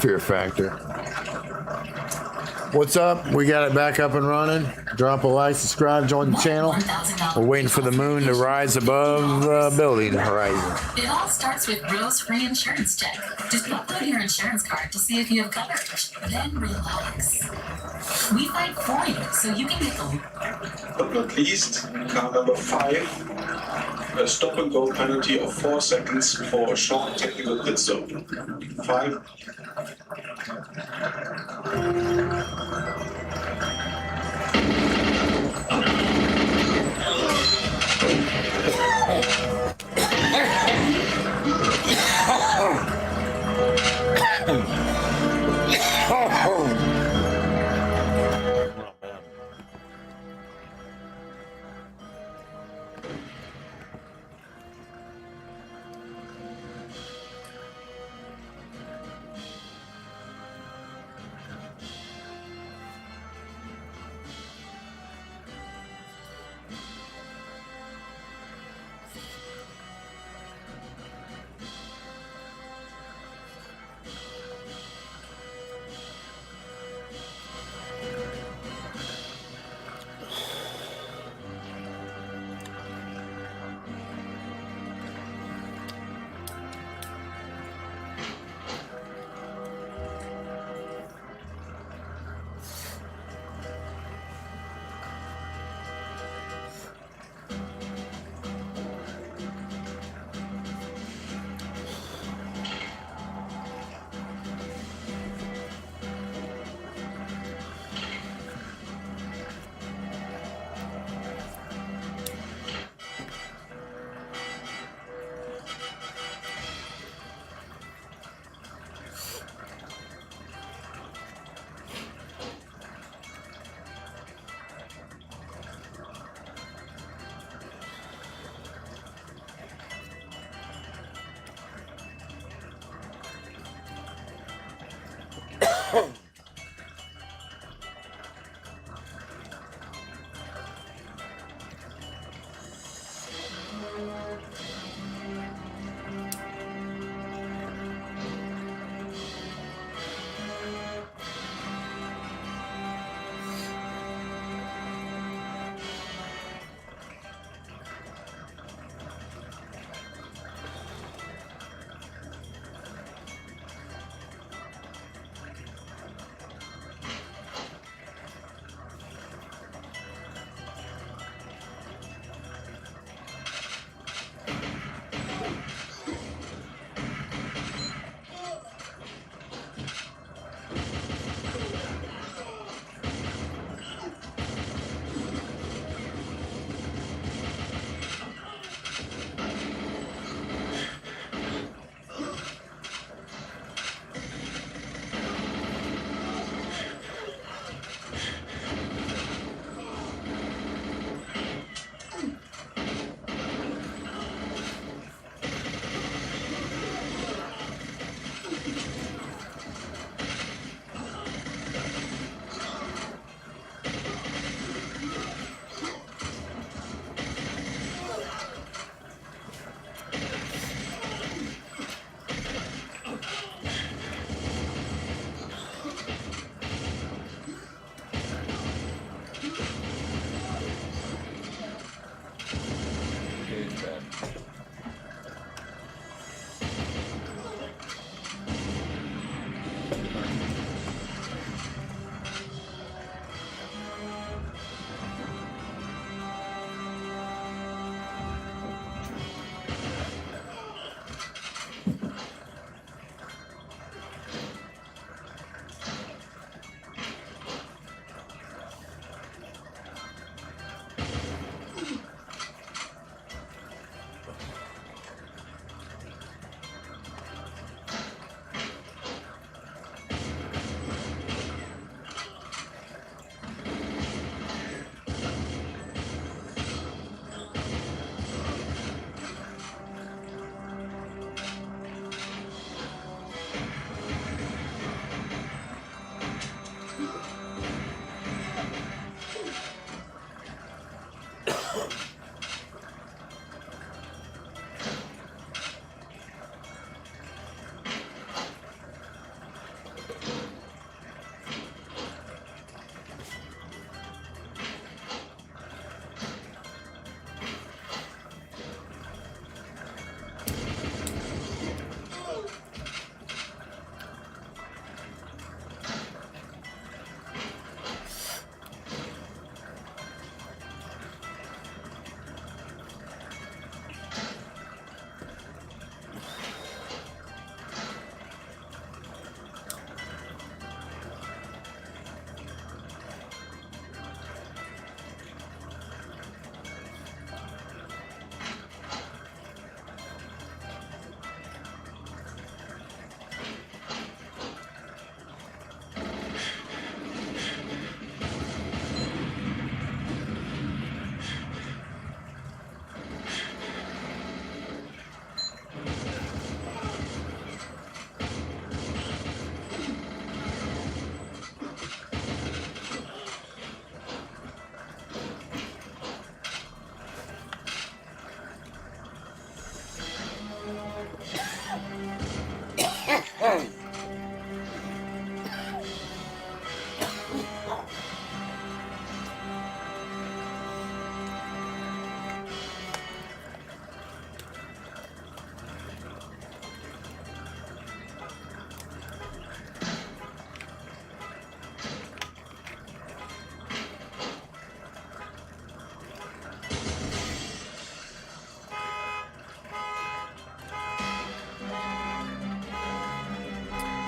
Fear factor. What's up? We got it back up and running. Drop a like, subscribe, join the channel. We're waiting for the moon to rise above building horizon. It all starts with Rose Free Insurance Check. Just upload your insurance card to see if you have coverage. Then relax. We fight for you so you can get the... But not least, car number 5, a stop and go penalty of 4 seconds for a short technical pit stop. 5.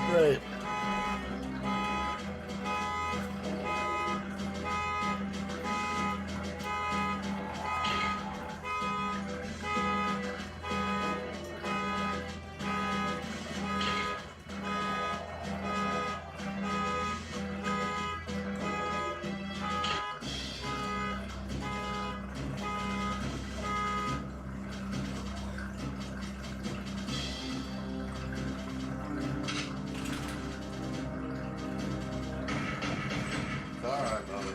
Right. All right, brother.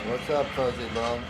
What's up, Fuzzy Bum?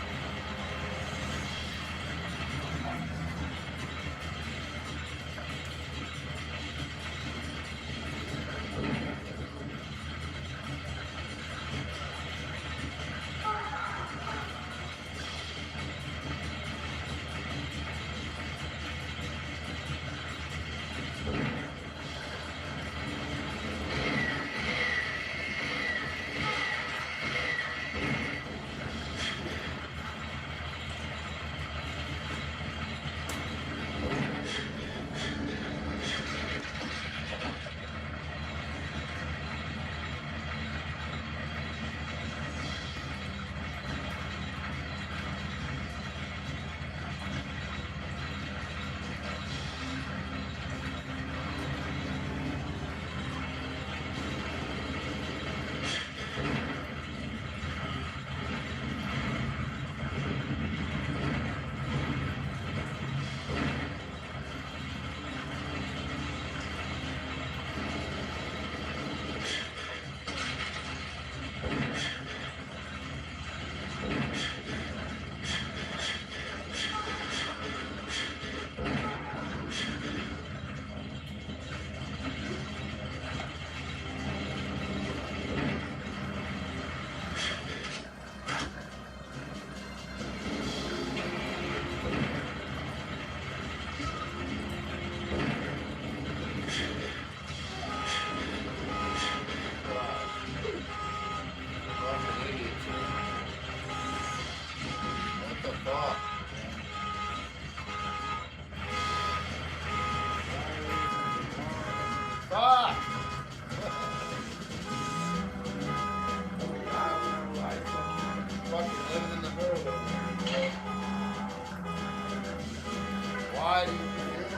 Why do you do this?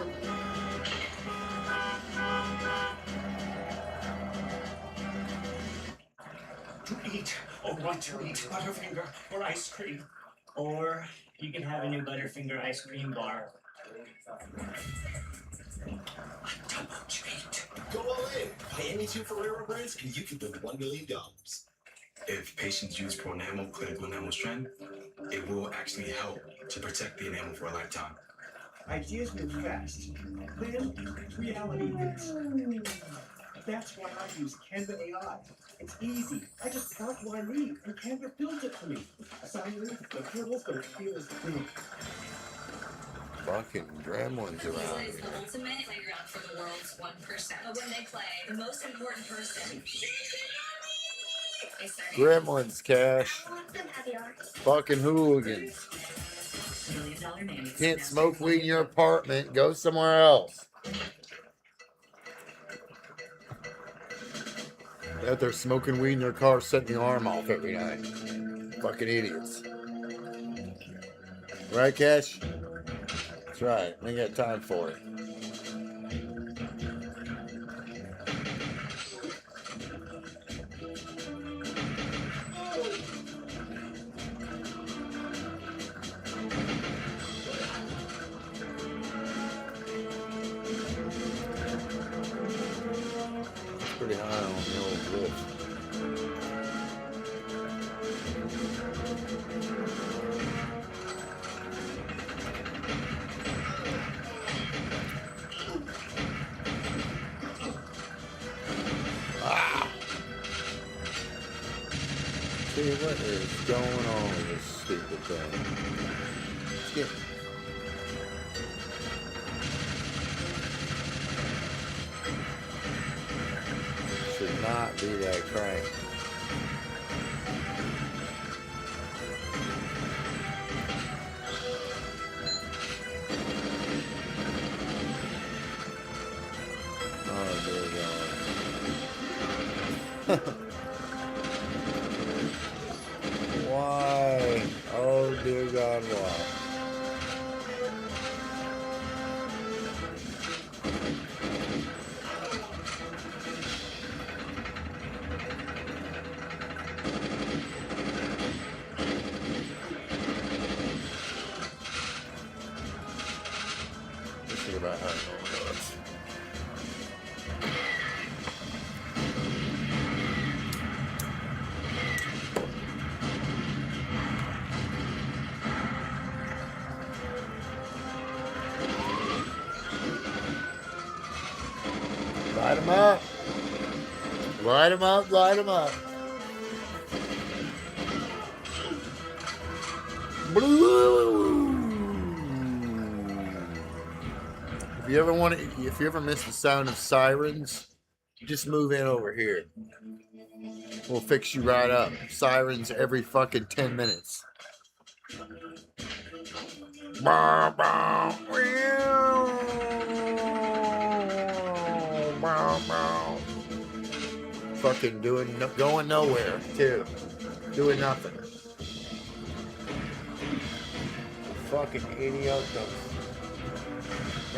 To eat, or what to eat, Butterfinger or ice cream. Or you can have a new Butterfinger ice cream bar. Double treat. Go all in. Buy any two Ferrero brands and you can win $1 million. If patients use Pronamel clinical enamel strength, it will actually help to protect the enamel for a lifetime. Ideas move fast. Then reality hits. That's why I use Canva AI. It's easy. I just prompt what I need, and Canva builds it for me. Suddenly, the girls feel as big. Fucking gremlins around It's here. the ultimate playground for the world's 1%. But when they play, the most important person is their name. Gremlins, Cash. Fucking hooligans. $1 million nannies. Can't smoke weed in your apartment. Go somewhere else. Out there smoking weed in their car, setting the arm off every night. Fucking idiots. Right, Cash? That's right. We ain't got time for it. It's pretty high on the old lift. See what is going on with this stupid thing? Skip. Should not be that crank. Oh dear God. Why? Oh dear God, why? Let's think about how it goes. Light them up. Light them up, light them up. If you ever miss the sound of sirens, just move in over here. We'll fix you right up. Sirens every fucking 10 minutes. Fucking going nowhere too. Doing nothing. Fucking idiotos.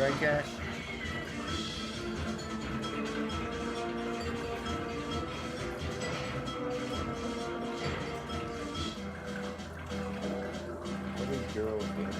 Right, Cash? What are these girls doing?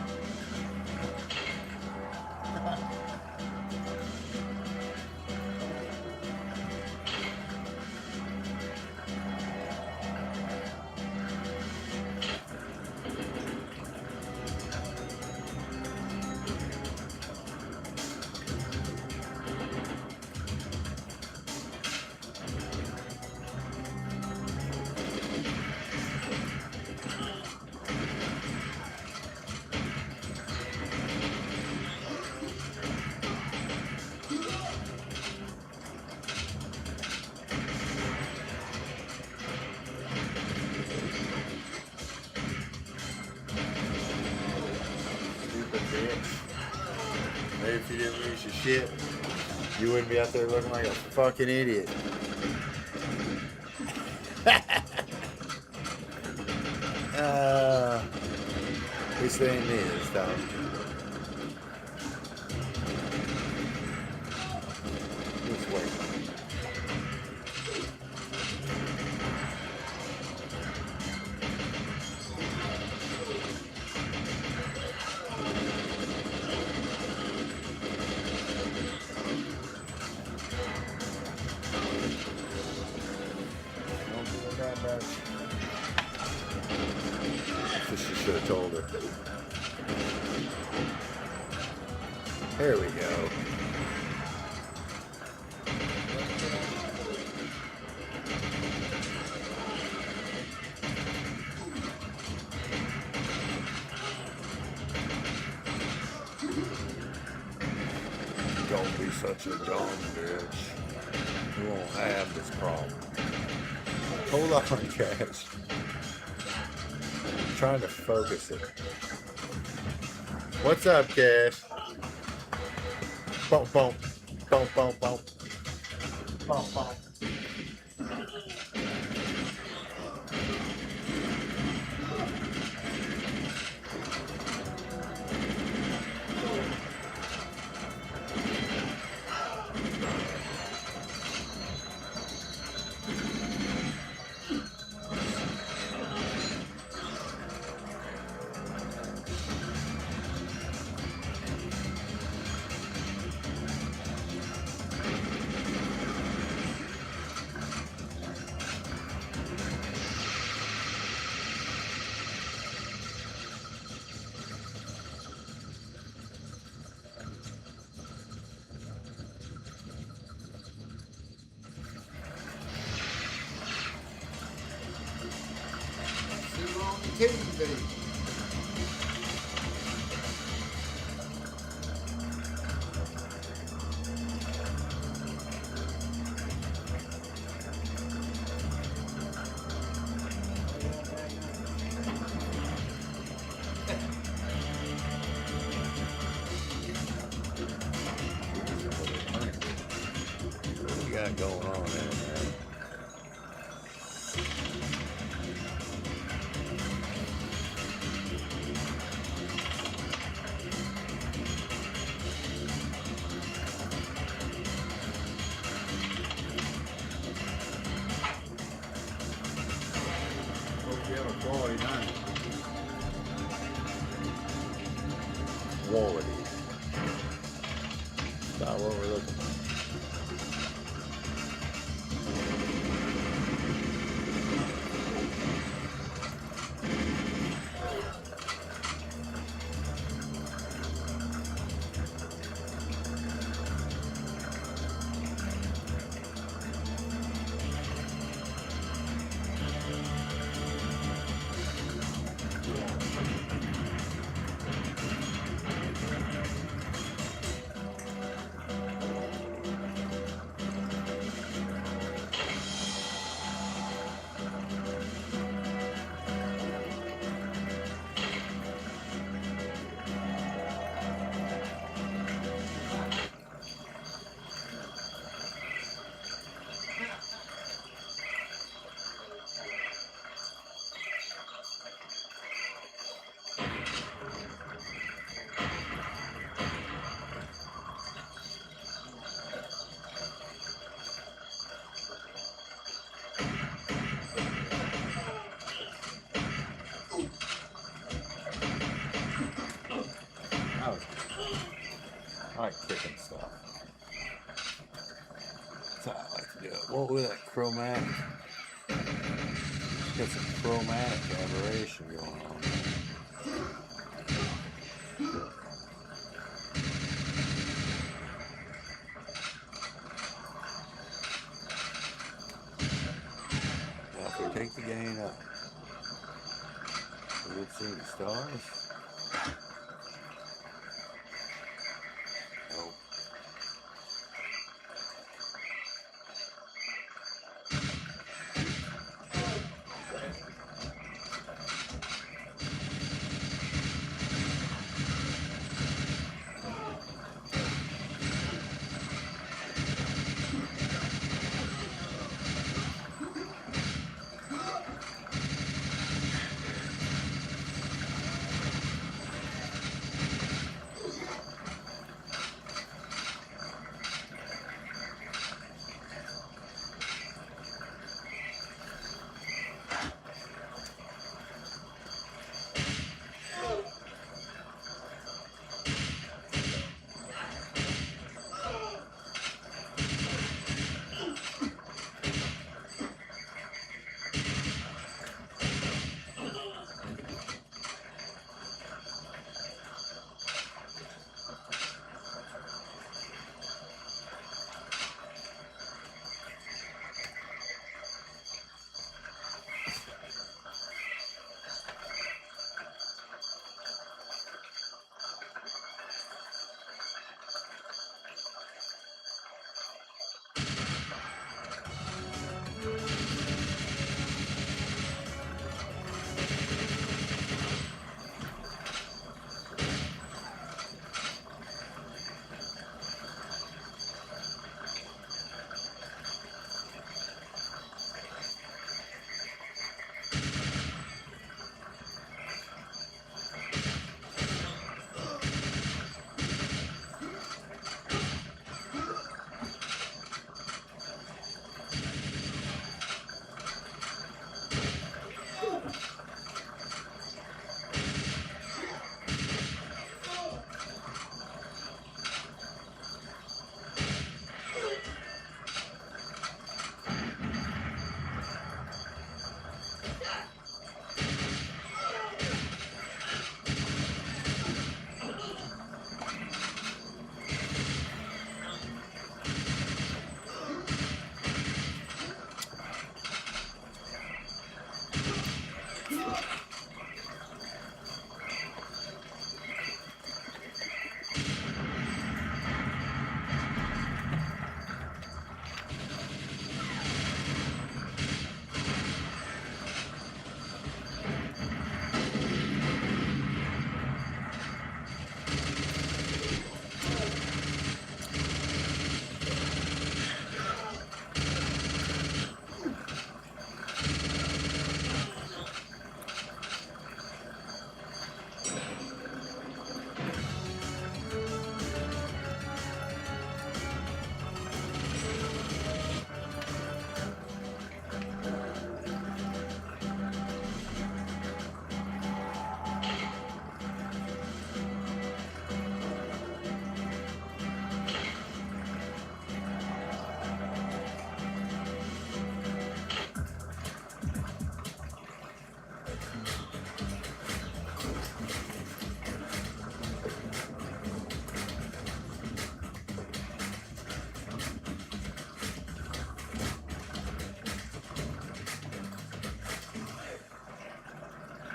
Maybe if you didn't lose your shit, you wouldn't be out there looking like a fucking idiot. This thing is, though. Just wait. She should have told her. There we go. Don't be such a dumb bitch. You won't have this problem. Hold on, Cash. I'm trying to focus it. What's up, Cash? Bump, bump, bump, bump, bump, bump, bump. TV. What we got going on there, man? Quality. Not what we're looking for. I like kicking stuff. That's how I like to do it. What was that chromatic? Got some chromatic aberration going on there. Now if we take the gain up, we would see the stars. Nope.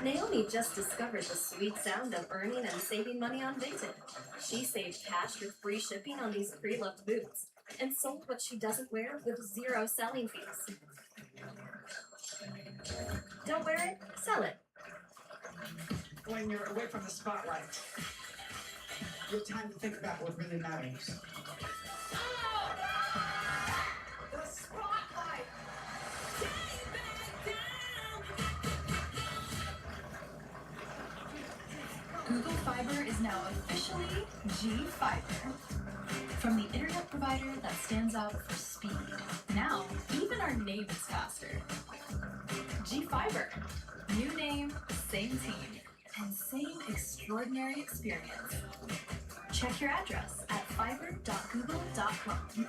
Naomi just discovered the sweet sound of earning and saving money on Vinted. She saved cash with free shipping on these pre-loved boots and sold what she doesn't wear with 0 selling fees. Don't wear it, sell it. When you're away from the spotlight, you have time to think about what really matters. The spotlight! Google Fiber is now officially G-Fiber. From the internet provider that stands out for speed. Now, even our name is faster. G-Fiber. New name, same team, and same extraordinary experience. Check your address at fiber.google.com.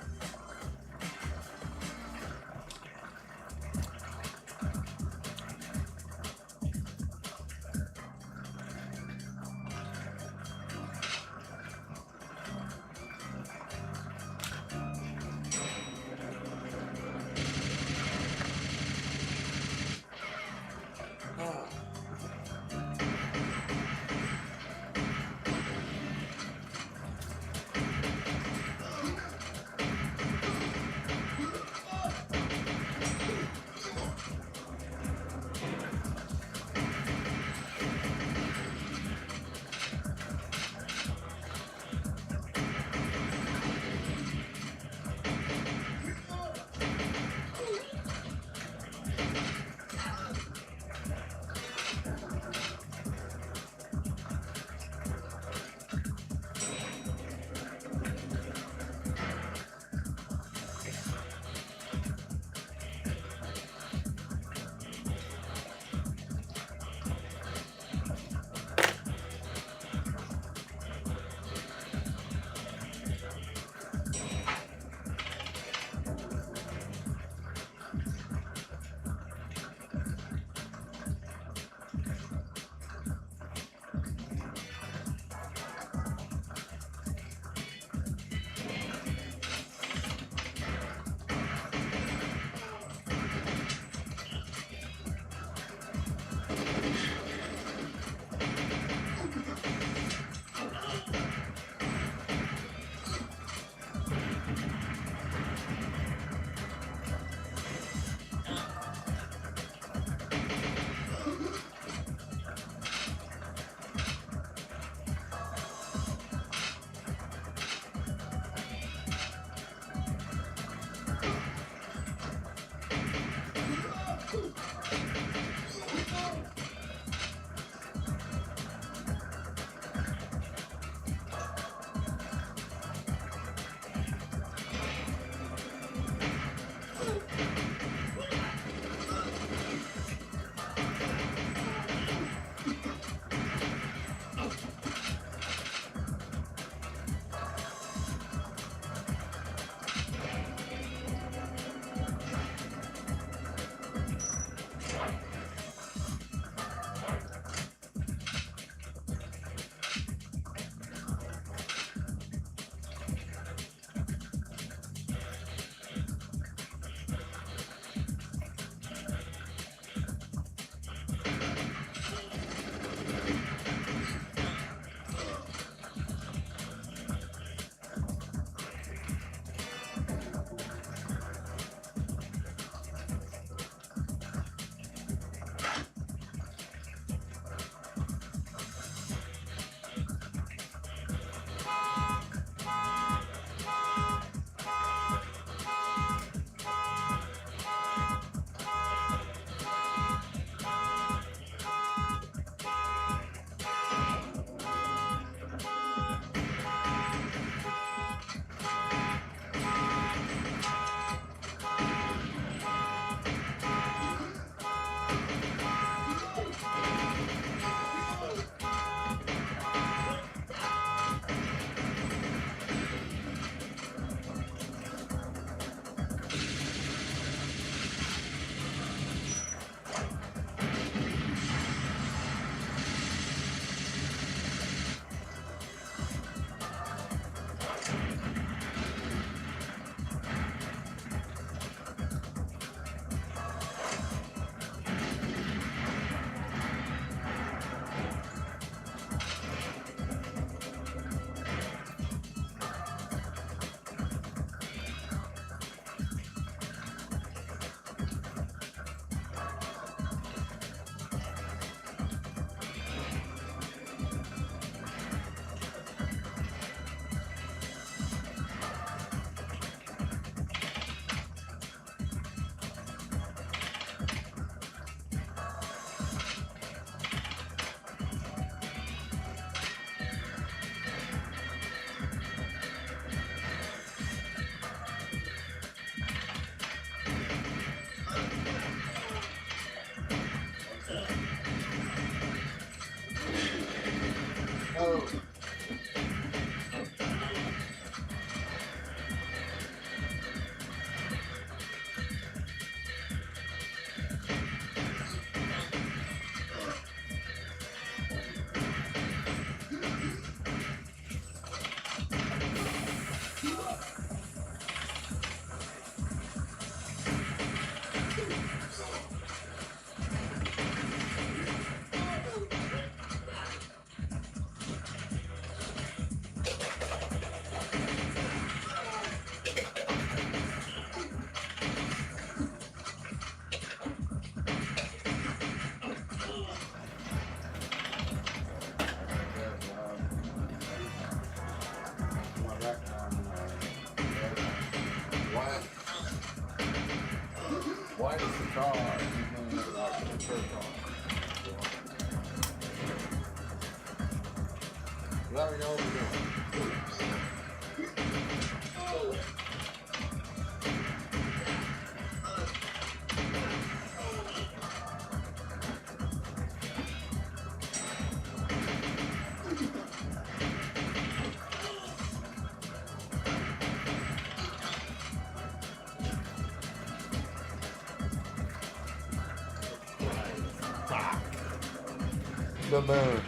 The moon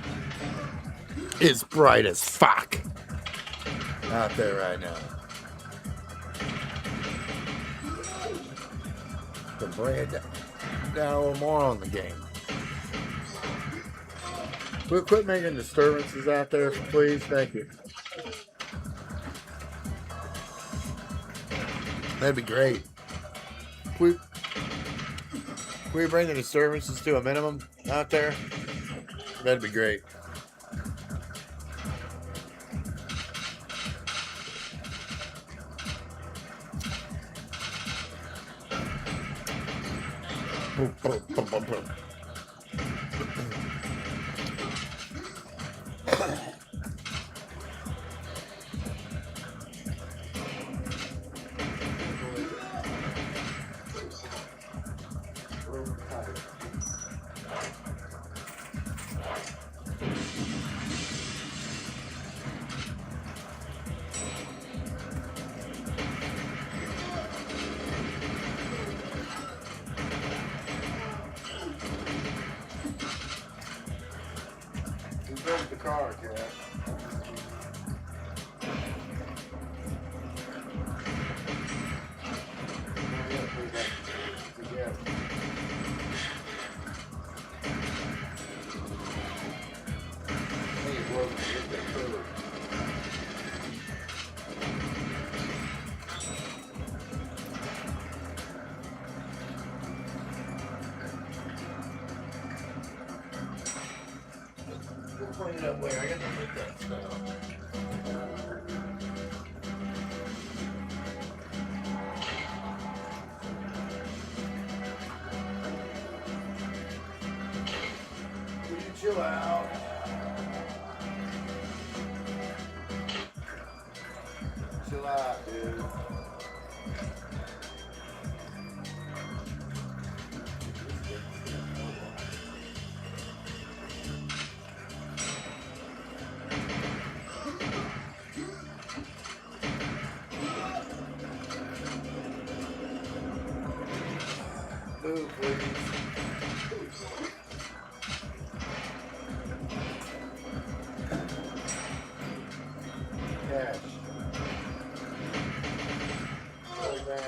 is bright as fuck out there right now. To bring it down a little more on the game. We'll quit making disturbances out there, please. Thank you. That'd be great. Can we bring the disturbances to a minimum out there? That'd be great. Boom, boom, boom, boom, boom. Where's the car, Jack? Clean it up later. I got to put that stuff. Will you chill out? Chill out, dude. Move, please. Cash. $20 grand.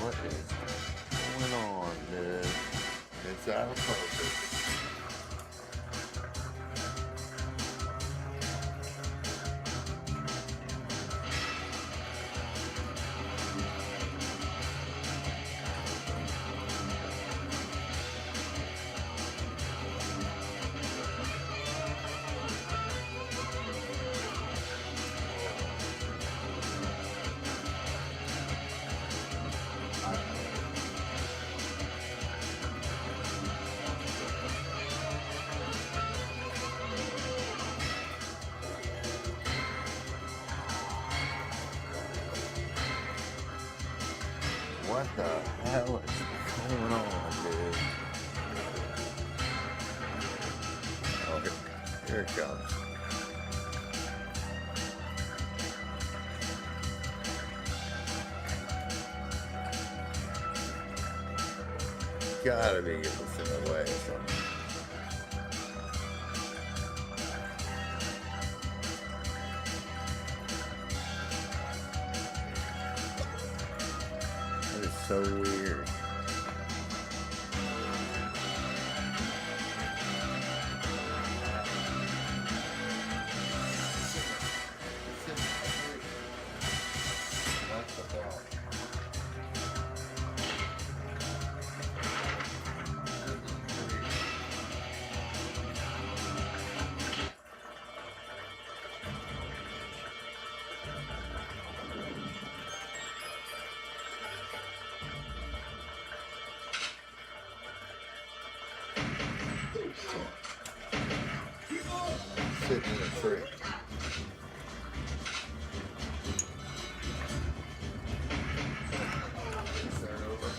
What is going on, dude? It's out of focus. What the hell is going on, dude? Oh, here it comes. Gotta be getting this in the way or something. so weird. That's the problem. Sitting in a tree. Start over.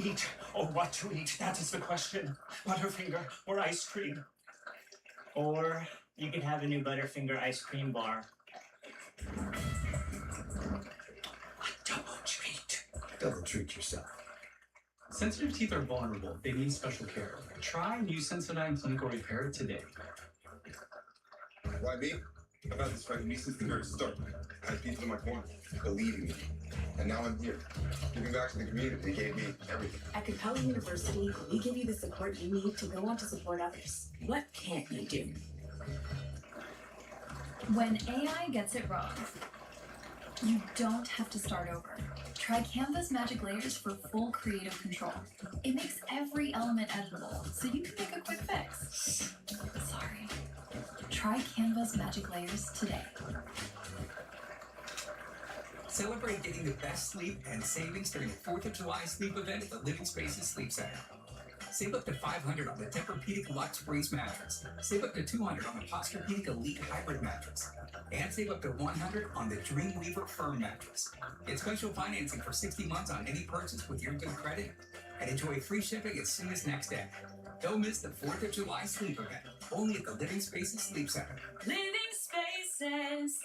eat or what to eat. That is the question. Butterfinger or ice cream. Or you could have a new Butterfinger ice cream bar. Double treat. Double treat yourself. Sensitive teeth are vulnerable. They need special care. Try new Sensodyne Clinical Repair today. Why me? I've had this fight with me since the very start. I had people in my corner, believing me. And now I'm here, giving back to the community. They gave me everything. At Capella University, we give you the support you need to go on to support others. What can't you do? When AI gets it wrong, you don't have to start over. Try Canva's Magic Layers for full creative control. It makes every element editable, so you can make a quick fix. Sorry. Try Canva's Magic Layers today. Celebrate getting the best sleep and savings during the 4th of July sleep event at the Living Spaces Sleep Center. Save up to $500 on the Tempur-Pedic Luxe Breeze mattress. Save up to $200 on the Posturepedic Elite Hybrid mattress. And save up to $100 on the Dreamweaver Firm mattress. Get special financing for 60 months on any purchase with your good credit. And enjoy free shipping as soon as next day. Don't miss the 4th of July sleep event. Only at the Living Spaces Sleep Center. Living Spaces.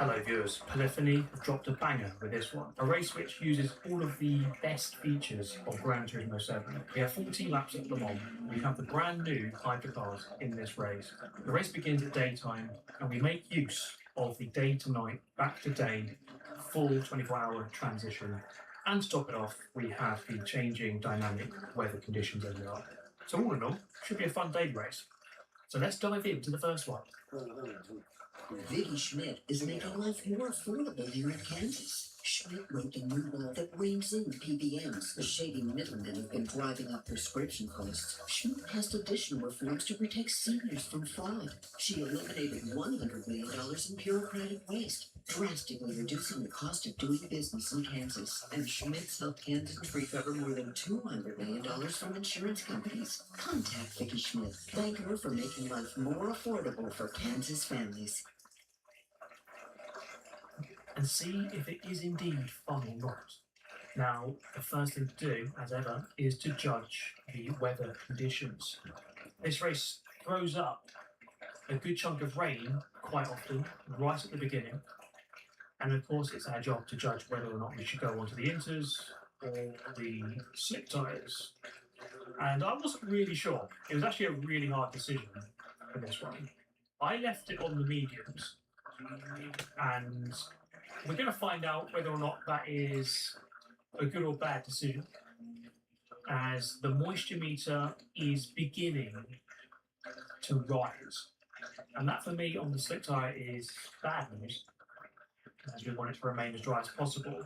Hello viewers, Polyphony have dropped a banger with this one. A race which uses all of the best features of Gran Turismo 7. We have 14 laps at Le Mans. We have the brand new hypercars in this race. The race begins at daytime and we make use of the day to night, back to day, full 24-hour transition. And to top it off, we have the changing dynamic weather conditions as well. So all in all, should be a fun daily race. So let's dive into the first one. Vicky Schmidt is making life more affordable here in Kansas. Schmidt wrote a new law that reins in PBMs. The shady middlemen have been driving up prescription costs. Schmidt passed additional reforms to protect seniors from fraud. She eliminated $100 million in bureaucratic waste, drastically reducing the cost of doing business in Kansas. And Schmidt's helped Kansans recover more than $200 million from insurance companies. Contact Vicky Schmidt. Thank her for making life more affordable for Kansas families. And see if it is indeed fun or not. Now, the first thing to do, as ever, is to judge the weather conditions. This race throws up a good chunk of rain quite often, right at the beginning. And of course, it's our job to judge whether or not we should go onto the inters or the slick tyres. And I wasn't really sure. It was actually a really hard decision for this one. I left it on the mediums, and we're going to find out whether or not that is a good or bad decision, as the moisture meter is beginning to rise. And that for me on the slick tyre is bad news, as we want it to remain as dry as possible.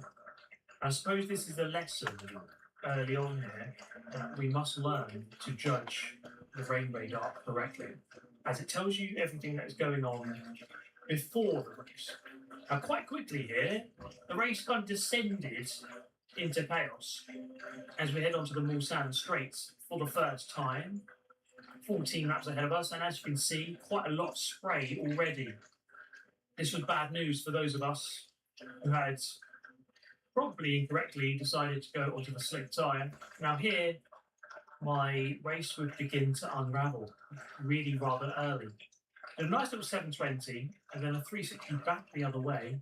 I suppose this is a lesson early on here that we must learn to judge the rain radar correctly, as it tells you everything that is going on before the race. Now, quite quickly here, the race kind of descended into chaos as we head onto the Mulsanne Straits for the first time. 14 laps ahead of us, and as you can see, quite a lot of spray already. This was bad news for those of us who had probably incorrectly decided to go onto the slick tyre. Now here, my race would begin to unravel really rather early. A nice little 720 and then a 360 back the other way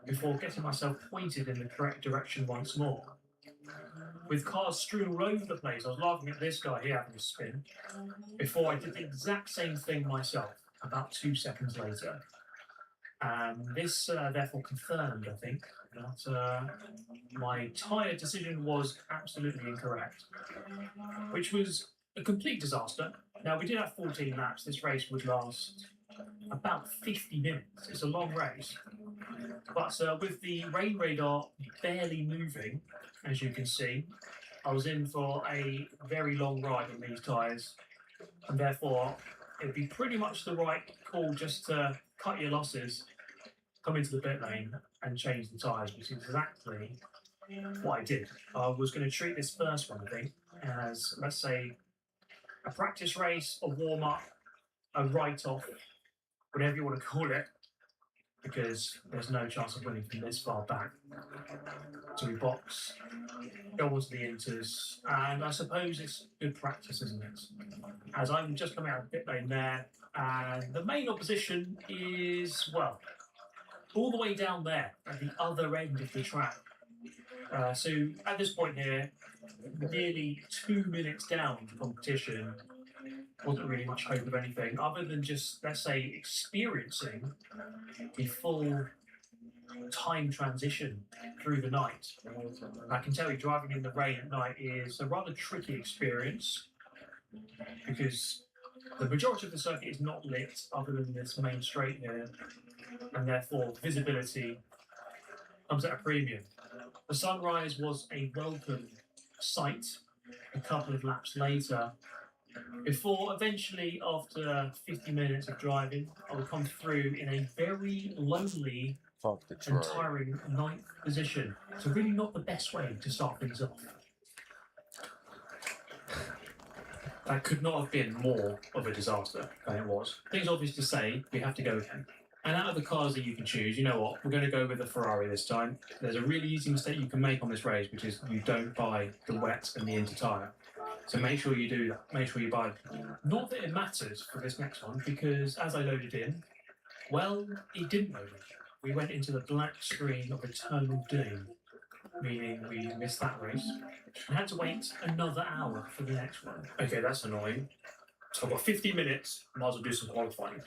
before getting myself pointed in the correct direction once more. With cars strewn all over the place, I was laughing at this guy here having a spin before I did the exact same thing myself about 2 seconds later. And this therefore confirmed, I think, that my tyre decision was absolutely incorrect, which was a complete disaster. Now, we did have 14 laps. This race would last about 50 minutes. It's a long race. But with the rain radar barely moving, as you can see, I was in for a very long ride on these tyres. And therefore, it would be pretty much the right call just to cut your losses, come into the pit lane and change the tyres, which is exactly what I did. I was going to treat this first one, I think, as, let's say, a practice race, a warm-up, a write-off, whatever you want to call it, because there's no chance of winning from this far back. So we box, go onto the inters, and I suppose it's good practice, isn't it? As I'm just coming out of the pit lane there, and the main opposition is, well, all the way down there at the other end of the track. So at this point here, nearly 2 minutes down the competition, wasn't really much hope of anything other than just, let's say, experiencing the full time transition through the night. I can tell you driving in the rain at night is a rather tricky experience because the majority of the circuit is not lit other than this main straight here, and therefore visibility comes at a premium. The sunrise was a welcome sight a couple of laps later, before eventually, after 50 minutes of driving, I would come through in a very lonely and tiring 9th position. So really not the best way to start things off. That could not have been more of a disaster than it was. Things obvious to say, we have to go again. And out of the cars that you can choose, you know what, we're going to go with the Ferrari this time. There's a really easy mistake you can make on this race, which is you don't buy the wet and the inter tyre. So make sure you do that. Make sure you buy it. Not that it matters for this next one, because as I loaded in, well, it didn't load in. we went into the black screen of eternal doom, meaning we missed that race and had to wait another hour for the next one. Okay, that's annoying. So I've got 50 minutes, might as well do some qualifying.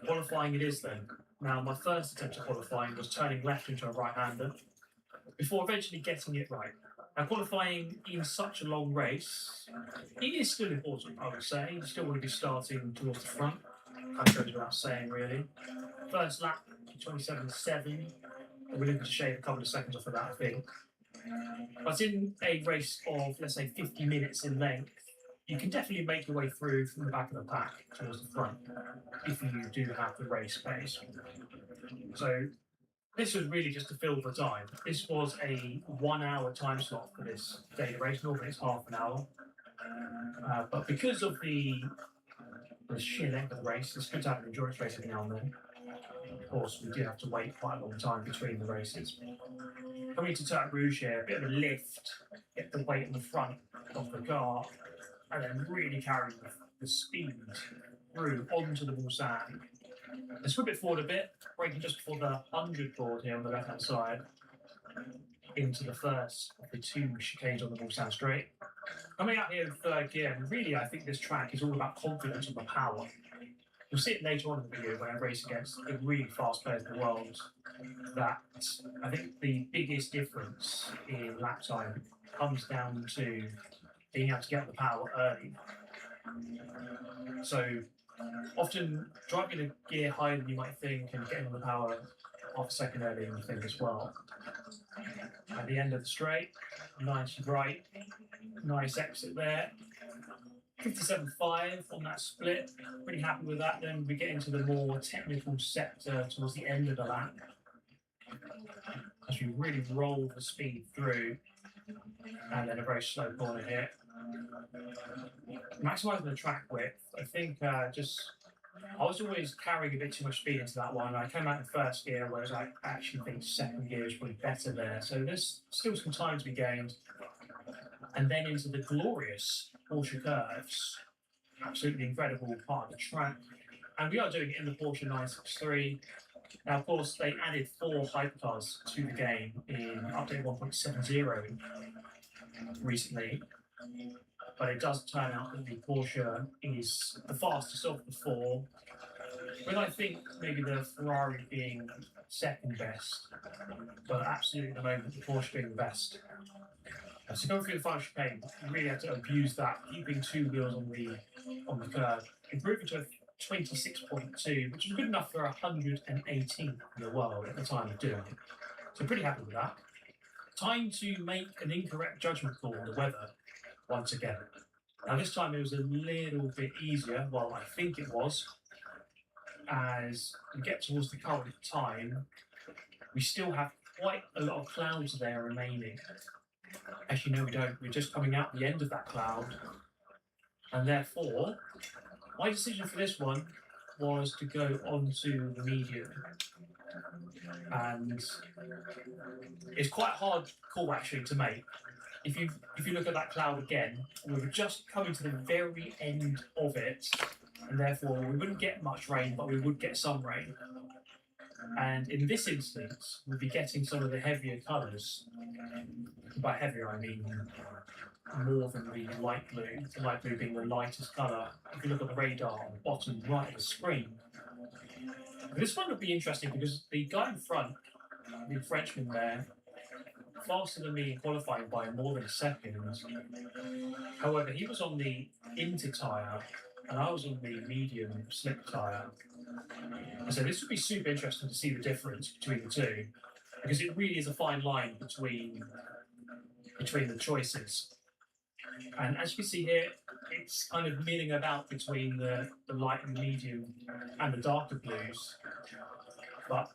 Qualifying it is then. Now, my first attempt at qualifying was turning left into a right-hander, before eventually getting it right. Now, qualifying in such a long race, it is still important, I would say. You still want to be starting towards the front. Kind of goes without saying, really. First lap, 27.7. We're looking to shave a couple of seconds off of that, I think. But in a race of, let's say, 50 minutes in length, you can definitely make your way through from the back of the pack towards the front, if you do have the race pace. So this was really just to fill the time. This was a 1 hour time slot for this daily race. Normally it's half an hour. But because of the sheer length of the race, it's good to have an endurance race every now and then. Of course, we did have to wait quite a long time between the races. Coming to Turk Rouge here, a bit of a lift, get the weight in the front of the car, and then really carry the speed through onto the Mulsanne. Let's whip it forward a bit, braking just before the 100 board here on the left-hand side, into the first of the two chicanes on the Mulsanne straight. Coming out here in third gear, and really I think this track is all about confidence and the power. You'll see it later on in the video when I race against the really fast players in the world, that I think the biggest difference in lap time comes down to being able to get the power early. So often driving a gear higher than you might think and getting the power half a second earlier than you think as well. At the end of the straight, nice right, nice exit there. 57.5 on that split, pretty happy with that. Then we get into the more technical sector towards the end of the lap, as we really roll the speed through, and then a very slow corner here. Maximising the track width, I think I was always carrying a bit too much speed into that one. I came out in first gear, whereas I actually think second gear is probably better there. So there's still some time to be gained. And then into the glorious Porsche curves. Absolutely incredible part of the track. And we are doing it in the Porsche 963. Now, of course, they added 4 hypercars to the game in update 1.70 recently. But it does turn out that the Porsche is the fastest of the 4, with I think maybe the Ferrari being second best, but absolutely at the moment the Porsche being the best. So going through the final chicane, you really have to abuse that, keeping 2 wheels on the curve, improving to a 26.2, which is good enough for 118th in the world at the time of doing it. So pretty happy with that. Time to make an incorrect judgment call on the weather once again. Now this time it was a little bit easier, well I think it was, as we get towards the current time, we still have quite a lot of clouds there remaining. Actually no we don't, we're just coming out the end of that cloud, and therefore my decision for this one was to go onto the medium. And it's quite a hard call actually to make. If you look at that cloud again, we were just coming to the very end of it, and therefore we wouldn't get much rain, but we would get some rain. And in this instance, we'd be getting some of the heavier colours. By heavier, I mean more than the light blue being the lightest colour. If you look at the radar on the bottom right of the screen. This one would be interesting because the guy in front, the Frenchman there, faster than me in qualifying by more than a second. However, he was on the Inter tyre and I was on the medium slick tyre. So this would be super interesting to see the difference between the two, because it really is a fine line between the choices. And as you can see here, it's kind of milling about between the light and the medium and the darker blues. But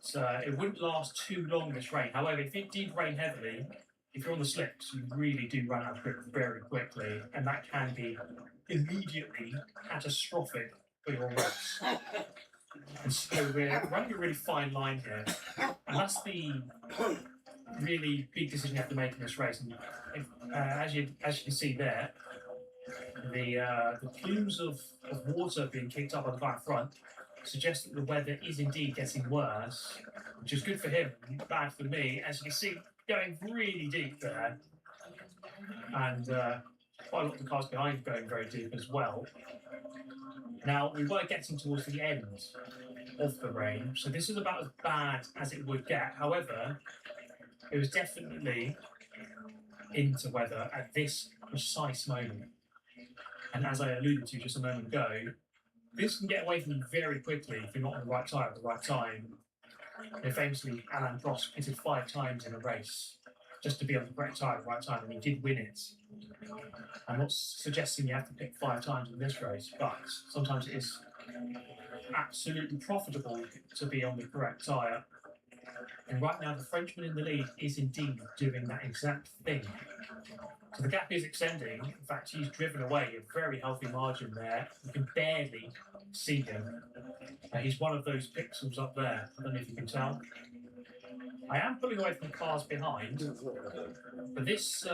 it wouldn't last too long, this rain. However, if it did rain heavily, if you're on the slicks, you really do run out of grip very quickly, and that can be immediately catastrophic for your race. And so we're running a really fine line here, and that's the really big decision you have to make in this race. And as you can see there, the plumes of water being kicked up on the back front suggest that the weather is indeed getting worse, which is good for him, bad for me. As you can see, going really deep there. And quite a lot of the cars behind going very deep as well. Now, we were getting towards the end of the rain, so this is about as bad as it would get. However, it was definitely into weather at this precise moment. And as I alluded to just a moment ago, this can get away from you very quickly if you're not on the right tyre at the right time. And famously, Alain Prost pitted 5 times in a race just to be on the correct tyre at the right time, and he did win it. I'm not suggesting you have to pick 5 times in this race, but sometimes it is absolutely profitable to be on the correct tyre. And right now, the Frenchman in the lead is indeed doing that exact thing. So the gap is extending. In fact, he's driven away a very healthy margin there. You can barely see him. He's one of those pixels up there. I don't know if you can tell. I am pulling away from the cars behind, but this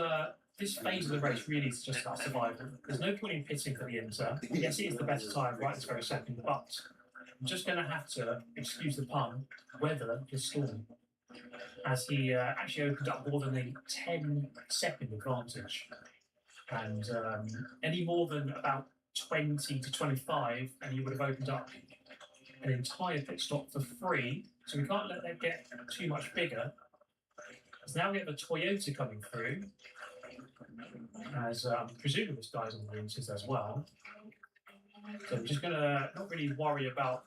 phase of the race really is just about survival. There's no point in pitting for the Inter. Yes, it is the better tyre right this very second, but I'm just going to have to, excuse the pun, weather the storm. As he actually opened up more than a 10-second advantage. And any more than about 20 to 25, and he would have opened up an entire pit stop for free. So we can't let that get too much bigger. So now we have a Toyota coming through, as I'm presuming this guy's on the Inters as well. So I'm just going to not really worry about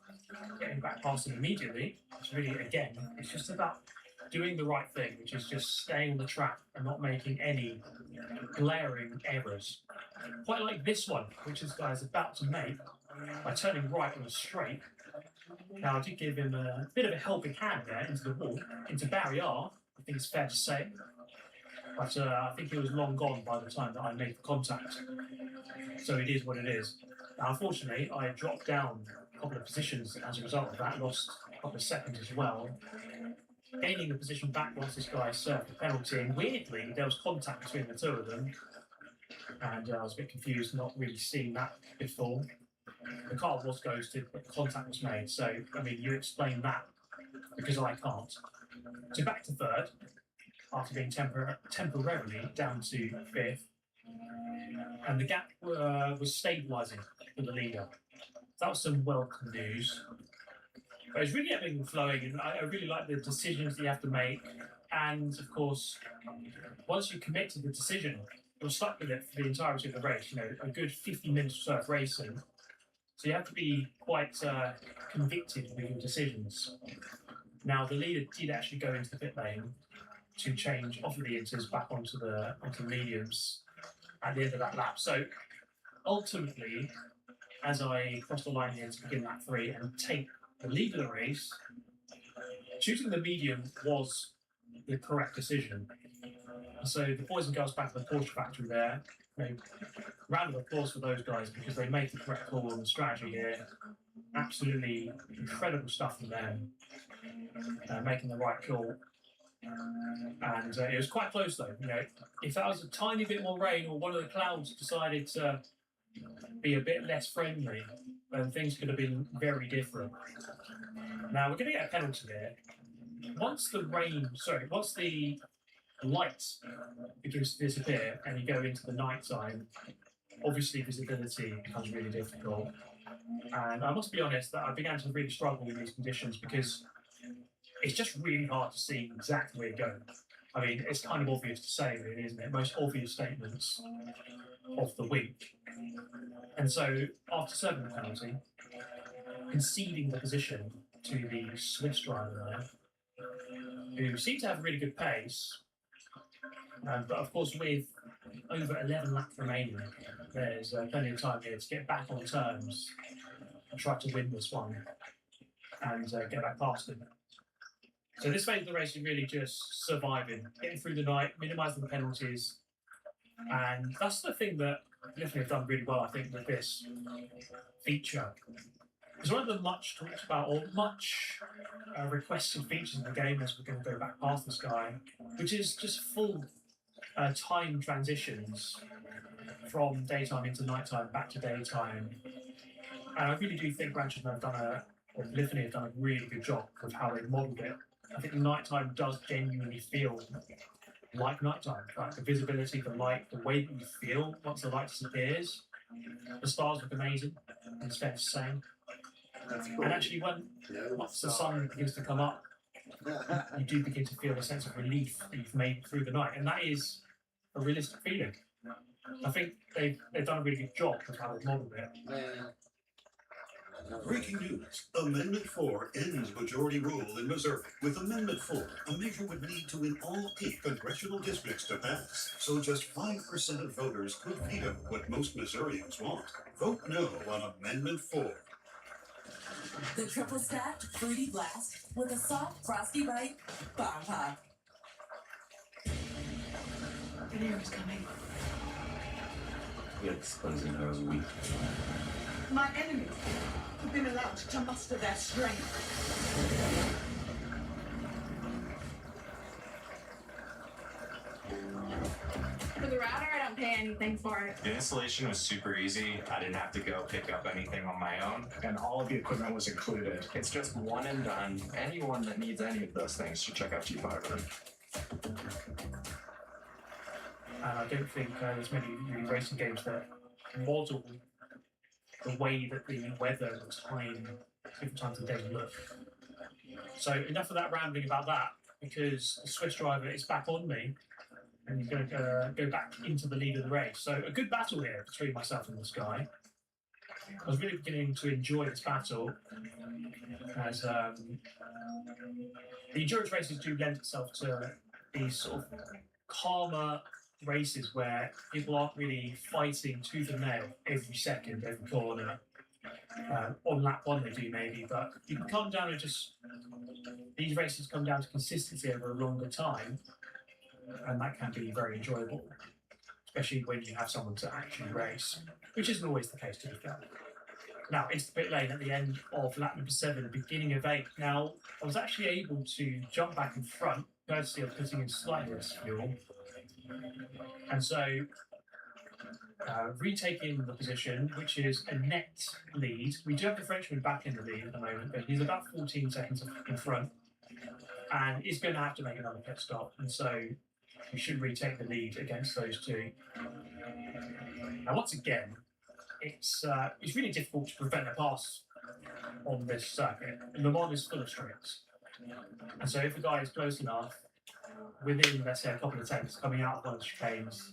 getting back past him immediately. It's really, again, it's just about doing the right thing, which is just staying on the track and not making any glaring errors. Quite like this one, which this guy is about to make by turning right on a straight. Now, I did give him a bit of a helping hand there into the wall, into barrier, I think it's fair to say. But I think he was long gone by the time that I made the contact. So it is what it is. Now, unfortunately, I dropped down a couple of positions as a result of that, lost a couple of seconds as well. Gaining the position back once this guy served the penalty, and weirdly, there was contact between the two of them. And I was a bit confused, not really seeing that before. The car was ghosted, but the contact was made. So, I mean, you explain that, because I can't. So back to third, after being temporarily down to 5th. And the gap was stabilising for the leader. That was some welcome news. But it's really ebbing and flowing, and I really like the decisions that you have to make. And, of course, once you commit to the decision, you're stuck with it for the entirety of the race. You know, a good 50 minutes or so of racing. So you have to be quite convicted with your decisions. Now, the leader did actually go into the pit lane to change off of the Inters back onto the mediums at the end of that lap. So ultimately, as I crossed the line here to begin lap 3 and take the lead of the race, choosing the medium was the correct decision. So the boys and girls back at the Porsche factory there, round of applause for those guys because they made the correct call on the strategy here. Absolutely incredible stuff from them, making the right call. And it was quite close though. You know, if that was a tiny bit more rain or one of the clouds decided to be a bit less friendly, then things could have been very different. Now we're going to get a penalty here. Once the light begins to disappear and you go into the night time, obviously visibility becomes really difficult. And I must be honest that I began to really struggle with these conditions because it's just really hard to see exactly where you're going. I mean, it's kind of obvious to say, really, isn't it? Most obvious statements of the week. And so, after serving the penalty, conceding the position to the Swiss driver there, who seemed to have really good pace, but of course, with over 11 laps remaining, there's plenty of time here to get back on terms and try to win this one and get back past him. So this phase of the race is really just surviving, getting through the night, minimising the penalties, and that's the thing that definitely have done really well, I think, with this feature. It's one of the much talked about or much requested features in the game as we're going to go back past this guy, which is just full time transitions from daytime into nighttime, back to daytime. And I really do think Ranchers have done or Polyphony have done a really good job with how they've modelled it. I think nighttime does genuinely feel like nighttime. Like the visibility, the light, the way that you feel once the light disappears. The stars look amazing, it's fair to say. And actually, once the sun begins to come up, you do begin to feel a sense of relief that you've made it through the night, and that is a realistic feeling. I think they've done a really good job of how they've modelled it. Breaking news. Amendment 4 ends majority rule in Missouri. With Amendment 4, a measure would need to win all 8 congressional districts to pass. So just 5% of voters could veto what most Missourians want. Vote no on Amendment 4. The triple stacked fruity blast with a soft frosty bite bomb pop. Veneer's coming. You're exposing her as weak. My enemies have been allowed to muster their strength. For the router, I don't pay anything for it. The installation was super easy. I didn't have to go pick up anything on my own. And all of the equipment was included. It's just one and done. Anyone that needs any of those things should check out G5. And I don't think there's many really racing games that model the way that the weather and time, different times of day look. So enough of that rambling about that, because the Swiss driver is back on me, and he's going to go back into the lead of the race. So a good battle here between myself and this guy. I was really beginning to enjoy this battle, as the endurance races do lend itself to these sort of calmer races where people aren't really fighting tooth and nail every second, every corner. On lap one they do maybe, but you can come down and just, these races come down to consistency over a longer time, and that can be very enjoyable, especially when you have someone to actually race, which isn't always the case to be fair. Now, into the pit lane at the end of lap number 7, the beginning of 8. Now, I was actually able to jump back in front, courtesy of putting in slightly less fuel. And so, retaking the position, which is a net lead. We do have the Frenchman back in the lead at the moment, but he's about 14 seconds in front, and he's going to have to make another pit stop. And so, we should retake the lead against those two. Now, once again, it's really difficult to prevent a pass on this circuit. Le Mans is full of straights, and so if a guy is close enough, within, let's say, a couple of tenths coming out of one of the chicanes,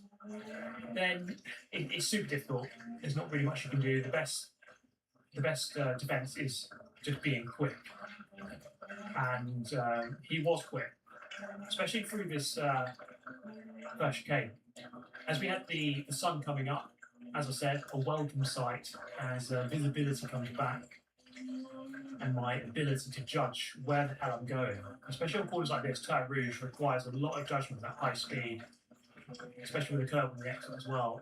then it's super difficult. There's not really much you can do. The best defense is just being quick, and he was quick, especially through this first chicane. As we had the sun coming up, as I said, a welcome sight as visibility comes back, and my ability to judge where the hell I'm going. Especially on corners like this, Terre Rouge requires a lot of judgment at high speed, especially with the curve on the exit as well.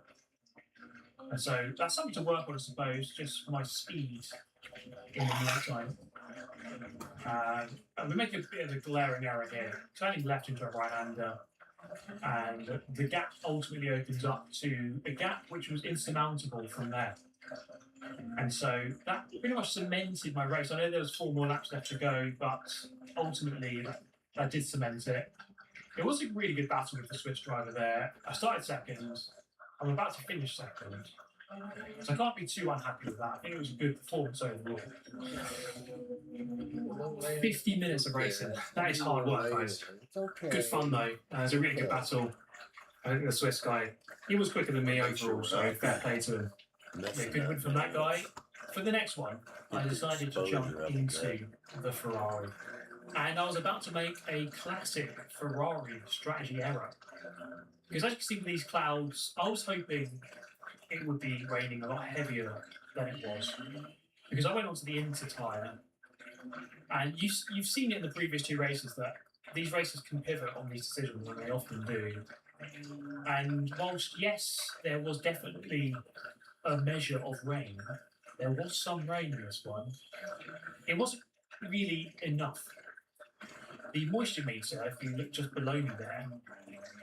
And so that's something to work on, I suppose, just my speed in the night time. And we make a bit of a glaring error here, turning left into a right-hander, and the gap ultimately opens up to a gap which was insurmountable from there. And so that pretty much cemented my race. I know there was 4 more laps left to go, but ultimately that did cement it. It was a really good battle with the Swiss driver there. I started second. I'm about to finish second. So I can't be too unhappy with that. I think it was a good performance overall. 50 minutes of racing. That is hard work, guys. Good fun though. It was a really good battle. I think the Swiss guy, he was quicker than me overall, so fair play to him. Yeah, good win from that guy. For the next one, I decided to jump into the Ferrari. And I was about to make a classic Ferrari strategy error. Because as you can see with these clouds, I was hoping it would be raining a lot heavier than it was. Because I went onto the Inter tyre, and you've seen it in the previous 2 races that these races can pivot on these decisions, and they often do. And whilst, yes, there was definitely a measure of rain, there was some rain in this one, it wasn't really enough. The moisture meter, if you look just below me there,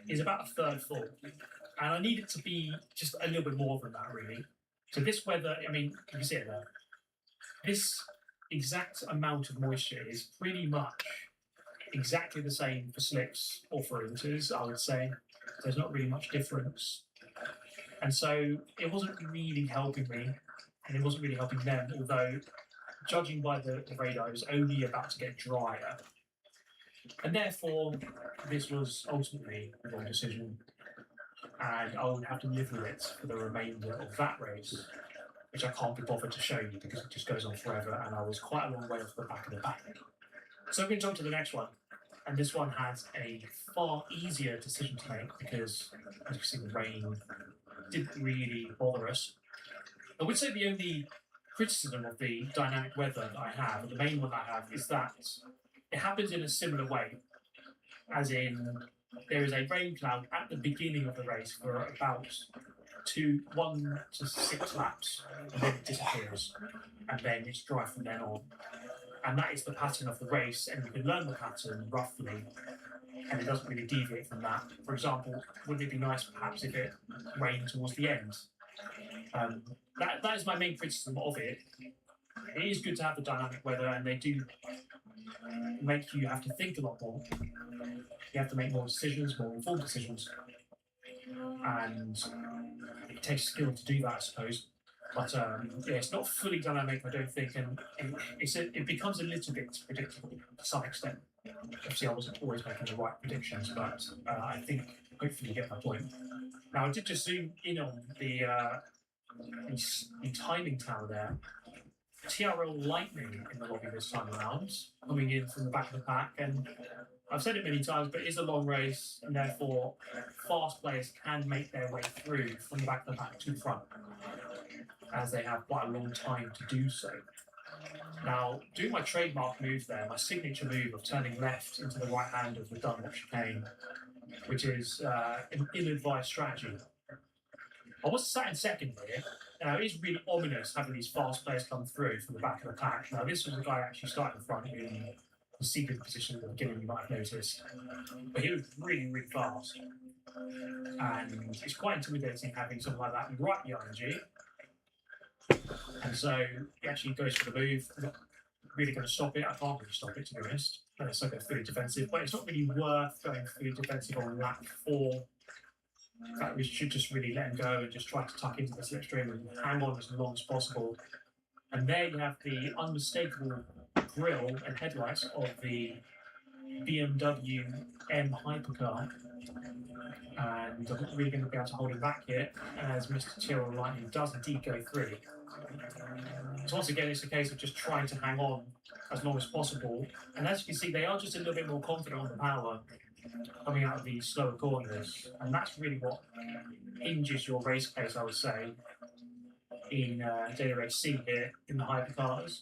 is about a third full. And I need it to be just a little bit more than that, really. So this weather, I mean, you can see it there. This exact amount of moisture is pretty much exactly the same for slicks or for inters, I would say. There's not really much difference. And so it wasn't really helping me, and it wasn't really helping them, although judging by the radar, it was only about to get drier. And therefore, this was ultimately the wrong decision, and I would have to live with it for the remainder of that race, which I can't be bothered to show you because it just goes on forever, and I was quite a long way off the back of the pack. So I'm going to jump to the next one, and this one has a far easier decision to make because, as you can see, the rain didn't really bother us. I would say the only criticism of the dynamic weather that I have, and the main one I have, is that it happens in a similar way, as in there is a rain cloud at the beginning of the race for about 1 to 6 laps, and then it disappears, and then it's dry from then on. And that is the pattern of the race, and you can learn the pattern roughly, and it doesn't really deviate from that. For example, wouldn't it be nice perhaps if it rained towards the end? That is my main criticism of it. It is good to have the dynamic weather, and they do make you have to think a lot more. You have to make more decisions, more informed decisions, and it takes skill to do that, I suppose. But yeah, it's not fully dynamic, I don't think, and it becomes a little bit predictable to some extent. Obviously, I wasn't always making the right predictions, but I think hopefully you get my point. Now, I did just zoom in on the timing tower there. TRL Lightning in the lobby this time around, coming in from the back of the pack, and I've said it many times, but it is a long race, and therefore fast players can make their way through from the back of the pack to the front, as they have quite a long time to do so. Now, doing my trademark move there, my signature move of turning left into the right hand of the Dunlop chicane, which is an ill-advised strategy. I was sat in second here. Now, it is really ominous having these fast players come through from the back of the pack. Now, this was a guy actually starting in front in the seated position at the beginning, you might have noticed. But he was really, really fast. And it's quite intimidating having something like that right behind you. And so he actually goes for the move. I'm not really going to stop it. I can't really stop it, to be honest. It's like a fully defensive, but it's not really worth going fully defensive on lap 4. In fact, we should just really let him go and just try to tuck into the slipstream and hang on as long as possible. And there you have the unmistakable grille and headlights of the BMW M hypercar. And I'm not really going to be able to hold him back here, as Mr. Tyrrell Lightning does indeed go through. So once again, it's a case of just trying to hang on as long as possible. And as you can see, they are just a little bit more confident on the power coming out of these slower corners, and that's really what hinges your race pace, I would say, in Daily Race C here in the hypercars.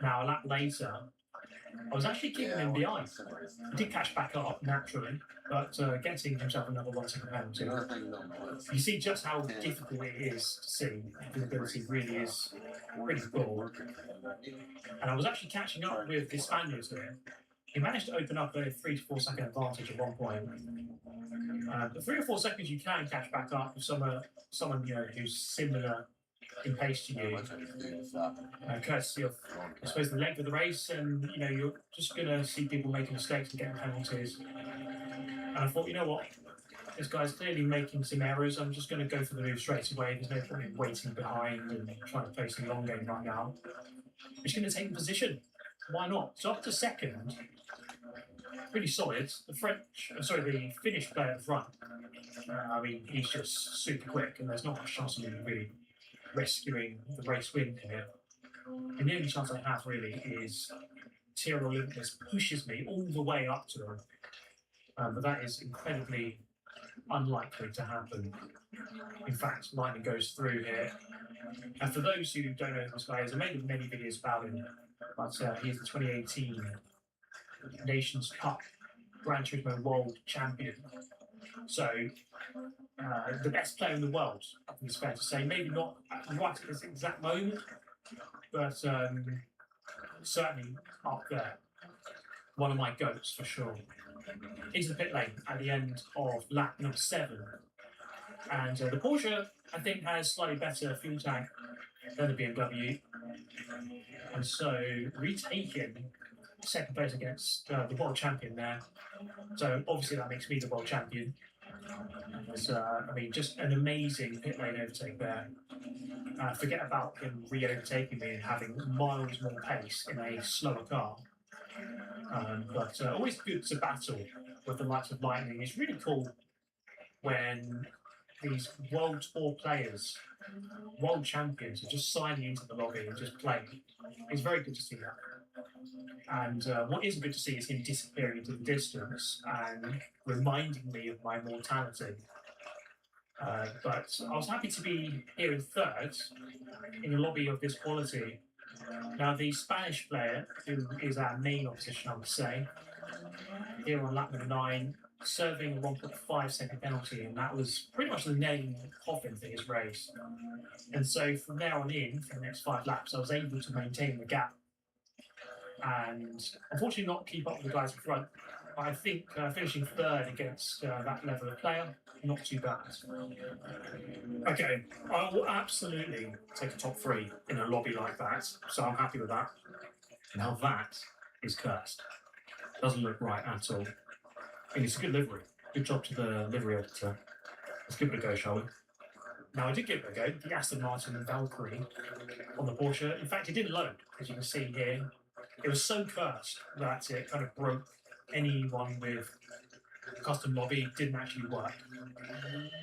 Now, a lap later, I was actually keeping him behind. He did catch back up naturally, but getting himself another 1 second penalty. You see just how difficult it is to see. Visibility really is pretty poor. And I was actually catching up with the Spaniards here. He managed to open up a 3 to 4 second advantage at one point. The 3 or 4 seconds you can catch back up with someone who's similar in pace to you, courtesy of, I suppose, the length of the race, and you're just going to see people making mistakes and getting penalties. And I thought, you know what, this guy's clearly making some errors. I'm just going to go for the move straight away. There's no point in waiting behind and trying to play some long game right now. I'm just going to take the position. Why not? So up to second. Pretty solid. The Finnish player at the front, I mean, he's just super quick, and there's not much chance of him really rescuing the race win here. And the only chance I have really is Tyrrell Olympus pushes me all the way up to him. But that is incredibly unlikely to happen. In fact, Lightning goes through here. And for those who don't know who this guy is, I made many videos about him, but he's the 2018 Nations Cup Gran Turismo World Champion. So, the best player in the world, I think it's fair to say. Maybe not right at this exact moment, but certainly up there. One of my goats for sure. Into the pit lane at the end of lap number 7. And the Porsche, I think, has slightly better fuel tank than the BMW. And so, retaking second place against the world champion there. So obviously that makes me the world champion. I mean, just an amazing pit lane overtake there. Forget about him re-overtaking me and having miles more pace in a slower car. But always good to battle with the likes of Lightning. It's really cool when these World Tour players, world champions, are just signing into the lobby and just playing. It's very good to see that. And what isn't good to see is him disappearing into the distance and reminding me of my mortality. But I was happy to be here in third in a lobby of this quality. Now, the Spanish player, who is our main opposition, I would say, here on lap number 9, serving a 1.5 second penalty, and that was pretty much the nailing coffin for his race. And so from there on in, for the next 5 laps, I was able to maintain the gap and unfortunately not keep up with the guys in front. But I think finishing third against that level of player, not too bad. Okay, I will absolutely take a top 3 in a lobby like that, so I'm happy with that. Now that is cursed. Doesn't look right at all. And it's a good livery. Good job to the livery editor. Let's give it a go, shall we? Now, I did give it a go. The Aston Martin Valkyrie on the Porsche. In fact, it didn't load, as you can see here. It was so cursed that it kind of broke anyone with custom lobby. It didn't actually work.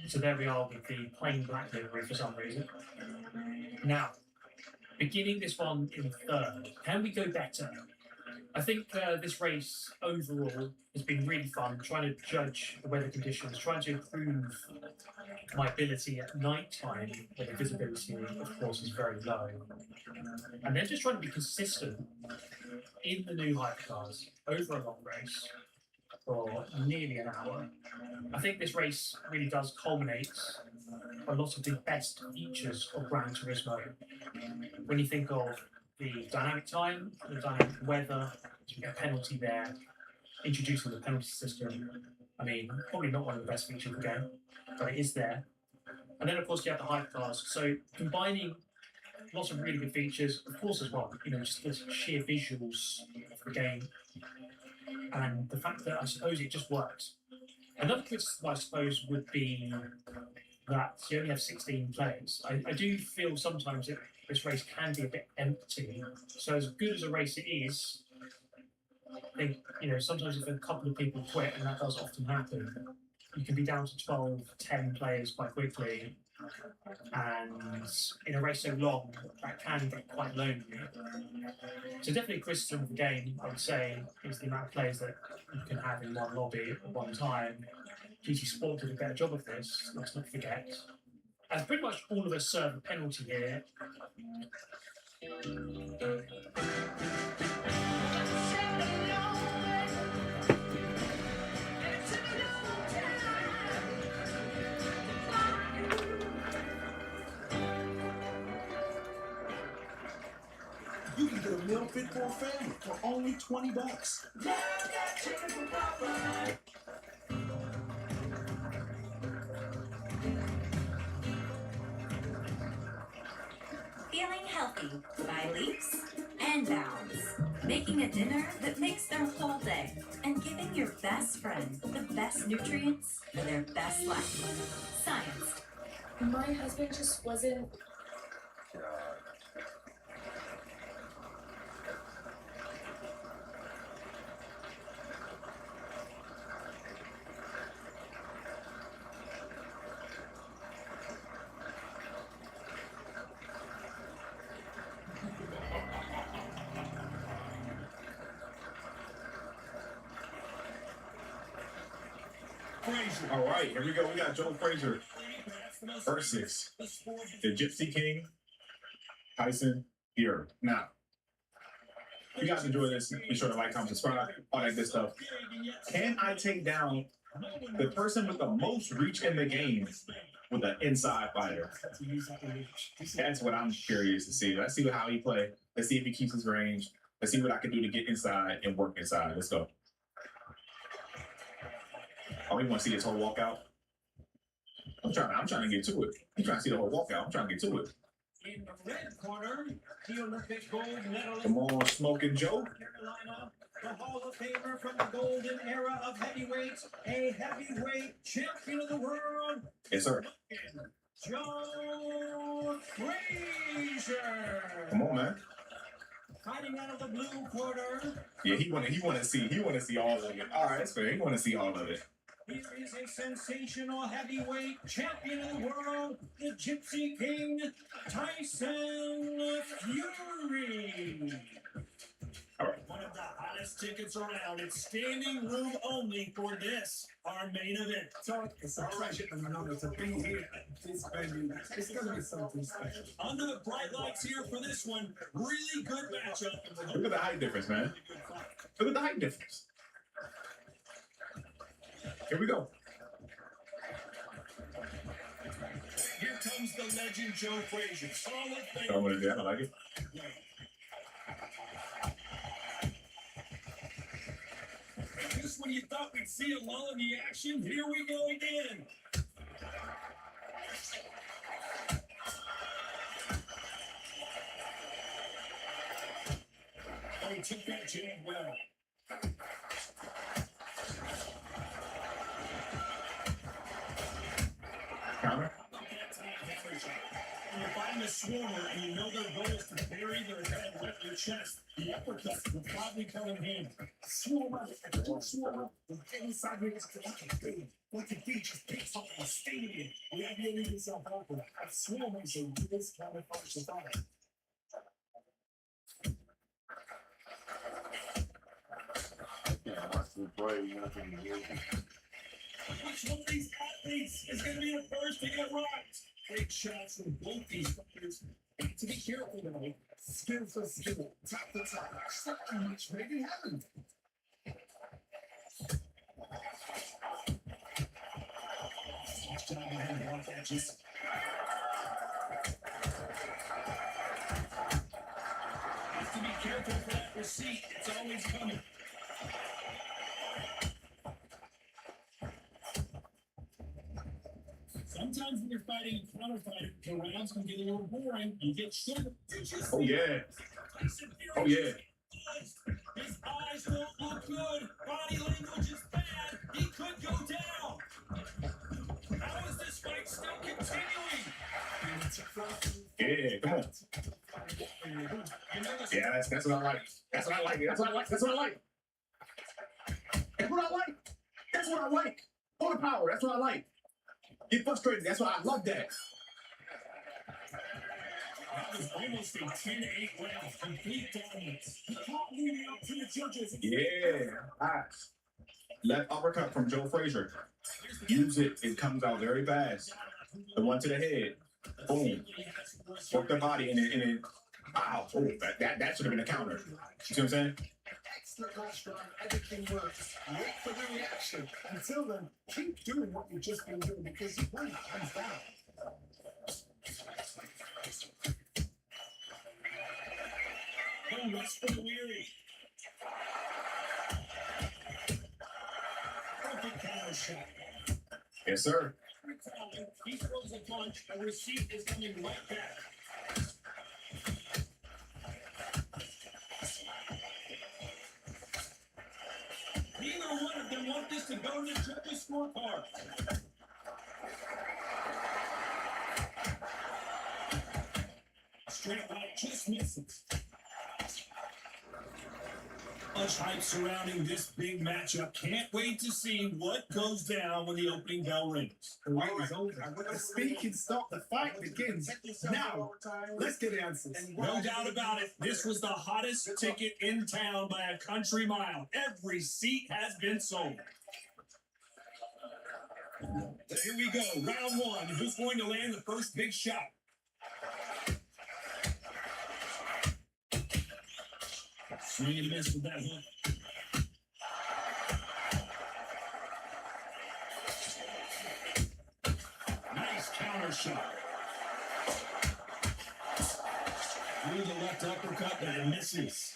So there we are with the plain black livery for some reason. Now, beginning this one in third, can we go better? I think this race overall has been really fun, trying to judge the weather conditions, trying to improve my ability at night time, where the visibility, of course, is very low. And then just trying to be consistent in the new hypercars over a long race for nearly an hour. I think this race really does culminate a lot of the best features of Gran Turismo. When you think of the dynamic time, the dynamic weather, you get a penalty there, introducing the penalty system. I mean, probably not one of the best features of the game, but it is there. And then, of course, you have the hypercars. So combining lots of really good features, of course, as well, you know, just the sheer visuals of the game, and the fact that I suppose it just works. Another criticism, I suppose, would be that you only have 16 players. I do feel sometimes that this race can be a bit empty. So as good as a race it is, I think, you know, sometimes if a couple of people quit, and that does often happen, you can be down to 12, 10 players quite quickly. And in a race so long, that can get quite lonely. So definitely a criticism of the game, I would say, is the amount of players that you can have in one lobby at one time. GT Sport did a better job of this, let's not forget. As pretty much all of us serve a penalty here. You can get a meal fit for a family for only $20. Feeling healthy by leaps and bounds. Making a dinner that makes their whole day. And giving your best friend the best nutrients for their best life. Science. My husband just wasn't. All right, here we go. We got Joe Frazier versus the Gypsy King, Tyson Fury. Now, if you guys enjoy this, be sure to like, comment, subscribe, all that good stuff. Can I take down the person with the most reach in the game with an inside fighter? That's what I'm curious to see. Let's see how he plays. Let's see if he keeps his range. Let's see what I can do to get inside and work inside. Let's go. Oh, we want to see this whole walkout? I'm trying to get to it. I'm trying to see the whole walkout. I'm trying to get to it. In the red corner, the Olympic gold medalist. Come on, Smoking Joe. the Hall of Famer from the golden era of heavyweights, a heavyweight champion of the world, Yes, sir. Joe Frazier. Come on, man. Fighting out of the blue corner. Yeah, he wanna see all of it. All right, that's fair. He wanna see all of it. Here is a sensational heavyweight champion of the world, the Gypsy King, Tyson Fury. One of the hottest tickets around. It's standing room only for this, our main event. So it's a pleasure and an honor to be here at this venue. It's going to be something special. Under the bright lights here for this one, really good matchup. Look at the height difference, man. Look at the height difference. Here we go. Here comes the legend Joe Frazier. I'm gonna do. I like it. Just when you thought we'd see a lull in the action, here we go again. Oh, he took that jab well. Counter. When you're fighting a swarmer and you know their goal is to bury their head with your chest, the uppercut will probably come in handy. Swarmer, inside here is the what the features picks up the stadium. We have to leave yourself open. A swarmer is a this kind of function fight. Which one of these athletes is going to be the first to get rocked? Big shots from both these fighters. To be careful though. Skill for skill, top to top. Something which maybe happened. Nice job behind the one catches. Have to be careful for that receipt. It's always coming. Sometimes when you're fighting a counter fighter, the rounds can get a little boring. You get short. Oh yeah. Oh yeah. His eyes won't look good. Body language is bad. He could go down. How is this fight still continuing? Yeah, come on. Yeah, that's what I like. That's what I like. That's what I like. That's what I like. That's what I like. That's what I like. Full power. That's what I like. Get frustrated. That's why I love that. That was almost a 10-8 round. Complete dominance. He caught leading up to the judges. Yeah. Nice. Left uppercut from Joe Frazier. Use it. It comes out very fast. The one to the head. Boom. Work the body and then wow. Oh, that should have been a counter. You see what I'm saying? Excellent last round. Everything works. Wait for the reaction. Until then, keep doing what you've just been doing because you win hands down. No rest for the weary. Perfect counter shot. Yes, sir. He throws a punch, a receipt is coming right back. Neither one of them want this to go to the judges' scorecard. Straight right just misses. Much hype surrounding this big matchup. Can't wait to see what goes down when the opening bell rings. The wait is over. The speaking stop. The fight begins. Now, let's get answers. No doubt about it. This was the hottest ticket in town by a country mile. Every seat has been sold. Here we go. Round one. Who's going to land the first big shot? Swing and miss with that hook. Nice counter shot. Through the left uppercut, but it misses.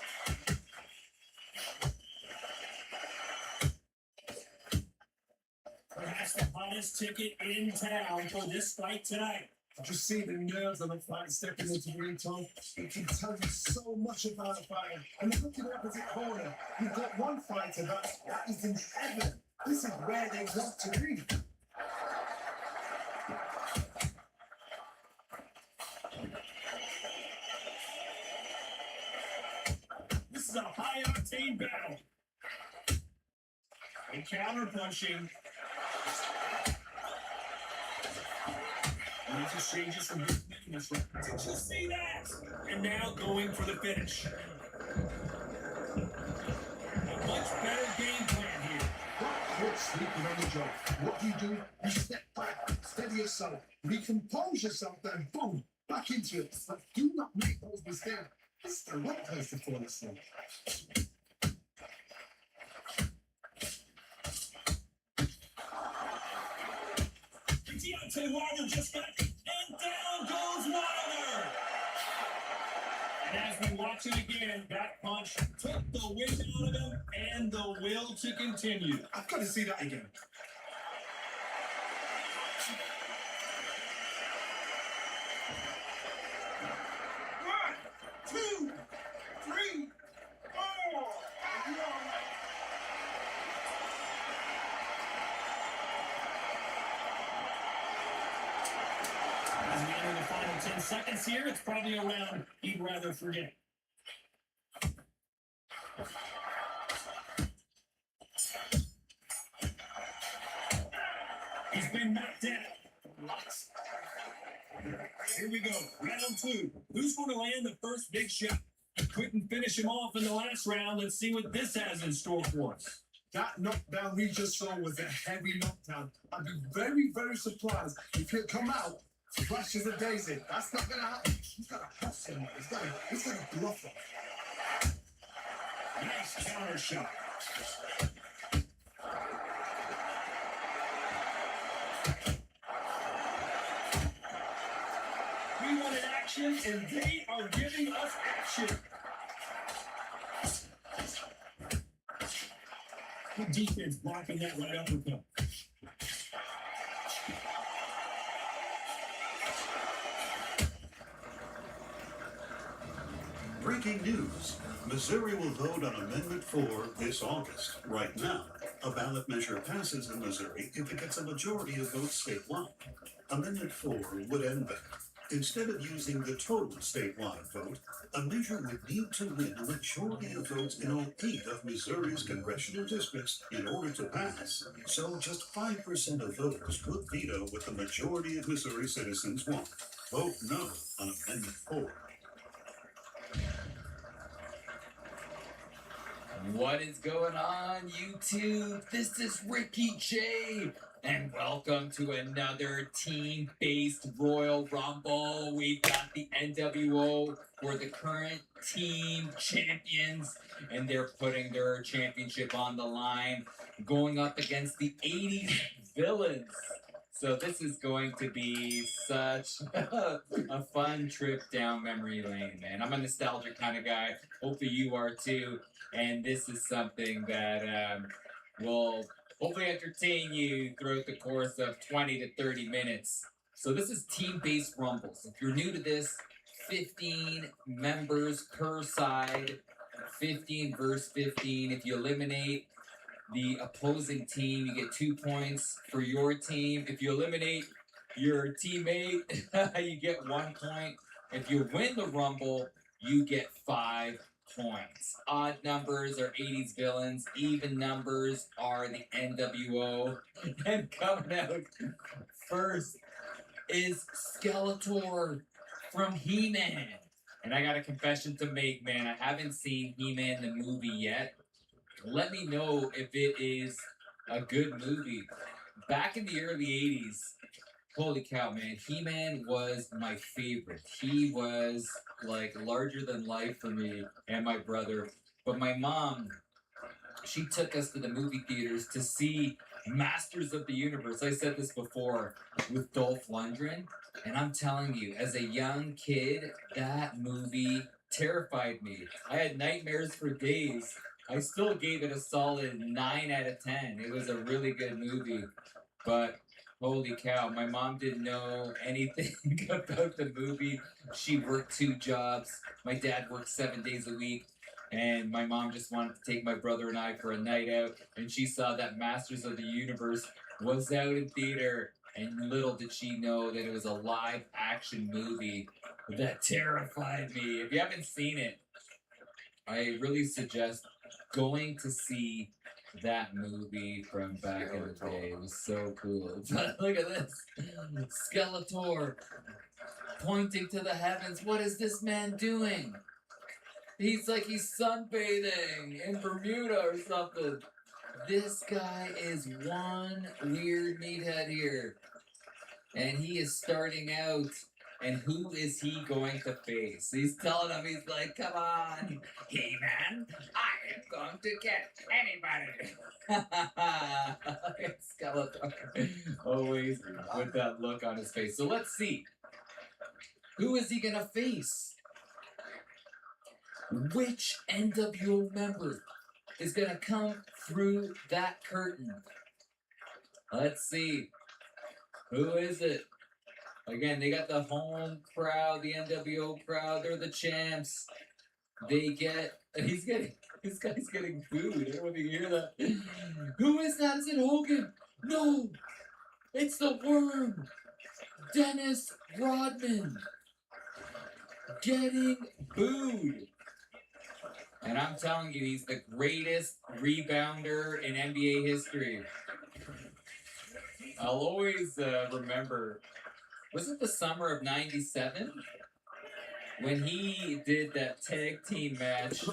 Perhaps the hottest ticket in town for this fight tonight. Did you see the nerves of a fight stepping into the ring, Tom? It can tell you so much about a fighter. And look at the opposite corner. You've got one fighter that is in heaven. This is where they want to be. This is a high-octane battle. And counter-punching. And it's exchanges from this weakness. Did you see that? And now going for the finish. A much better game plan here. Quit sleeping on the job. What do? You step back, steady yourself, recompose yourself, then boom, back into it. But do not make those mistakes. This is the right place to fall asleep. Deontay Wilder just got, and down goes Wilder. And as we watch it again, that punch took the wind out of him and the will to continue. I've got to see that again. One, two, three, four. As we enter the final 10 seconds here, it's probably a round he'd rather forget. He's been knocked out. Here we go, round 2. Who's going to land the first big shot? Couldn't finish him off in the last round. Let's see what this has in store for us. That knockdown we just saw was a heavy knockdown. I'd be very, very surprised if he'll come out fresh as a daisy. That's not gonna happen. He's got to hustle him. He's got to bluff him. Nice counter shot. We wanted action, and they are giving us action. Good defense blocking that right uppercut. Breaking news. Missouri will vote on Amendment 4 this August. Right now, a ballot measure passes in Missouri if it gets a majority of votes statewide. Amendment 4 would end that. Instead of using the total statewide vote, a measure would need to win a majority of votes in all 8 of Missouri's congressional districts in order to pass. So just 5% of voters could veto what the majority of Missouri citizens want. Vote no on Amendment 4. What is going on, YouTube? This is Ricky J, and welcome to another team-based Royal Rumble. We've got the NWO, who are the current team champions, and they're putting their championship on the line, going up against the 80s villains. So this is going to be such a fun trip down memory lane, man. I'm a nostalgic kind of guy. Hopefully you are too. And this is something that will hopefully entertain you throughout the course of 20 to 30 minutes. So this is team-based rumbles. If you're new to this, 15 members per side, 15 versus 15. If you eliminate the opposing team, you get 2 points for your team. If you eliminate your teammate, you get 1 point. If you win the rumble, you get 5 points. Odd numbers are 80s villains. Even numbers are the NWO. And coming out first is Skeletor from He-Man. And I got a confession to make, man. I haven't seen He-Man the movie yet. Let me know if it is a good movie. Back in the early 80s, holy cow, man, He-Man was my favorite. He was like larger than life for me and my brother. But my mom, she took us to the movie theaters to see Masters of the Universe. I said this before, with Dolph Lundgren. And I'm telling you, as a young kid, that movie terrified me. I had nightmares for days. I still gave it a solid 9 out of 10. It was a really good movie. But Holy cow, my mom didn't know anything about the movie. She worked 2 jobs. My dad worked 7 days a week. And my mom just wanted to take my brother and I for a night out. And she saw that Masters of the Universe was out in theater. And little did she know that it was a live action movie that terrified me. If you haven't seen it, I really suggest going to see that movie from back in the day. It was so cool. Look at this. Skeletor pointing to the heavens. What is this man doing? He's like he's sunbathing in Bermuda or something. This guy is one weird meathead here. And he is starting out. And who is he going to face? He's telling him, he's like, come on, He-Man, I am going to get anybody. Skeletor. Always with that look on his face. So let's see. Who is he going to face? Which NWO member is going to come through that curtain? Let's see. Who is it? Again, they got the home crowd, the NWO crowd. They're the champs. This guy's getting booed. I don't know if you hear that. Who is that? Is it Hogan? No, it's the Worm. Dennis Rodman. Getting booed. And I'm telling you, he's the greatest rebounder in NBA history. I'll always remember, was it the summer of '97? When he did that tag team match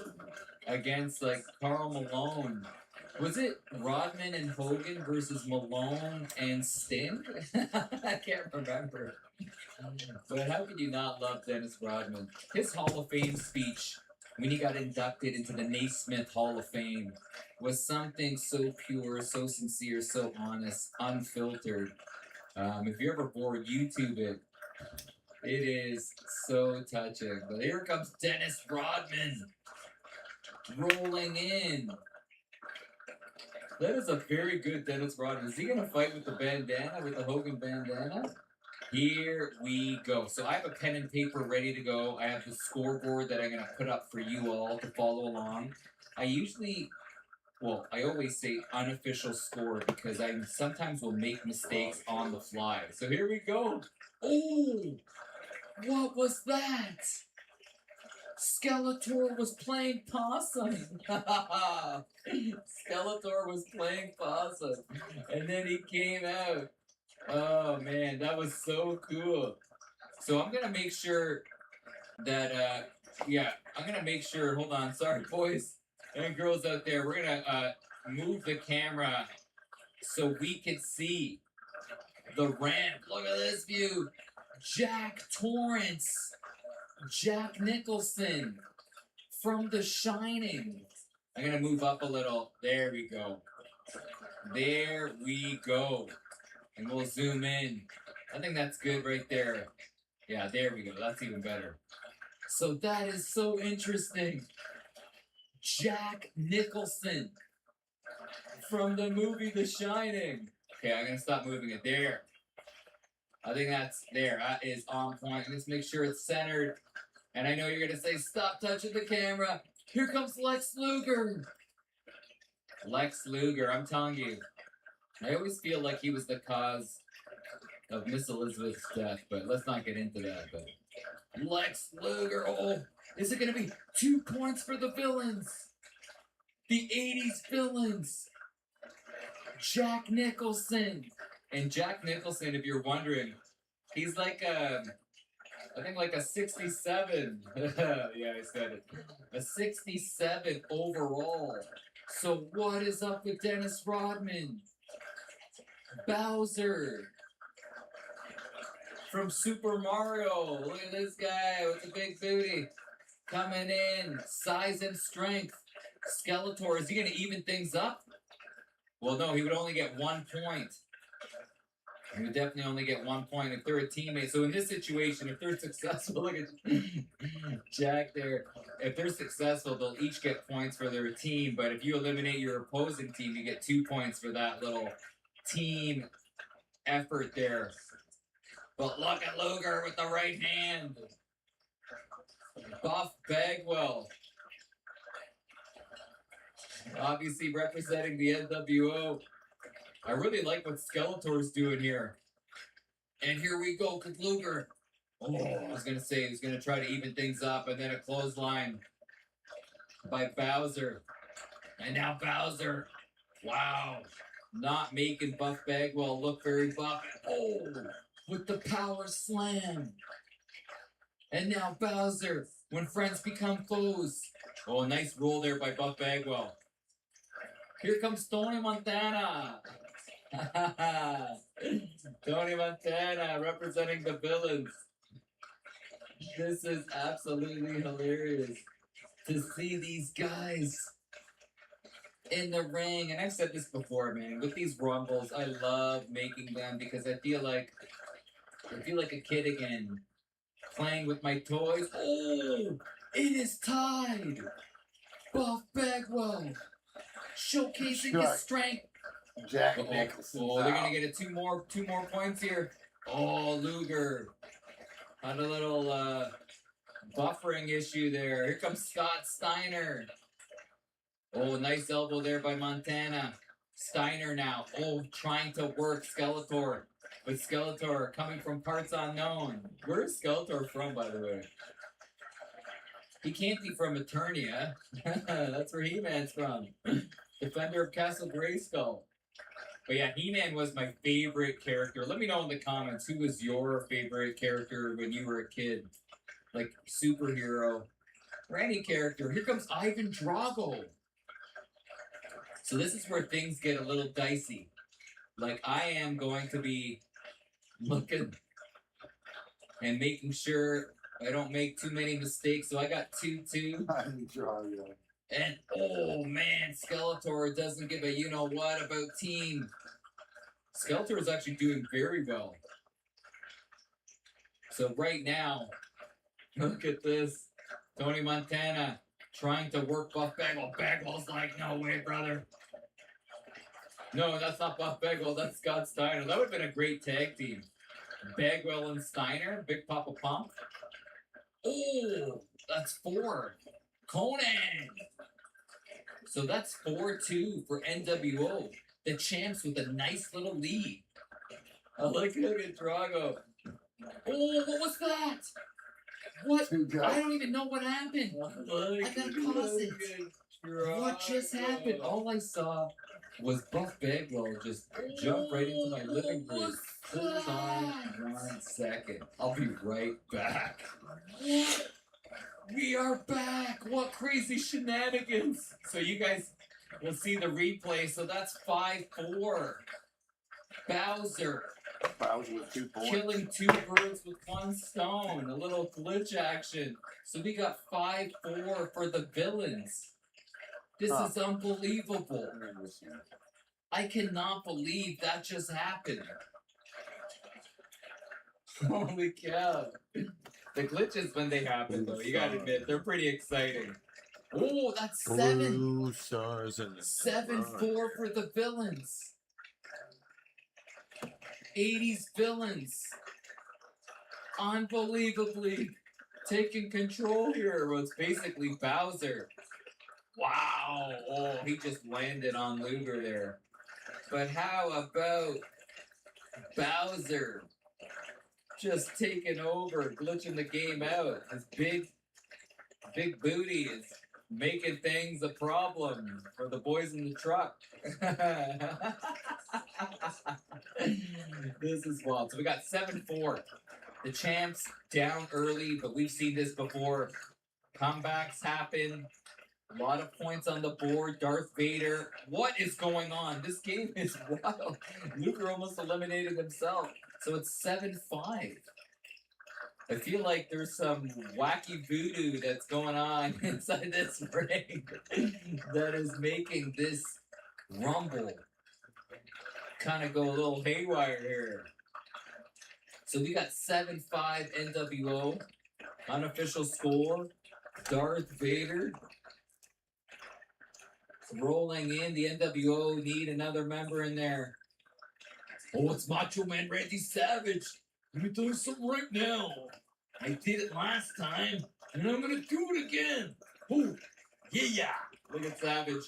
against like Karl Malone. Was it Rodman and Hogan versus Malone and Sting? I can't remember. But how could you not love Dennis Rodman? His Hall of Fame speech when he got inducted into the Naismith Hall of Fame was something so pure, so sincere, so honest, unfiltered. If you're ever bored, YouTube it. It is so touching. But here comes Dennis Rodman rolling in. That is a very good Dennis Rodman. Is he going to fight with the bandana, with the Hogan bandana? Here we go. So I have a pen and paper ready to go. I have the scoreboard that I'm going to put up for you all to follow along. I always say unofficial score because I sometimes will make mistakes on the fly. So here we go. Oh, what was that? Skeletor was playing possum. Skeletor was playing possum. And then he came out. Oh, man, that was so cool. So I'm going to make sure that, hold on, sorry, boys and girls out there. We're going to move the camera so we can see the ramp. Look at this view. Jack Torrance. Jack Nicholson from The Shining. I'm going to move up a little. There we go. There we go. And we'll zoom in. I think that's good right there. Yeah, there we go. That's even better. So that is so interesting. Jack Nicholson from the movie The Shining. Okay, I'm going to stop moving it. There. I think that's there. That is on point. Let's make sure it's centered. And I know you're going to say, stop touching the camera. Here comes Lex Luger. Lex Luger, I'm telling you. I always feel like he was the cause of Miss Elizabeth's death, but let's not get into that. But Lex Luger, oh, is it going to be 2 points for the villains? The 80s villains. Jack Nicholson. And Jack Nicholson, if you're wondering, he's like I think like a 67. Yeah, I said it. A 67 overall. So what is up with Dennis Rodman? Bowser from Super Mario. Look at this guy with the big booty coming in. Size and strength. Skeletor, is he going to even things up? Well, no, he would only get 1 point. He would definitely only get 1 point if they're a teammate. So in this situation, if they're successful, look at Jack there. If they're successful, they'll each get points for their team. But if you eliminate your opposing team, you get 2 points for that little team effort there. But look at Luger with the right hand. Buff Bagwell. Obviously representing the NWO. I really like what Skeletor's doing here. And here we go with Luger. Oh, I was going to say he's going to try to even things up, and then a clothesline by Bowser. And now Bowser. Wow. Not making Buff Bagwell look very buff. Oh, with the power slam. And now Bowser, when friends become foes. Oh, nice roll there by Buff Bagwell. Here comes Tony Montana. Tony Montana representing the villains. This is absolutely hilarious to see these guys in the ring. And I've said this before, man, with these rumbles, I love making them because I feel like a kid again, playing with my toys. Oh, it is tied. Buff Bagwell showcasing his strength. Jack Nicholson. Oh, they're gonna get it two more points here. Oh, Luger had a little buffering issue there. Here comes Scott Steiner. Oh, nice elbow there by Montana. Steiner now. Oh, trying to work Skeletor. But Skeletor coming from parts unknown. Where is Skeletor from, by the way? He can't be from Eternia. That's where He-Man's from. Defender of Castle Grayskull. But yeah, He-Man was my favorite character. Let me know in the comments who was your favorite character when you were a kid. Like, superhero. Or any character. Here comes Ivan Drago. So this is where things get a little dicey. Like, I am going to be looking and making sure I don't make too many mistakes. So I got 2-2. Ivan Drago. And, oh, man, Skeletor doesn't give a you-know-what about team. Skeletor is actually doing very well. So right now, look at this. Tony Montana trying to work Buff Bagwell. Bagwell's like, no way, brother. No, that's not Buff Bagwell. That's Scott Steiner. That would have been a great tag team. Bagwell and Steiner. Big Papa Pump. Oh, that's 4. Conan. So that's 4-2 for NWO. The champs with a nice little lead. I like it. Look at Drago. Oh, what was that? What? I don't even know what happened. I gotta pause it. What just happened? All I saw was Buff Bagwell just jump right into my living room. Hold on 1 second. I'll be right back. What? We are back! What crazy shenanigans! So you guys will see the replay. So that's 5-4. Bowser. Bowser with 2 points. Killing 2 birds with 1 stone. A little glitch action. So we got 5-4 for the villains. This is unbelievable. I cannot believe that just happened. Holy cow. The glitches when they happen, though, you gotta admit, they're pretty exciting. Oh, that's 7. Blue stars in the 7-4 for the villains. 80s villains. Unbelievably taking control here was basically Bowser. Wow. Oh, he just landed on Luger there. But how about Bowser? Just taking over, glitching the game out. His big booty is making things a problem for the boys in the truck. This is wild. So we got 7-4. The champs down early, but we've seen this before. Comebacks happen. A lot of points on the board. Darth Vader. What is going on? This game is wild. Luger almost eliminated himself. So it's 7-5. I feel like there's some wacky voodoo that's going on inside this ring that is making this rumble kind of go a little haywire here. So we got 7-5 NWO. Unofficial score. Darth Vader rolling in. The NWO need another member in there. Oh, it's Macho Man Randy Savage. Let me tell you something right now. I did it last time, and I'm gonna do it again. Oh, yeah. Look at Savage.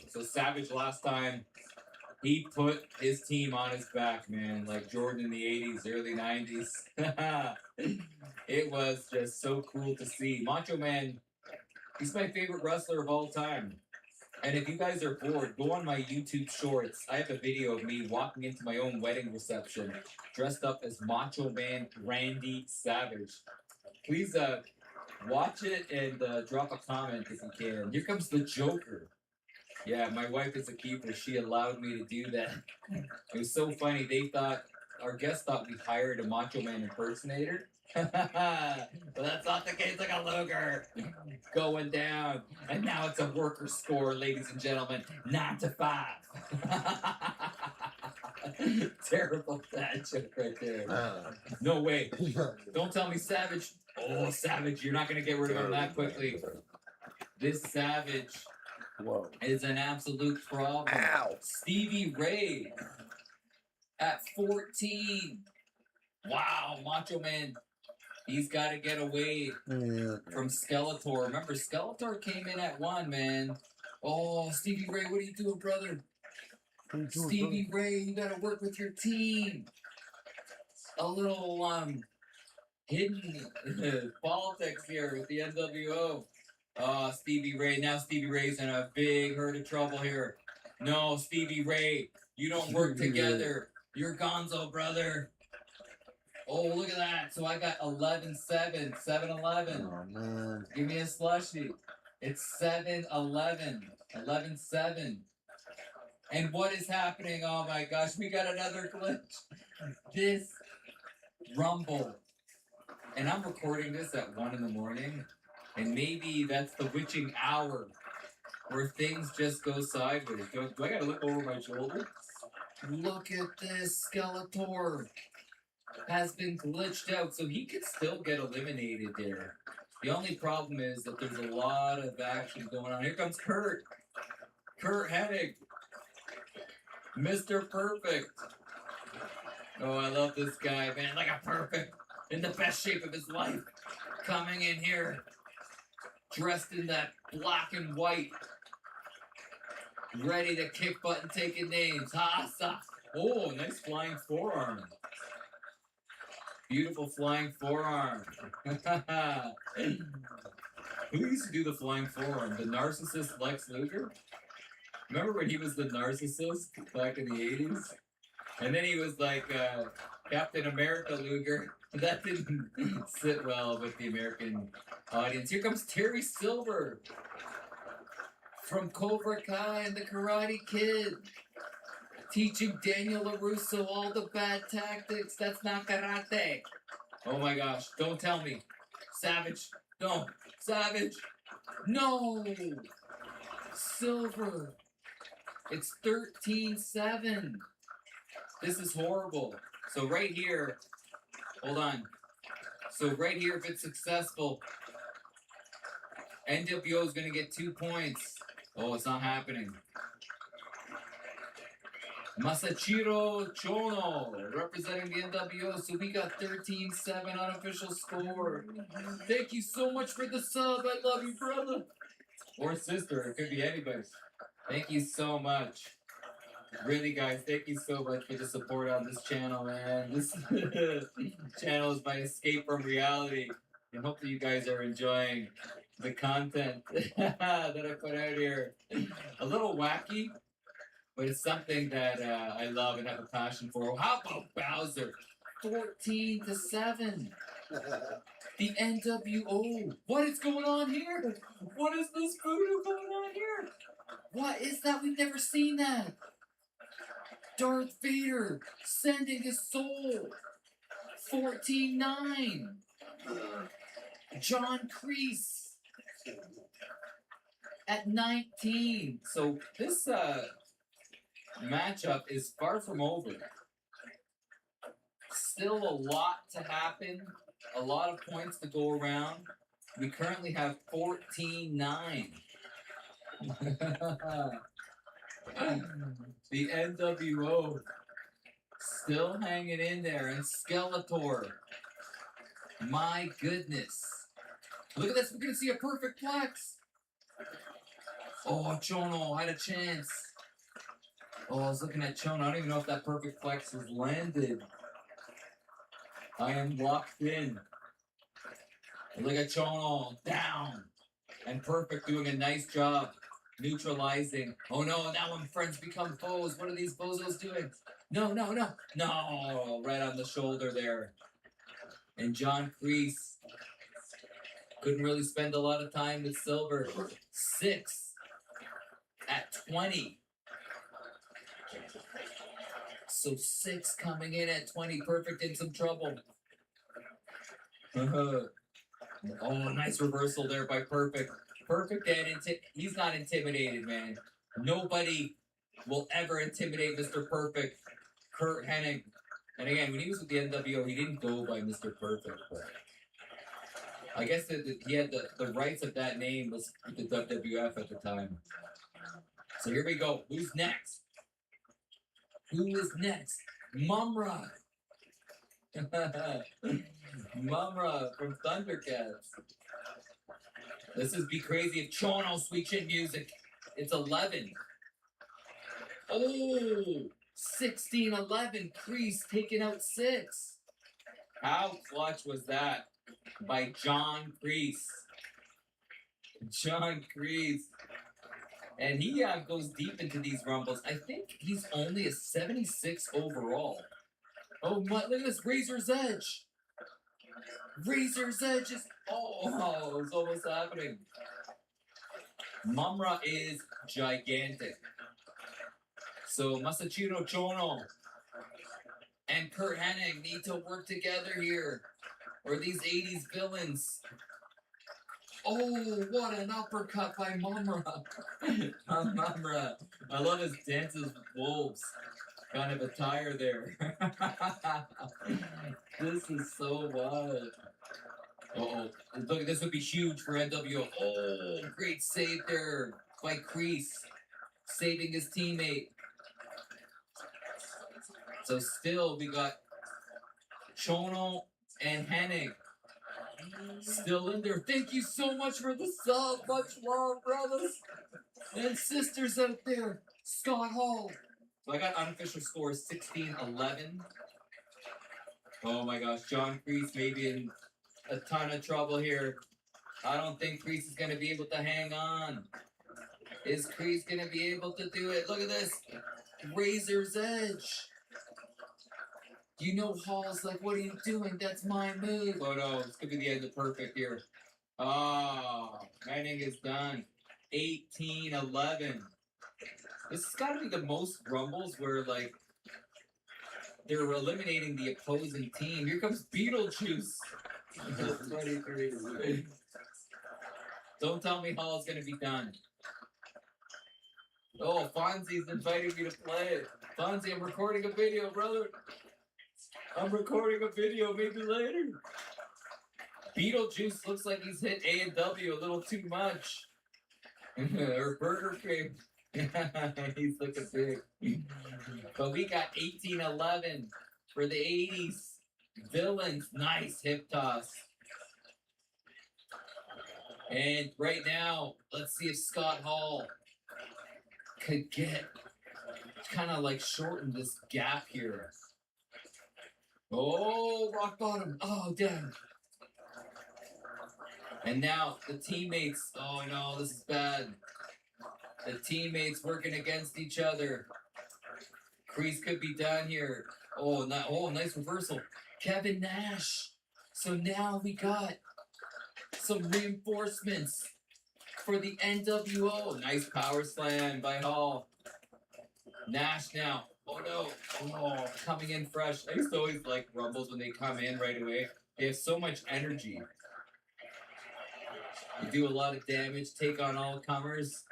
So Savage last time, he put his team on his back, man. Like Jordan in the 80s, early 90s. It was just so cool to see. Macho Man, he's my favorite wrestler of all time. And if you guys are bored, go on my YouTube shorts. I have a video of me walking into my own wedding reception, dressed up as Macho Man Randy Savage. Please watch it and drop a comment if you can. Here comes the Joker. Yeah, my wife is a keeper. She allowed me to do that. It was so funny. Our guests thought we hired a Macho Man impersonator. But that's not the case. Like a Luger going down. And now it's a worker score, ladies and gentlemen. 9 to 5. Terrible dad joke right there. No way. Don't tell me Savage. Oh, Savage, you're not going to get rid of him that quickly. This Savage is an absolute problem. Ow. Stevie Ray at 14. Wow, Macho Man. He's got to get away from Skeletor. Remember, Skeletor came in at 1, man. Oh, Stevie Ray, what are you doing, brother? Stevie Ray, you got to work with your team. A little hidden politics here with the NWO. Oh, Stevie Ray. Now Stevie Ray's in a big herd of trouble here. No, Stevie Ray, you don't work together. You're Gonzo, brother. Oh, look at that. So I got 11-7, 7-11. Oh, man. Give me a slushie. It's 7-11, 11-7. And what is happening? Oh, my gosh. We got another glitch. This Rumble. And I'm recording this at 1 in the morning. And maybe that's the witching hour where things just go sideways. Do I gotta look over my shoulder? Look at this. Skeletor has been glitched out, so he could still get eliminated there. The only problem is that there's a lot of action going on. Here comes Kurt. Kurt Hennig. Mr. Perfect. Oh, I love this guy, man. Like a perfect, in the best shape of his life. Coming in here, dressed in that black and white. Ready to kick butt and taking names. Ha-sa. Oh, nice flying forearm. Beautiful flying forearm. Who used to do the flying forearm? The narcissist Lex Luger? Remember when he was the narcissist back in the 80s? And then he was like Captain America Luger. That didn't sit well with the American audience. Here comes Terry Silver from Cobra Kai and the Karate Kid. Teaching Daniel LaRusso all the bad tactics. That's not karate. Oh my gosh. Don't tell me. Savage. Don't. Savage. No. Silver. It's 13-7. This is horrible. So right here. Hold on. So right here, if it's successful, NWO is going to get 2 points. Oh, it's not happening. Masachiro Chono representing the NWO. So we got 13-7 unofficial score. Thank you so much for the sub. I love you, brother. Or sister. It could be anybody's. Thank you so much. Really, guys, thank you so much for the support on this channel, man. This channel is my escape from reality. And hopefully you guys are enjoying the content that I put out here. A little wacky, but it's something that I love and have a passion for. How about Bowser? 14-7. The NWO. What is going on here? What is this voodoo going on here? What is that? We've never seen that. Darth Vader sending his soul. 14-9. John Kreese at 19. So this matchup is far from over. Still a lot to happen. A lot of points to go around. We currently have 14-9. The NWO Still hanging in there. And Skeletor. My goodness. Look at this. We're going to see a perfect flex. Oh, Chono had a chance. Oh, I was looking at Chono. I don't even know if that perfect flex was landed. I am locked in. And look at Chono. Down. And Perfect doing a nice job neutralizing. Oh no, now when friends become foes, what are these bozos doing? No, no, no. No, right on the shoulder there. And John Kreese couldn't really spend a lot of time with Silver. 6 at 20. So 6 coming in at 20. Perfect in some trouble. Oh, nice reversal there by Perfect. Perfect and he's not intimidated, man. Nobody will ever intimidate Mr. Perfect. Kurt Hennig. And again, when he was with the NWO, he didn't go by Mr. Perfect. But I guess that he had the rights of that name was with the WWF at the time. So here we go. Who's next? Who is next? Mumra. Mumra from Thundercats. This is Be Crazy if Chono Sweet Chin Music. It's 11. Oh, 16-11. Kreese taking out 6. How clutch was that by John Kreese? John Kreese. And he goes deep into these rumbles. I think he's only a 76 overall. Oh, my, look at this. Razor's Edge. Razor's Edge is... Oh, it's almost happening. Mumra is gigantic. So Masachiro Chono and Kurt Hennig need to work together here. Or these 80s villains. Oh, what an uppercut by Mumra. Mumra. I love his dances with wolves. Kind of attire there. This is so wild. Uh-oh. Look, this would be huge for NWO. Oh, great save there by Kreese. Saving his teammate. So still, we got Chono and Hennig. Still in there. Thank you so much for the sub. Much love, brothers and sisters out there. Scott Hall. So I got unofficial score 16-11. Oh my gosh, John Kreese may be in a ton of trouble here. I don't think Kreese is going to be able to hang on. Is Kreese going to be able to do it? Look at this. Razor's Edge. You know Hall's like, what are you doing? That's my move. Oh no, it's going to be the end of Perfect here. Oh, Hennig is done. 18-11. This has got to be the most rumbles where, like, they're eliminating the opposing team. Here comes Beetlejuice. 23. Don't tell me Hall's going to be done. Oh, Fonzie's inviting me to play it. Fonzie, I'm recording a video, brother. I'm recording a video, maybe later. Beetlejuice looks like he's hit A&W a little too much. Or Burger King. He's looking big. But we got 18-11 for the 80s. Villains. Nice hip toss. And right now, let's see if Scott Hall could get kind of like shorten this gap here. Oh, rock bottom. Oh, damn. And now the teammates. Oh, no, this is bad. The teammates working against each other. Kreese could be down here. Oh, nice reversal. Kevin Nash. So now we got some reinforcements for the NWO. Nice power slam by Hall. Nash now. Oh, no. Oh, coming in fresh. I used to always like rumbles when they come in right away. They have so much energy. You do a lot of damage, take on all comers.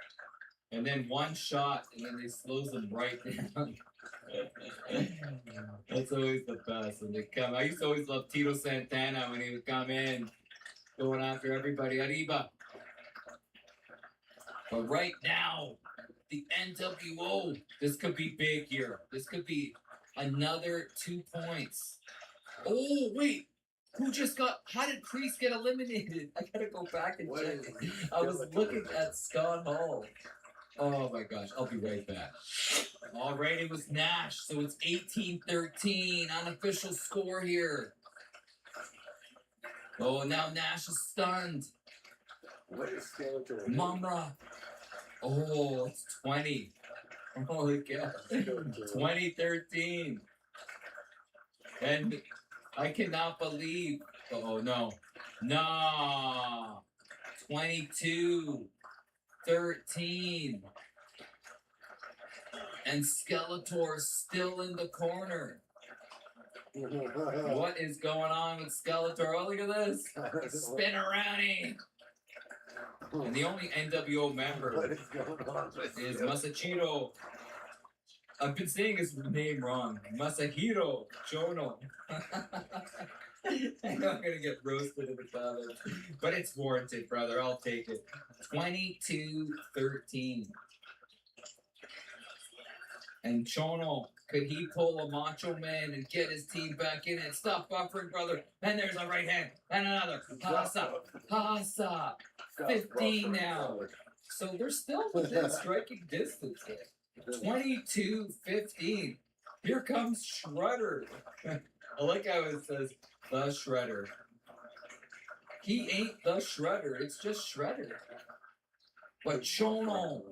And then one shot, and then they slows them right down. That's always the best when they come. I used to always love Tito Santana when he would come in, going after everybody. Arriba. But right now, the NWO, this could be big here. This could be Another 2 points. Oh, wait. How did Priest get eliminated? I gotta go back and check. I was looking at Scott Hall. Oh my gosh, I'll be right back. Alright, it was Nash, so it's 18-13, unofficial score here. Oh, now Nash is stunned. Mumra. Oh, it's 20. Holy cow. 20-13. And I cannot believe. Oh, no. No. 22-13. And Skeletor's still in the corner. What is going on with Skeletor? Oh, look at this. Spin-a-roundy. And the only NWO member is Masahiro. I've been saying his name wrong. Masahiro Chono. I'm not gonna get roasted in the comments. But it's warranted, brother. I'll take it. 22-13. And Chono, could he pull a Macho Man and get his team back in it? Stop buffering, brother. And there's a right hand. And another. Hasa. 15 now. So they're still within striking distance there. 22-15. Here comes Shredder. I like how it says the Shredder. He ain't the Shredder. It's just Shredder. But Chono.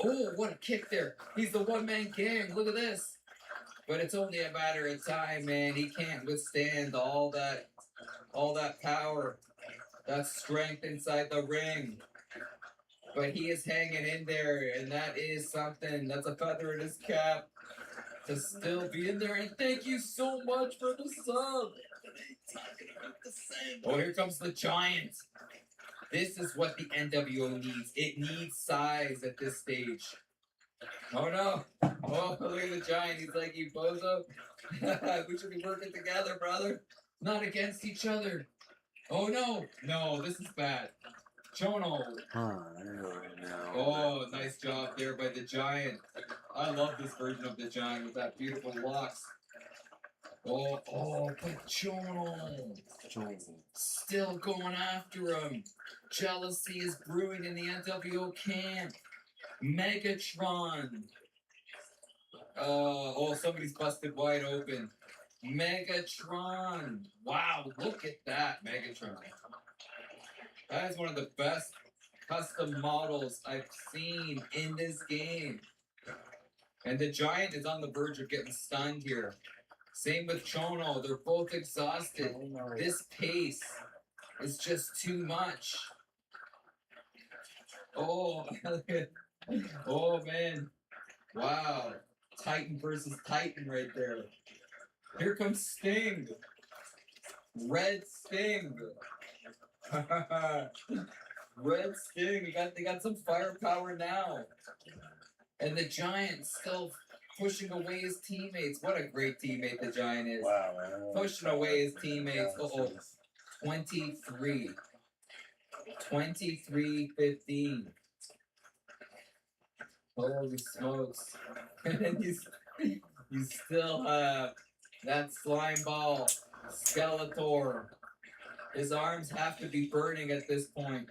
Oh, what a kick there. He's the one-man gang. Look at this. But it's only a matter of time, man. He can't withstand all that power, that strength inside the ring. But he is hanging in there, and that is something. That's a feather in his cap to still be in there. And thank you so much for the sub. Oh, here comes the Giant. This is what the NWO needs. It needs size at this stage. Oh no. Oh, look at the Giant. He's like, you bozo. We should be working together, brother. Not against each other. Oh no. No, this is bad. Chono. Oh, nice job there by the Giant. I love this version of the Giant with that beautiful locks. Oh, but Chono. Still going after him. Jealousy is brewing in the NWO camp. Megatron. Somebody's busted wide open. Megatron. Wow, look at that, Megatron. That is one of the best custom models I've seen in this game. And the Giant is on the verge of getting stunned here. Same with Chono. They're both exhausted. This pace is just too much. Oh, oh man. Wow. Titan versus Titan right there. Here comes Sting. Red Sting. Red Sting. They got some firepower now. And the Giant still pushing away his teammates. What a great teammate the Giant is. Wow. Pushing away his teammates. 23. 23-15. Holy smokes. And you still have that slime ball, Skeletor. His arms have to be burning at this point.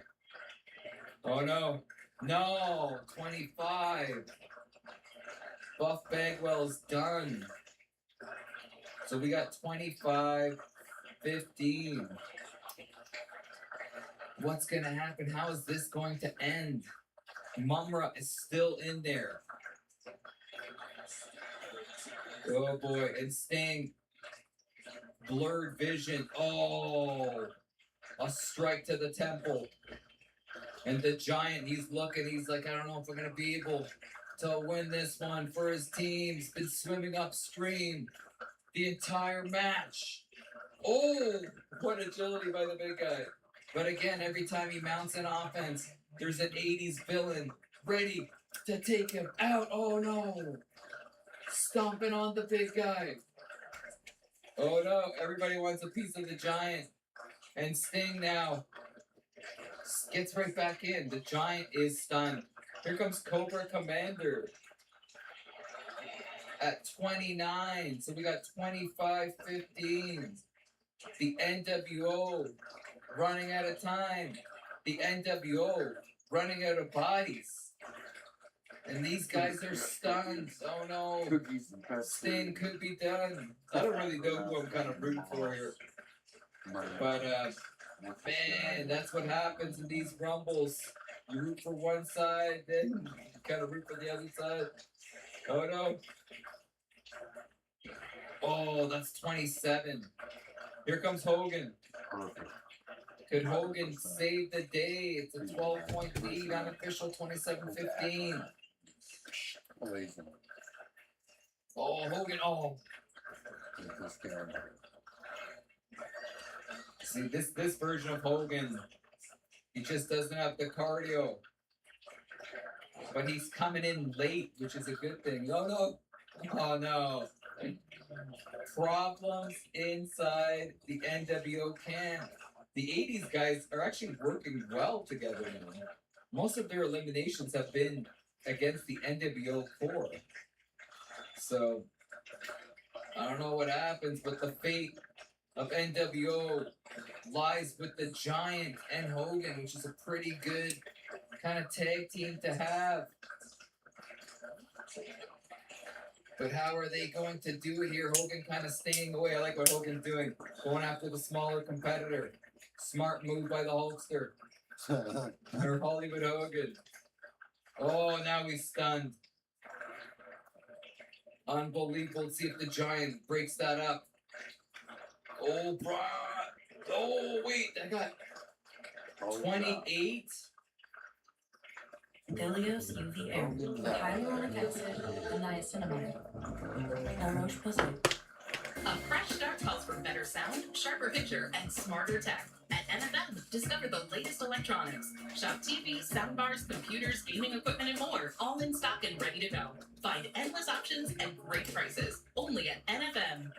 Oh no. No, 25. Buff Bagwell's done. So we got 25-15. What's gonna happen? How is this going to end? Mumra is still in there. Oh boy, and Sting. Blurred vision. Oh, a strike to the temple. And the Giant, he's looking, he's like, I don't know if I'm gonna be able to win this one for his team. He's been swimming upstream the entire match. Oh, what agility by the big guy. But again, every time he mounts an offense, there's an 80s villain ready to take him out. Oh no. Stomping on the big guy. Oh no, everybody wants a piece of the Giant. And Sting now gets right back in. The Giant is stunned. Here comes Cobra Commander. at 29. So we got 25-15. The NWO running out of time. The NWO running out of bodies. And these guys are stunned. Oh no. Sting could be done. I don't really know who I'm kind of rooting for here. But, man, that's what happens in these rumbles. You root for one side, then you kind of root for the other side. Oh no. Oh, that's 27. Here comes Hogan. Could Hogan save the day? It's a 12-point lead, unofficial 27-15. Oh, Hogan, oh. See, this version of Hogan, he just doesn't have the cardio. But he's coming in late, which is a good thing. Oh, no. Oh, no. Problems inside the NWO camp. The 80s guys are actually working well together now. Most of their eliminations have been against the NWO core. So, I don't know what happens, but the fate of NWO lies with the Giant and Hogan, which is a pretty good kind of tag team to have. But how are they going to do it here? Hogan kind of staying away. I like what Hogan's doing. Going after the smaller competitor. Smart move by the Hulkster. Or Hollywood Hogan. Oh, now he's stunned. Unbelievable. Let's see if the Giant breaks that up. Oh, bro. Oh, wait. I got 28. Delios UVA, hyaluronic acid, and niacinamide. La Roche-Posay. A fresh start calls for better sound, sharper picture, and smarter tech. At NFM, discover the latest electronics. Shop TVs, soundbars, computers, gaming equipment, and more, all in stock and ready to go. Find endless options and great prices, only at NFM.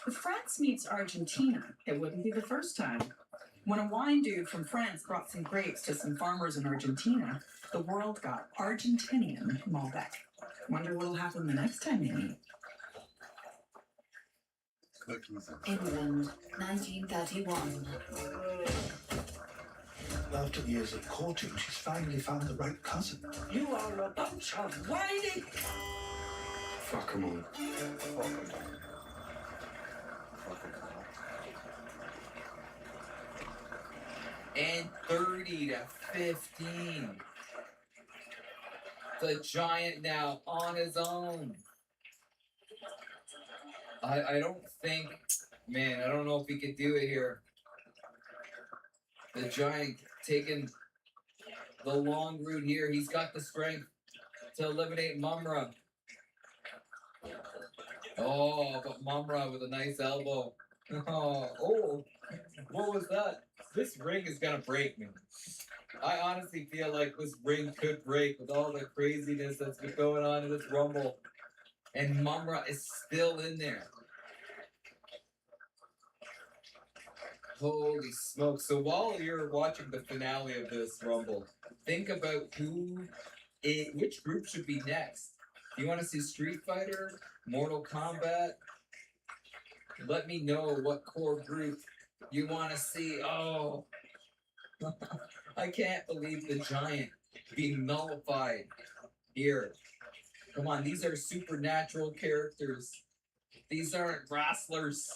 If France meets Argentina, it wouldn't be the first time. When a wine dude from France brought some grapes to some farmers in Argentina, the world got Argentinian Malbec. Wonder what'll happen the next time they meet. England, 1931. After years of courting, she's finally found the right cousin. You are a bunch of whining. Fuck 'em all. And 30-15. The Giant now on his own. I don't think, man, I don't know if he could do it here. The Giant taking the long route here. He's got the strength to eliminate Mumra. Oh, but Mumra with a nice elbow. Oh, what was that? This ring is gonna break me. I honestly feel like this ring could break with all the craziness that's been going on in this Rumble. And Mumra is still in there. Holy smoke. So while you're watching the finale of this Rumble, think about which group should be next. Do you want to see Street Fighter? Mortal Kombat? Let me know what core group you want to see. Oh, I can't believe the Giant being nullified here. Come on, these are supernatural characters. These aren't wrestlers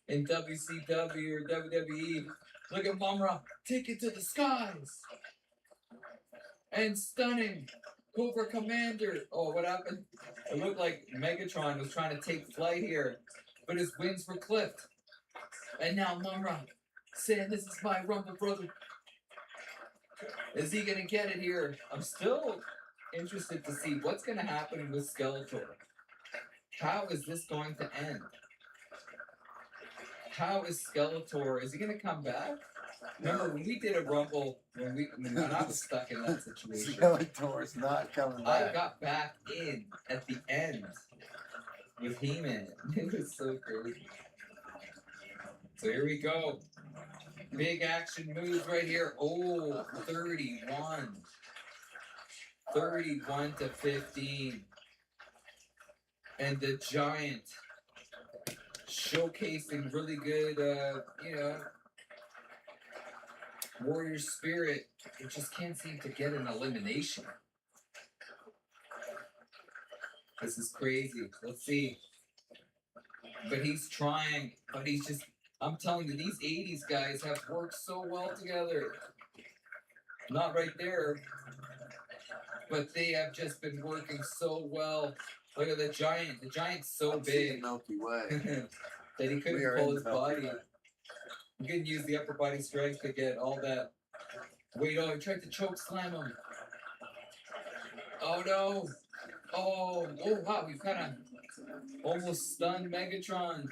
in WCW or WWE. Look at Mumra, take it to the skies. And stunning. Cobra Commander. Oh, what happened? It looked like Megatron was trying to take flight here, but his wings were clipped. And now Mumra saying, "This is my Rumble brother." Is he gonna get it here? I'm still interested to see what's gonna happen with Skeletor. How is this going to end? How is Skeletor? Is he gonna come back? Remember when we did a Rumble when I was stuck in that situation? Skeletor's not coming back. I got back in at the end with He-Man. It was so crazy. So here we go. Big action moves right here. Oh, 31. 31-15. And the Giant showcasing really good, you know, warrior spirit. It just can't seem to get an elimination. This is crazy. Let's see. But he's trying, but he's just, I'm telling you, these 80s guys have worked so well together. Not right there, but they have just been working so well. Look at the Giant. The Giant's so big Milky Way. that he couldn't pull his body. He couldn't use the upper body strength to get all that weight. Oh, he tried to choke slam him. Oh no. Oh wow, we kind of almost stunned Megatron.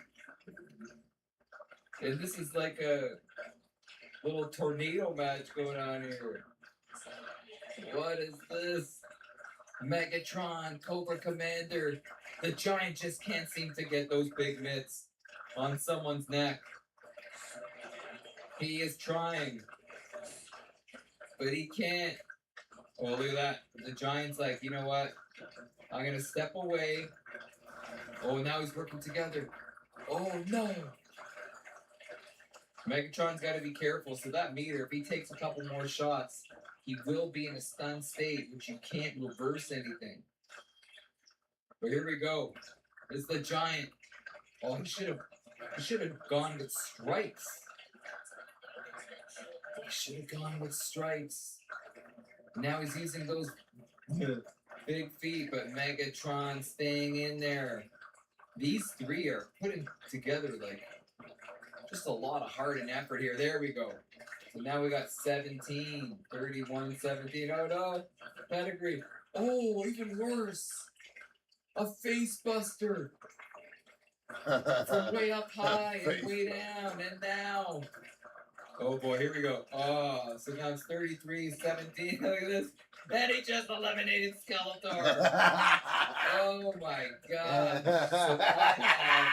And this is like a little tornado match going on here. What is this? Megatron, Cobra Commander. The Giant just can't seem to get those big mitts on someone's neck. He is trying, but he can't. Oh, look at that. The Giant's like, you know what? I'm going to step away. Oh, now he's working together. Oh, no. Megatron's got to be careful. So that meter, if he takes a couple more shots, he will be in a stunned state, which you can't reverse anything. But here we go. It's the Giant. Oh, he should have gone with strikes. He should have gone with strikes. Now he's using those big feet, but Megatron staying in there. These three are putting together like just a lot of heart and effort here. There we go. So now we got 17, 31, 17. Oh no, pedigree. Oh, even worse. A face buster. From way up high and way down and down. Oh boy, here we go. Oh, so now it's 33, 17. Look at this. And he just eliminated Skeletor. Oh my god. So I have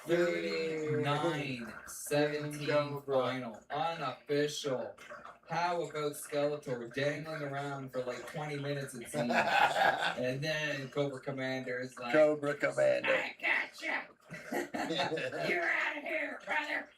39, 17 final. Unofficial. How about Skeletor dangling around for like 20 minutes it seems. And then Cobra Commander is like, Cobra Commander. I gotcha. You're out of here, brother.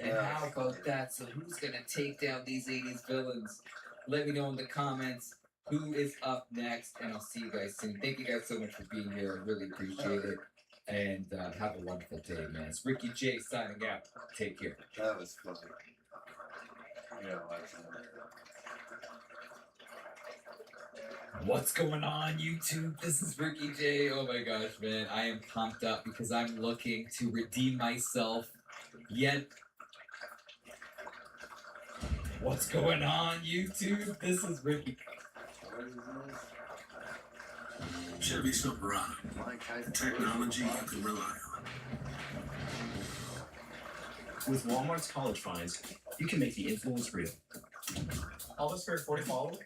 And how about that? So who's going to take down these 80s villains? Let me know in the comments who is up next, and I'll see you guys soon. Thank you guys so much for being here. I really appreciate it. And have a wonderful day, man. It's Ricky J signing out. Take care. That was funny. Yeah, What's going on, YouTube? This is Ricky J. Oh my gosh, man. I am pumped up because I'm looking to redeem myself yet. What's going on, YouTube? This is Ricky. Chevy Silverado. Technology you can rely on. With Walmart's college fines, you can make the influence real. All this for 40 followers?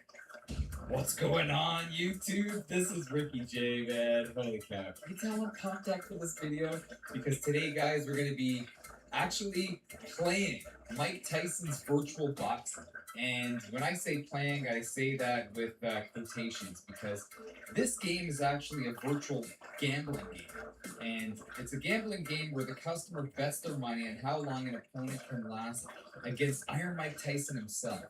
What's going on, YouTube? This is Ricky J, man. Holy crap. You can tell I'm pumped up for this video because today, guys, we're going to be actually playing Mike Tyson's virtual boxing. And when I say playing, I say that with quotations because this game is actually a virtual gambling game. And it's a gambling game where the customer bets their money on how long an opponent can last against Iron Mike Tyson himself.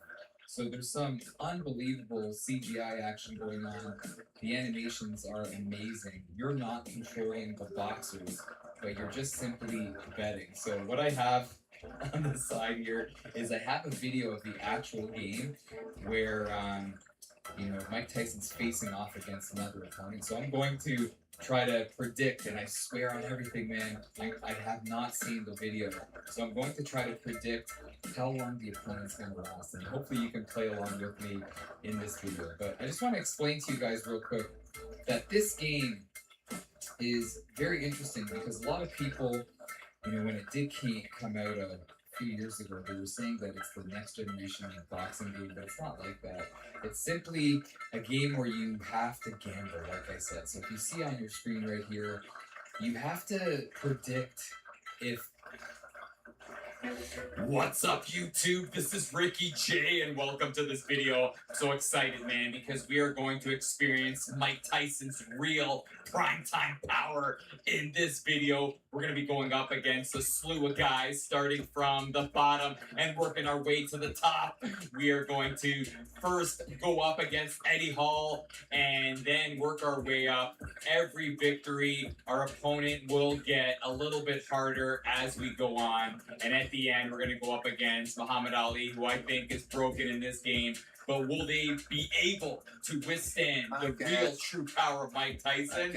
So there's some unbelievable CGI action going on. The animations are amazing. You're not controlling the boxers, but you're just simply betting. So what I have on the side here is I have a video of the actual game where you know, Mike Tyson's facing off against another opponent. So I'm going to try to predict, and I swear on everything, man, I have not seen the video. So I'm going to try to predict how long the opponent's going to last, and hopefully you can play along with me in this video. But I just want to explain to you guys real quick that this game is very interesting because a lot of people, you know, when it did come out a few years ago, they were saying that it's the next generation of boxing game, but it's not like that. It's simply a game where you have to gamble, like I said. So if you see on your screen right here, you have to predict if What's up, YouTube? This is Ricky J, and welcome to this video. I'm so excited, man, because we are going to experience Mike Tyson's real primetime power in this video. We're going to be going up against a slew of guys, starting from the bottom and working our way to the top. We are going to first go up against Eddie Hall and then work our way up. Every victory, our opponent will get a little bit harder as we go on. And at the end, we're going to go up against Muhammad Ali, who I think is broken in this game. But will they be able to withstand the real true power of Mike Tyson?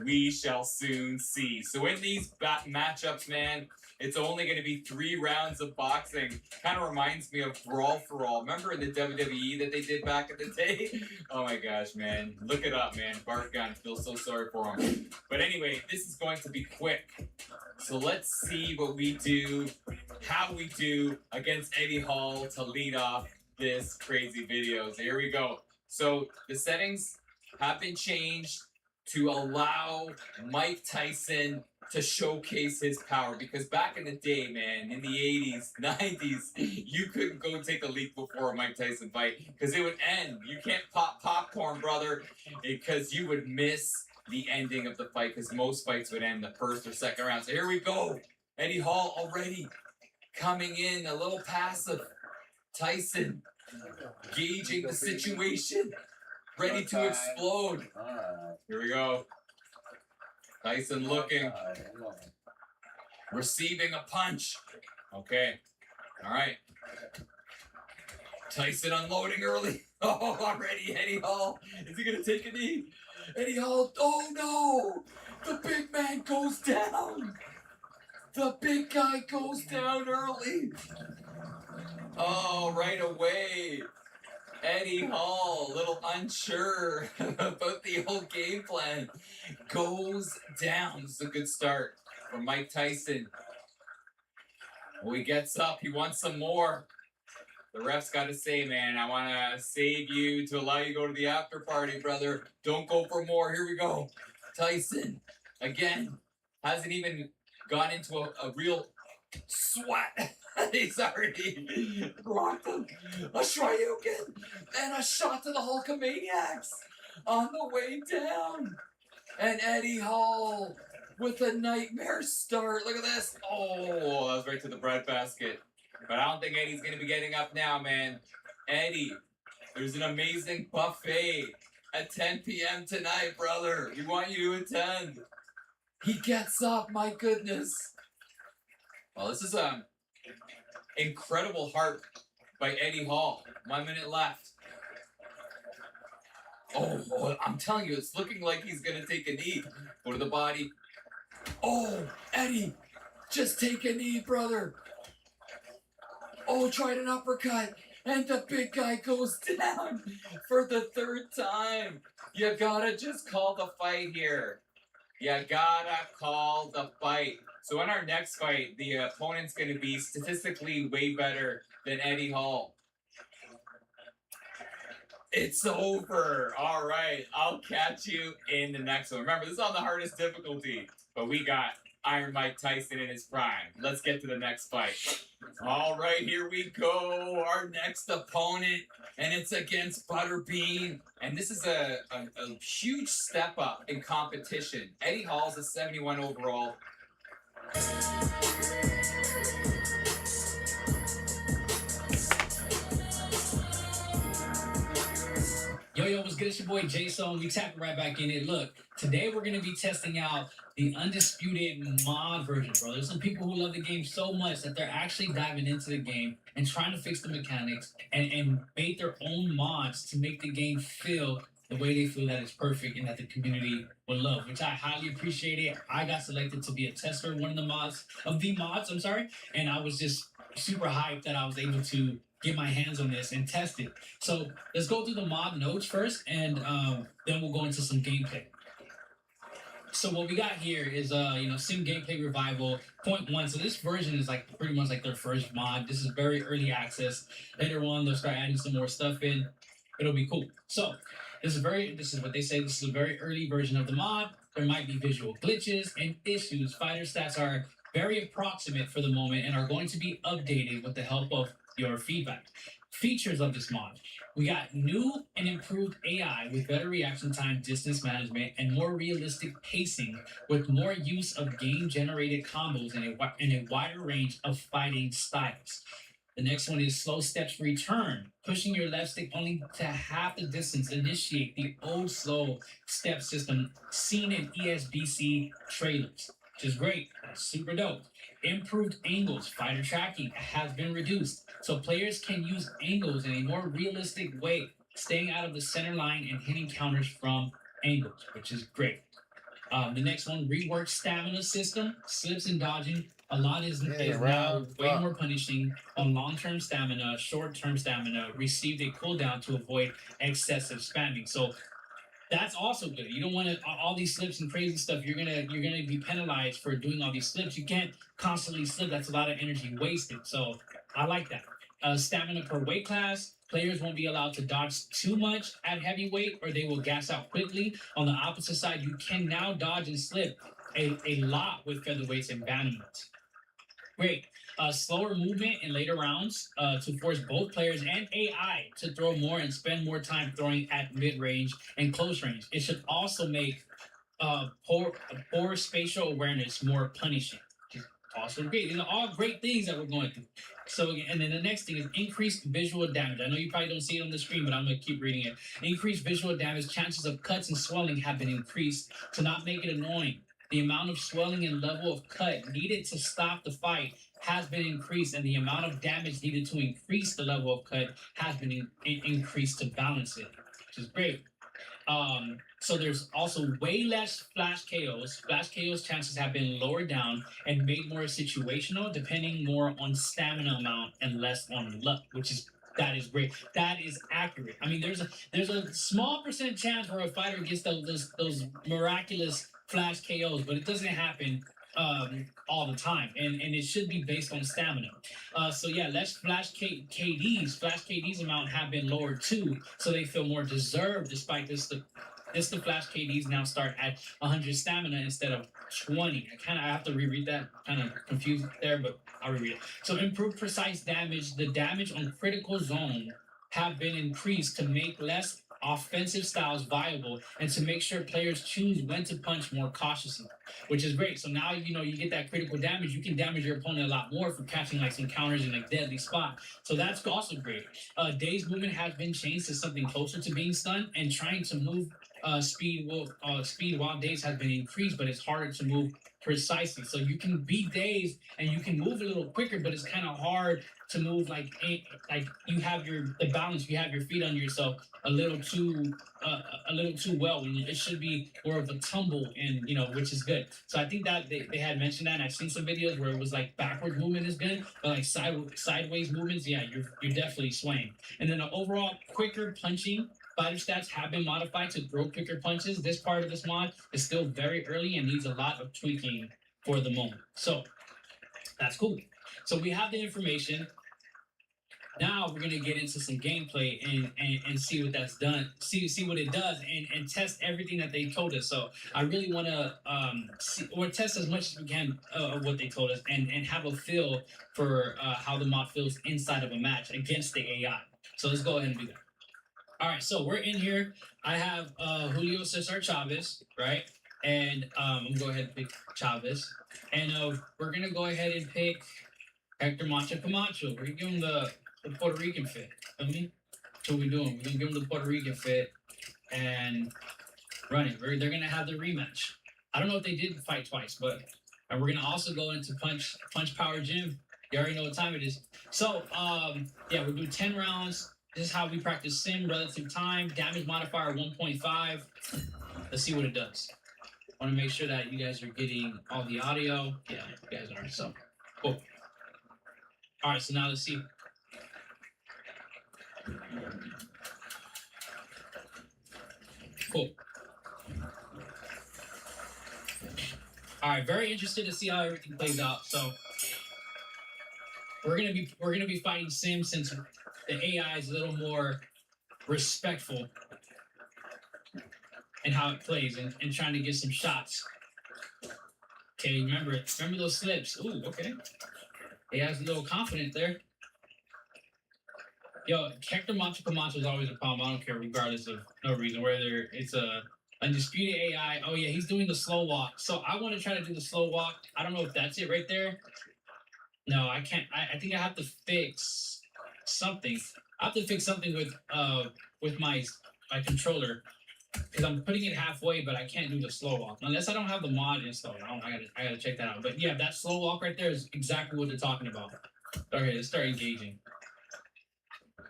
We shall soon see. So in these matchups, man, it's only going to be 3 rounds of boxing. Kind of reminds me of Brawl for All. Remember in the WWE that they did back in the day? Oh my gosh, man. Look it up, man. Bart Gunn. Feel so sorry for him. But anyway, this is going to be quick. So let's see what we do, how we do against Eddie Hall to lead off this crazy video. So here we go. So the settings have been changed to allow Mike Tyson to showcase his power, because back in the day, man, in the 80s, 90s, you couldn't go take a leak before a Mike Tyson fight because it would end. You can't pop popcorn, brother, because you would miss the ending of the fight, because most fights would end the first or second round. So here we go. Eddie Hall already coming in a little passive. Tyson gauging the situation, ready to explode. Here we go. Tyson looking, receiving a punch. Okay, all right. Tyson unloading early. Oh, already Eddie Hall. Is he gonna take a knee? Eddie Hall, oh no! The big man goes down. The big guy goes down early. Oh, right away. Eddie Hall, a little unsure about the whole game plan, goes down. This is a good start for Mike Tyson. Well, he gets up. He wants some more. The ref's got to say, man, I want to save you to allow you to go to the after party, brother. Don't go for more. Here we go. Tyson, again, hasn't even gone into a real sweat. He's already rocked him. A Shoryuken and a shot to the Hulkamaniacs on the way down. And Eddie Hall with a nightmare start. Look at this. Oh, that was right to the breadbasket. But I don't think Eddie's going to be getting up now, man. Eddie, there's an amazing buffet at 10 p.m. tonight, brother. We want you to attend. He gets up, my goodness. Well, this is incredible heart by Eddie Hall. 1 minute left. Oh, I'm telling you, it's looking like he's going to take a knee. Go to the body. Oh, Eddie, just take a knee, brother. Oh, tried an uppercut. And the big guy goes down for the 3rd time. You gotta just call the fight here. You gotta call the fight. So in our next fight, the opponent's going to be statistically way better than Eddie Hall. It's over. All right. I'll catch you in the next one. Remember, this is on the hardest difficulty. But we got Iron Mike Tyson in his prime. Let's get to the next fight. All right, here we go. Our next opponent. And it's against Butterbean. And this is a huge step up in competition. Eddie Hall's a 71 overall. Yo, what's good? It's your boy Jason. We tapping right back in it. Look, today we're going to be testing out the undisputed mod version, bro. There's some people who love the game so much that they're actually diving into the game and trying to fix the mechanics and make their own mods to make the game feel the way they feel that it's perfect and that the community will love, which I highly appreciate it. I got selected to be a tester of one of the mods, and I was just super hyped that I was able to get my hands on this and test it. So let's go through the mod notes first, and then we'll go into some gameplay. So what we got here is Sim Gameplay Revival 0.1. So this version is like pretty much like their first mod. This is very early access. Later on, they'll start adding some more stuff in. It'll be cool. So this is what they say. This is a very early version of the mod. There might be visual glitches and issues. Fighter stats are very approximate for the moment and are going to be updated with the help of your feedback. Features of this mod. We got new and improved AI with better reaction time, distance management, and more realistic pacing with more use of game-generated combos and a wider range of fighting styles. The next one is slow steps return, pushing your left stick only to half the distance. Initiate the old slow step system seen in ESBC trailers, which is great. That's super dope. Improved angles, fighter tracking has been reduced, so players can use angles in a more realistic way, staying out of the center line and hitting counters from angles, which is great. The next one, reworked stamina system, slips and dodging. A lot is now way more punishing on long-term stamina, short-term stamina. Received a cooldown to avoid excessive spamming. So that's also good. You don't want to all these slips and crazy stuff. You're gonna be penalized for doing all these slips. You can't constantly slip. That's a lot of energy wasted. So I like that. Stamina per weight class. Players won't be allowed to dodge too much at heavyweight or they will gas out quickly. On the opposite side, you can now dodge and slip a lot with featherweights and bantamweights. Great. Slower movement in later rounds to force both players and AI to throw more and spend more time throwing at mid-range and close range. It should also make poor spatial awareness more punishing. Also great. These are all great things that we're going through. So, and then the next thing is increased visual damage. I know you probably don't see it on the screen, but I'm going to keep reading it. Increased visual damage. Chances of cuts and swelling have been increased to not make it annoying. The amount of swelling and level of cut needed to stop the fight has been increased, and the amount of damage needed to increase the level of cut has been increased to balance it, which is great. So there's also way less flash KOs. Flash KOs chances have been lowered down and made more situational, depending more on stamina amount and less on luck, that is great. That is accurate. I mean, there's a small percent chance where a fighter gets those miraculous flash KOs, but it doesn't happen all the time, and it should be based on stamina. So yeah, less flash KDs. Flash KDs amount have been lowered too, so they feel more deserved. Despite this, the flash KDs now start at 100 stamina instead of 20. I have to reread that. Kind of confused there, but I'll reread it. So improved precise damage. The damage on critical zone have been increased to make less offensive styles viable and to make sure players choose when to punch more cautiously, which is great. So now you get that critical damage. You can damage your opponent a lot more for catching like some counters in a deadly spot. So that's also great. Day's movement has been changed to something closer to being stunned, and trying to move speed while Days has been increased, but it's harder to move precisely. So you can beat Days and you can move a little quicker, but it's kind of hard to move like you have the balance. You have your feet under yourself a little too well, and it should be more of a tumble, and which is good. So I think that they had mentioned that, and I've seen some videos where it was like backward movement is good, but like sideways movements, yeah, you're definitely swaying. And then the overall quicker punching. Fighter stats have been modified to throw quicker punches. This part of this mod is still very early and needs a lot of tweaking for the moment. So that's cool. So we have the information. Now we're gonna get into some gameplay and see what that's done. See what it does and test everything that they told us. So I really want to test as much as we can of what they told us and have a feel for how the mod feels inside of a match against the AI. So let's go ahead and do that. All right, so we're in here. I have Julio Cesar Chavez, right? And I'm gonna go ahead and pick Chavez, and we're gonna go ahead and pick Hector Macho Camacho. We're gonna give him the Puerto Rican fit. Feel me? That's what we're doing. We're gonna give him the Puerto Rican fit and run it. They're gonna have the rematch. I don't know if they did fight twice, but we're gonna also go into Punch Power Gym. You already know what time it is. So yeah, we'll do 10 rounds. This is how we practice sim, relative time, damage modifier 1.5. Let's see what it does. I want to make sure that you guys are getting all the audio. Yeah, you guys are. So, cool. All right, so now let's see. Cool. All right, very interested to see how everything plays out. So, we're gonna be fighting sim since the AI is a little more respectful in how it plays and trying to get some shots. Okay, remember those slips. Ooh, okay. He has a little confidence there. Yo, Hector Mancha Camacho is always a problem. I don't care, regardless of no reason, whether it's a undisputed AI. Oh yeah, he's doing the slow walk. So I want to try to do the slow walk. I don't know if that's it right there. No, I can't. I think I have to fix something. I have to fix something with my controller, because I'm putting it halfway, but I can't do the slow walk unless I don't have the mod installed. I gotta check that out. But yeah, that slow walk right there is exactly what they're talking about. Okay, let's start engaging.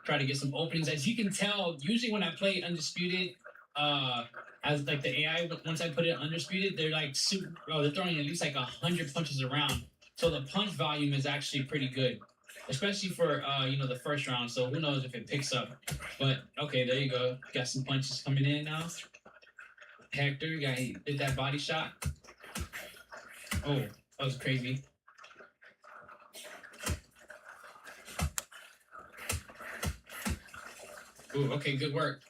Try to get some openings. As you can tell, usually when I play Undisputed, as like the AI, once I put it Undisputed, they're like super. Oh, they're throwing at least like 100 punches around. So the punch volume is actually pretty good, especially for the first round. So who knows if it picks up? But okay, there you go. Got some punches coming in now. Hector, he did that body shot. Oh, that was crazy. Ooh, okay, good work.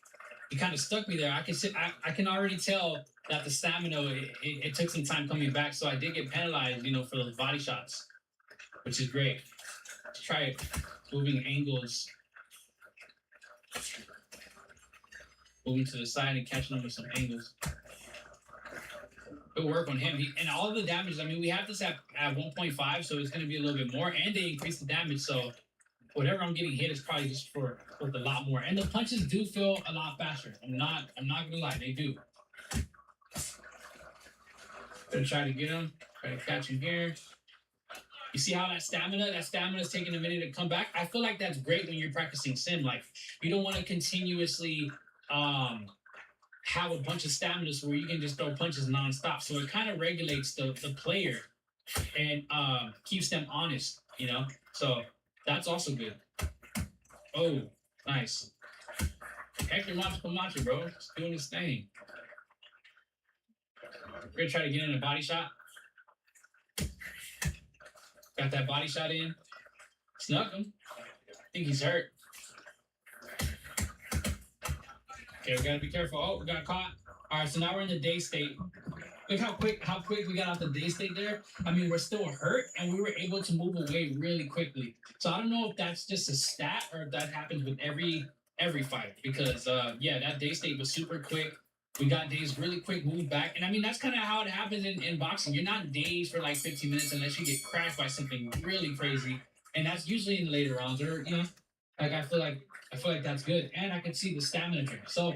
He kind of stuck me there. I can already tell that the stamina, it took some time coming back, so I did get penalized, for those body shots, which is great. Let's try it. Moving angles. Moving to the side and catching them with some angles. Good work on him. And all of the damage, we have this at 1.5, so it's going to be a little bit more, and they increase the damage, so whatever I'm getting hit is probably just with a lot more. And the punches do feel a lot faster. I'm not gonna lie, they do. Gonna try to get him, try to catch him here. You see how that stamina is taking a minute to come back? I feel like that's great when you're practicing sim. Like, you don't want to continuously have a bunch of staminas where you can just throw punches nonstop. So it kind of regulates the player and keeps them honest, So that's also good. Oh, nice. Hector Mancha, bro. Just doing his thing. We're gonna try to get in a body shot. Got that body shot in. Snuck him. I think he's hurt. Okay, we gotta be careful. Oh, we got caught. All right, so now we're in the day state. Look how quick we got out the day state there. We're still hurt, and we were able to move away really quickly. So I don't know if that's just a stat or if that happens with every fight. Because that day state was super quick. We got dazed really quick, moved back, and that's kind of how it happens in boxing. You're not dazed for like 15 minutes unless you get cracked by something really crazy, and that's usually in the later rounds. Or I feel like that's good, and I can see the stamina drink. So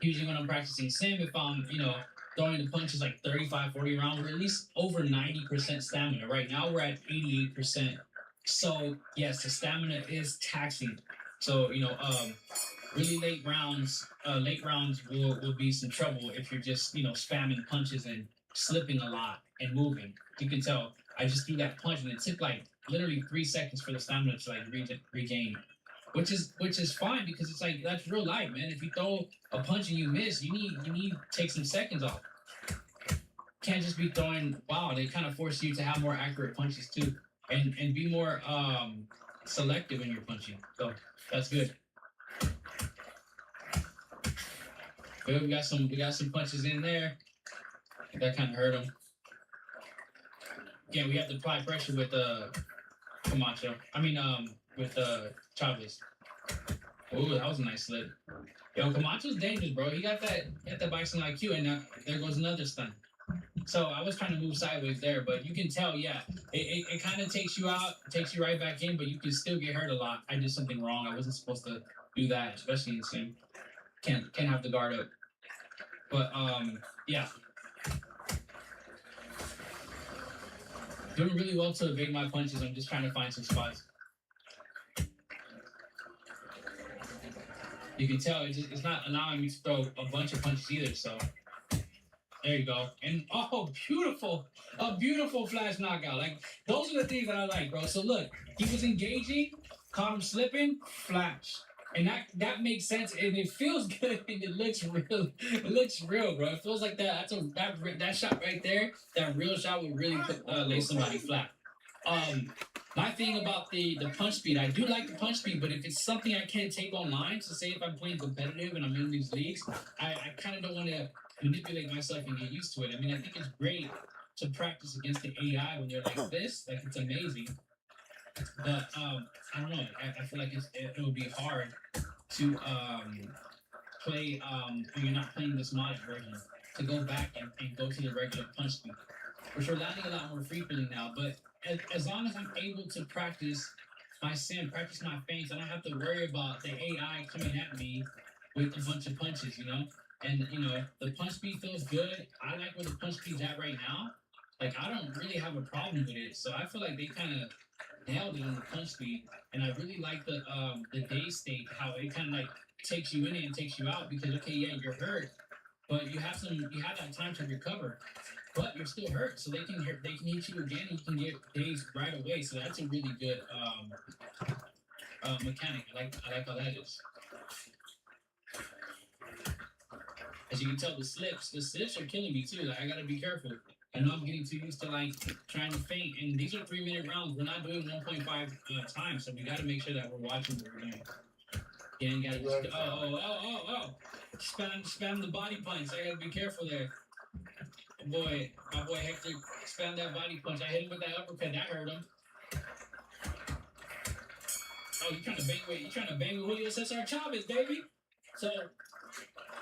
usually when I'm practicing sim, if I'm throwing the punches like 35, 40 rounds, we're at least over 90% stamina. Right now we're at 88%. So yes, the stamina is taxing. So really late rounds will be some trouble if you're just spamming punches and slipping a lot and moving. You can tell I just threw that punch and it took like literally 3 seconds for the stamina to like regain. Which is fine, because it's like that's real life, man. If you throw a punch and you miss, you need to take some seconds off. Can't just be throwing. Wow, they kind of force you to have more accurate punches too, and be more selective in your punching. So that's good. Good, we got some punches in there. That kind of hurt him. Again, we have to apply pressure with Camacho. With Chavez. Oh, that was a nice slip. Yo, Camacho's dangerous, bro. He got that boxing IQ, and there goes another stun. So I was trying to move sideways there, but you can tell, it kind of takes you out, takes you right back in, but you can still get hurt a lot. I did something wrong. I wasn't supposed to do that, especially in sim. Can't have the guard up. But yeah. Doing really well to evade my punches. I'm just trying to find some spots. You can tell it's not allowing me to throw a bunch of punches either. So there you go. And a beautiful flash knockout. Like, those are the things that I like, bro. So look, he was engaging, caught him slipping, flash. And that makes sense, and it feels good, and it looks real. It looks real, bro. It feels like that shot right there, that real shot would really lay somebody flat. My thing about the punch speed, I do like the punch speed, but if it's something I can't take online, so say if I'm playing competitive and I'm in these leagues, I kind of don't want to manipulate myself and get used to it. I think it's great to practice against the AI when they're like this. Like it's amazing. But I don't know. I feel like it would be hard to play when you're not playing this modded version, to go back and go to the regular punch speed, which we're landing a lot more frequently now. But as long as I'm able to practice my sim, practice my feints, I don't have to worry about the AI coming at me with a bunch of punches, you know? And, you know, the punch speed feels good. I like where the punch speed's at right now. Like, I don't really have a problem with it. So I feel like they kind of nailed it on the punch speed. And I really like the day state, how it kind of like takes you in it and takes you out, because, okay, yeah, you're hurt, but you have that time to recover. But you're still hurt, so they can hit you again. And you can get dazed right away. So that's a really good mechanic. I like how that is. As you can tell, the slips are killing me too. Like, I gotta be careful. I know I'm getting too used to like trying to feint, and these are 3-minute rounds. We're not doing 1.5 times, so we gotta make sure that we're watching what we're doing. Yeah, and gotta just spam the body punch. I gotta be careful there. Boy, my boy Hector spammed that body punch. I hit him with that uppercut. That hurt him. Oh, you trying to bang with Julio Cesar Chavez, baby. So,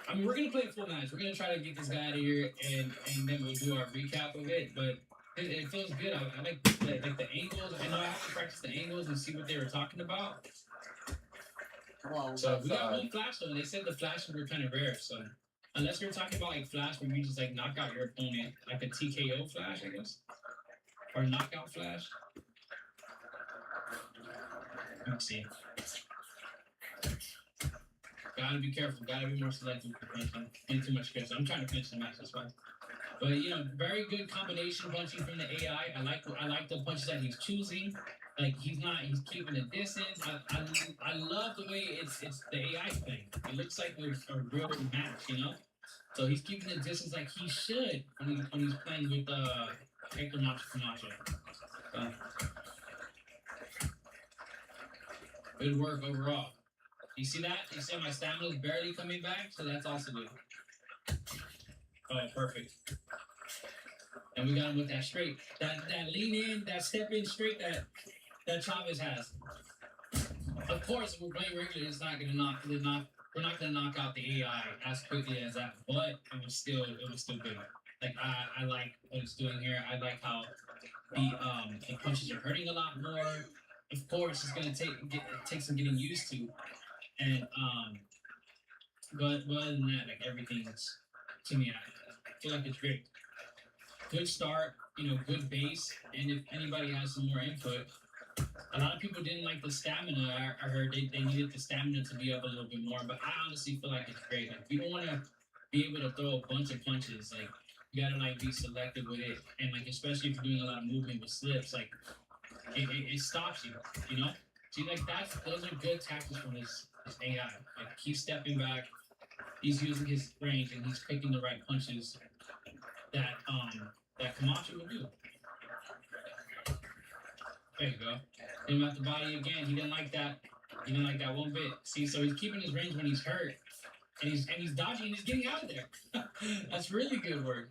I mean, we're gonna play a full match. We're gonna try to get this guy out of here, and then we'll do our recap of it. But it feels good. I like the angles. I know I have to practice the angles and see what they were talking about. So we got one flash though. They said the flashes were kind of rare. So unless we're talking about like flash where you just like knock out your opponent, like a TKO flash, I guess, or knockout flash. Let's see. Gotta be careful. Gotta be more selective with punching. Ain't too much stress. I'm trying to finish the match. That's fine. But you know, very good combination punching from the AI. I like the punches that he's choosing. Like he's keeping the distance. I love the way it's the AI thing. It looks like a real match, you know. So he's keeping the distance like he should when he's playing with Hector Camacho. So, good work overall. You see that? You see my stamina's barely coming back, so that's also good. Oh, perfect. And we got him with that straight, that lean in, that step in straight that Chavez has. Of course, if we're playing regular, we're not gonna knock out the AI as quickly as that, but it was still good. Like I like what it's doing here. I like how the punches are hurting a lot more. Of course, it's gonna take some getting used to, and but other than that, like everything's to me, I feel like it's great. Good start, you know, good base, and if anybody has some more input. A lot of people didn't like the stamina. I heard they needed the stamina to be up a little bit more, but I honestly feel like it's great. Like, you don't want to be able to throw a bunch of punches. Like, you gotta like be selective with it, and like especially if you're doing a lot of movement with slips, like it stops you. You know, see, like those are good tactics from this AI. Like he's stepping back, he's using his range, and he's picking the right punches that Camacho would do. There you go. Hit him at the body again. He didn't like that. He didn't like that one bit. See, so he's keeping his range when he's hurt, and he's dodging. And he's getting out of there. That's really good work.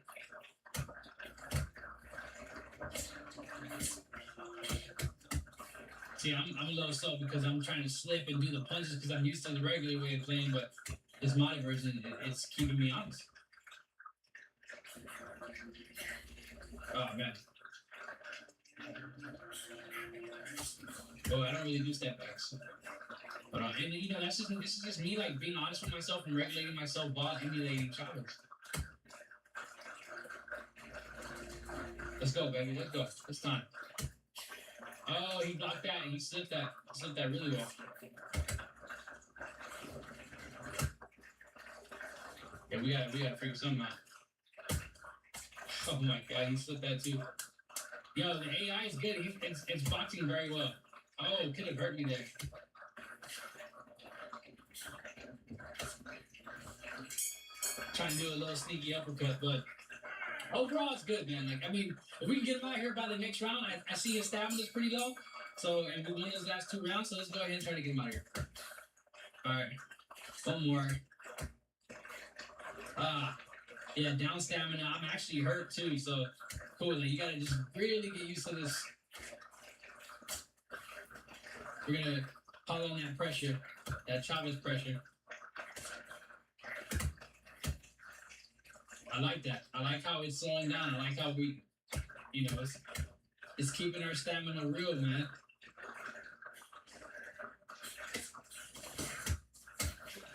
See, I'm a little slow because I'm trying to slip and do the punches because I'm used to the regular way of playing, but this modded version, it's keeping me honest. Oh man. Oh, I don't really do step backs. But and you know, this is just me like being honest with myself and regulating myself while emulating Chavez. Let's go, baby. Let's go. It's time. Oh, he blocked that and he slipped that. He slipped that really well. Yeah, we gotta figure something out. Oh my god, he slipped that too. Yo, the AI is good. It's boxing very well. Oh, could have hurt me there. Trying to do a little sneaky uppercut, but overall it's good, man. Like, I mean, if we can get him out here by the next round, I see his stamina's pretty low. So, and we won those last 2 rounds, so let's go ahead and try to get him out of here. Alright. One more. Yeah, down stamina. I'm actually hurt too, so Cool. Now you gotta just really get used to this. We're gonna pull on that pressure, that Chavez pressure. I like that. I like how it's slowing down. I like how we, you know, it's keeping our stamina real, man.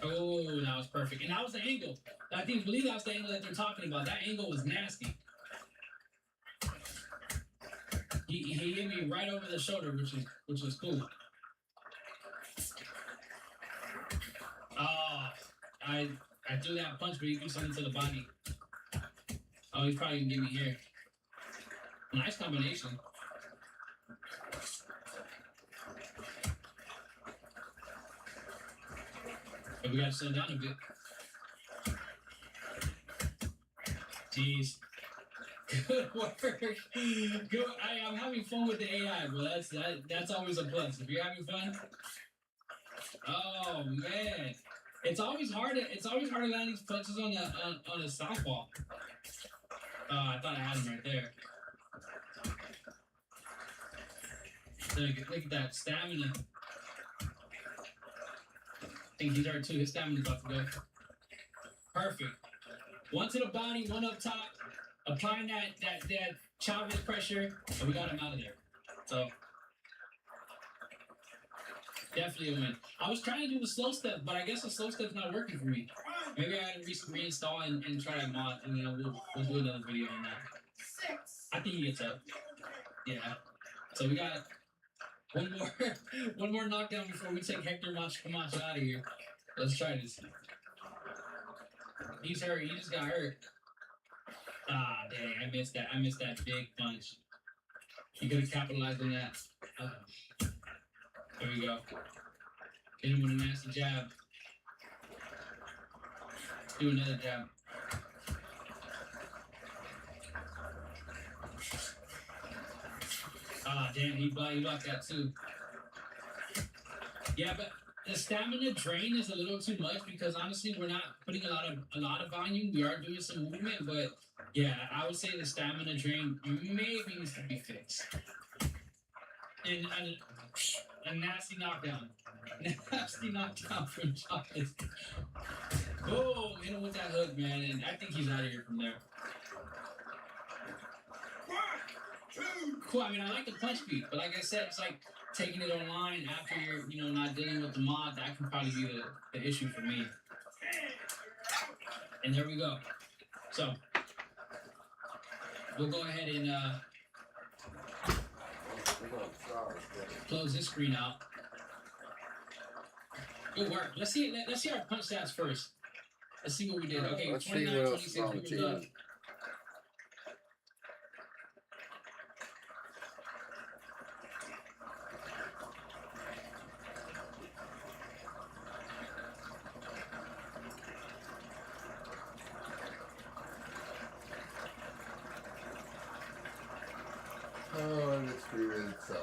Oh, that was perfect. And that was the angle. I believe that was the angle that they're talking about. That angle was nasty. He hit me right over the shoulder, which was cool. Oh, I threw that punch, but he threw something to the body. Oh, he's probably gonna get me here. Nice combination. But we gotta slow down a bit. Jeez. Good work. Good. I'm having fun with the AI, bro. That's always a plus. If you're having fun. Oh man. It's always hard to land these punches on a southpaw. Oh, I thought I had him right there. Look at that stamina. I think he's already too. His stamina's about to go. Perfect. One to the body, one up top. Applying that Chavez pressure, and we got him out of there. So definitely a win. I was trying to do the slow step, but I guess the slow step's not working for me. Maybe I had to reinstall and try that mod, and then we'll do another video on that. I think he gets up. Yeah. So we got one more knockdown before we take Hector Camacho out of here. Let's try this. He's hurt. He just got hurt. Ah, dang! I missed that. I missed that big punch. He could have capitalized on that. There we go. Hit him with a nasty jab. Do another jab. Ah, damn! He blocked that too. Yeah, but the stamina drain is a little too much because honestly, we're not putting a lot of volume. We are doing some movement, but yeah, I would say the stamina drain maybe needs to be fixed. And a nasty knockdown. Nasty knockdown from Chavez. Oh, hit him with that hook, man, and I think he's out of here from there. Cool. I mean, I like the punch beat, but like I said, it's like taking it online after you're not dealing with the mod. That can probably be the issue for me. And there we go. So we'll go ahead and close this screen out. Good work. Let's see our punch stats first. Let's see what we did. Okay, 29, 26, we moved up. Oh, this really sucks.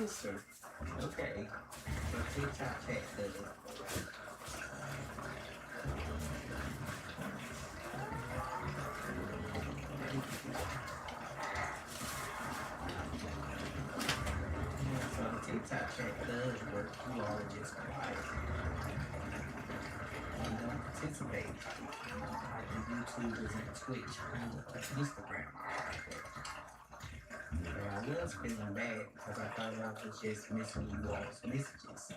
sister. Okay. So TikTok chat does it. So the TikTok chat does work. You are just quiet. You don't participate. And YouTubers and Twitch and Instagram. And I was feeling bad because I thought I was just missing you all's messages.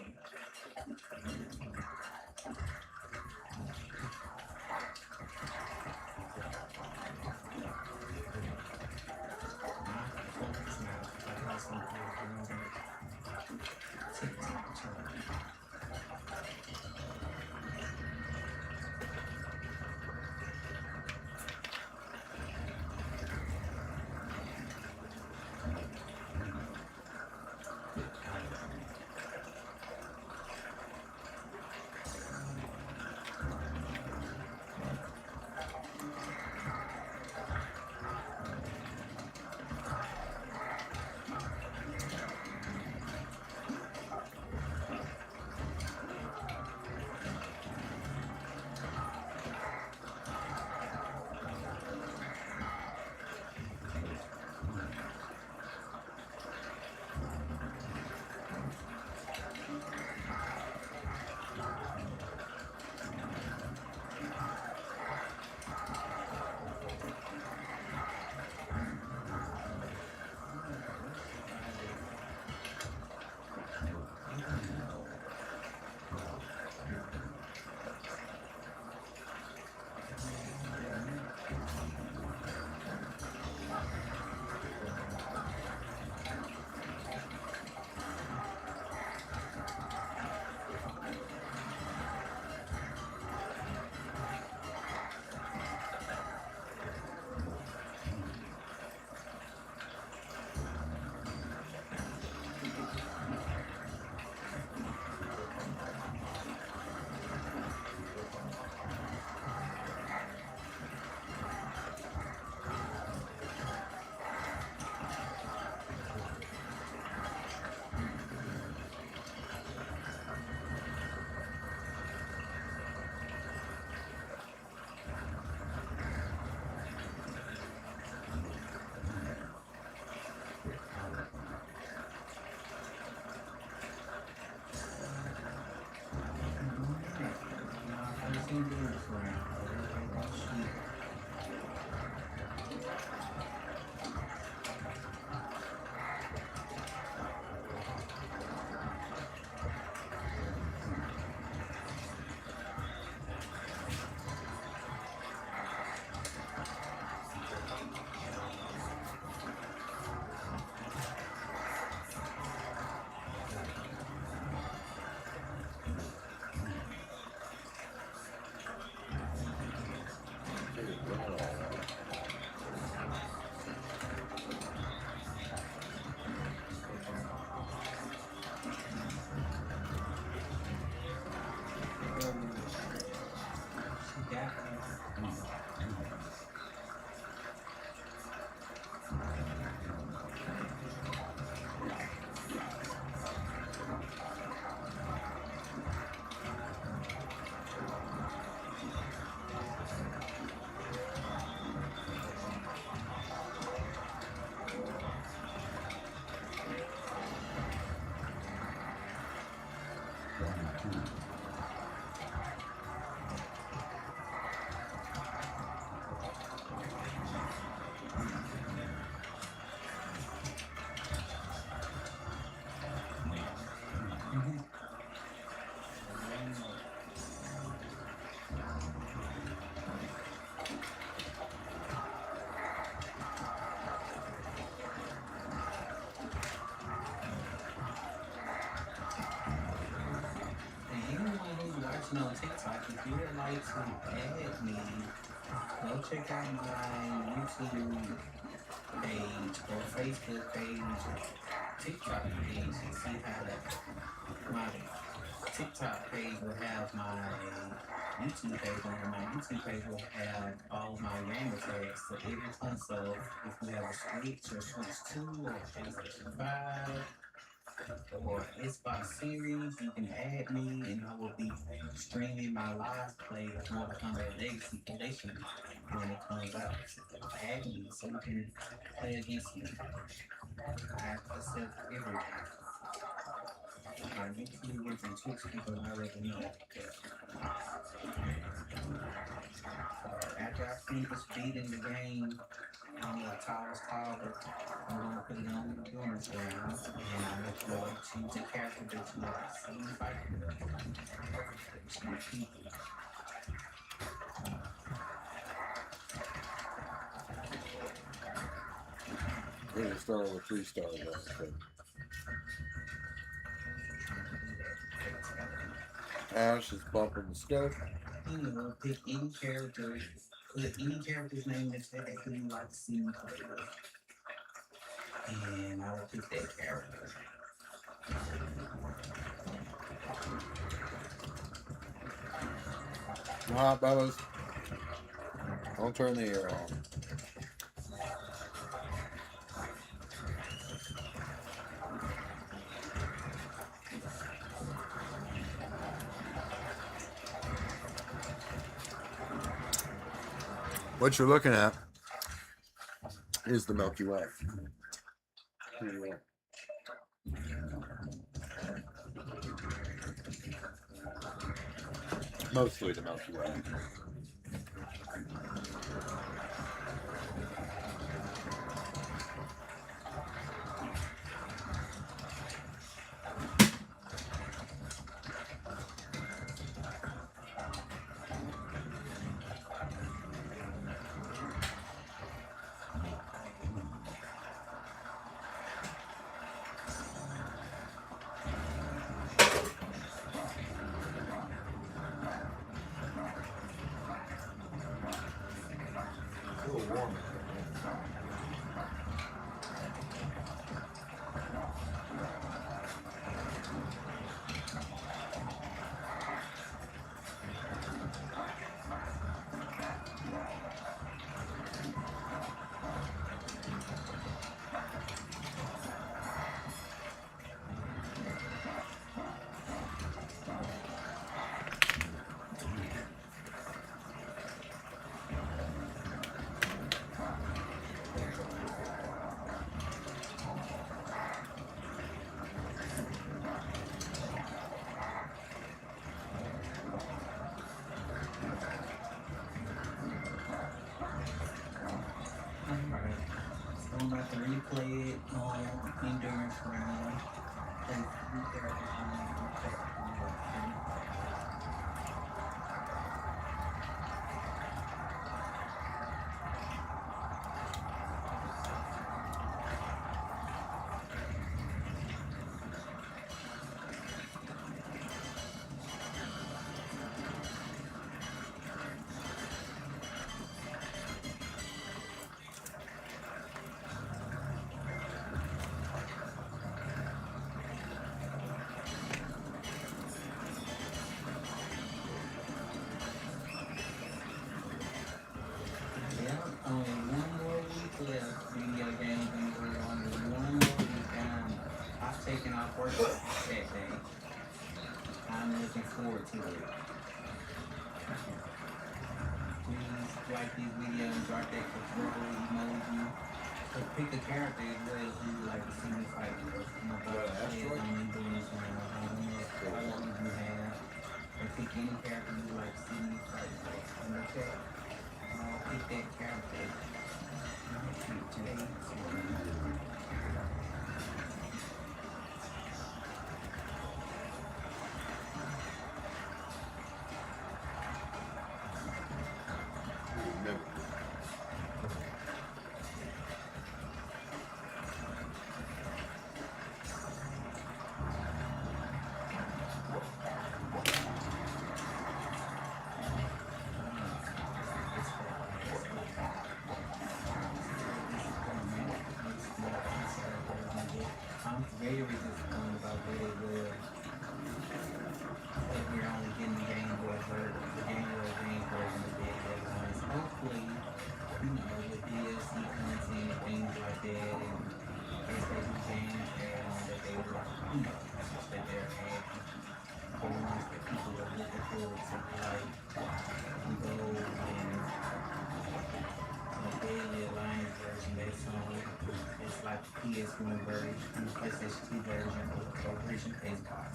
watching on TikTok, if you would like to add me, go check out my YouTube page or Facebook page or TikTok page and see how that my TikTok page will have my YouTube page on, and my YouTube page will have all my gamer tags for every console. If you have a Switch or Switch 2 or PlayStation 5 or Xbox Series, you can add me and I will be streaming my live play of Mortal Kombat Legacy Collection when it comes out. Add me so you can play against me. I accept everyone. My YouTubers and Twitch people already know. After I finish beating the game on the tallest tower, I'm gonna put it on the endurance round, and I'm going to choose a character that you like to see me fight. It's my people. We're gonna start with 3-star ones. Ash is bumping the scope. You know, pick any character, put any character's name that's that who you like to see me play with. And I will pick that character. Alright, fellas. Don't turn the air on. What you're looking at is the Milky Way. Mostly the Milky Way. I'm about to replay it on endurance round. And three characters on only one more week left. Video games and we're only one more week down. I've taken off work that day. I'm looking forward to it. Please like these videos, drop that control emoji. But pick a character as well who you like to see me fight with. I'm doing this now. I don't know how long you have. But pick any character you like to see me fight with. Okay? I'll pick that character. I'm very disappointed about where they were. That we're only getting the Game Boy version of the deadlines. Hopefully, you know, with DLC content and things like that, and as they do games that they will that they're happy, the ones that people are looking forward to, like we go and the Daily Alliance version, that song, it's like the PS1 version, the PlayStation 2 version of the original Xbox.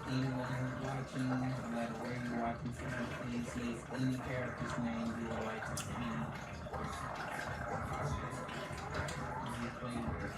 Anyone who's watching, no matter where you're watching from, please list any character's name you would like to see. Any flavor.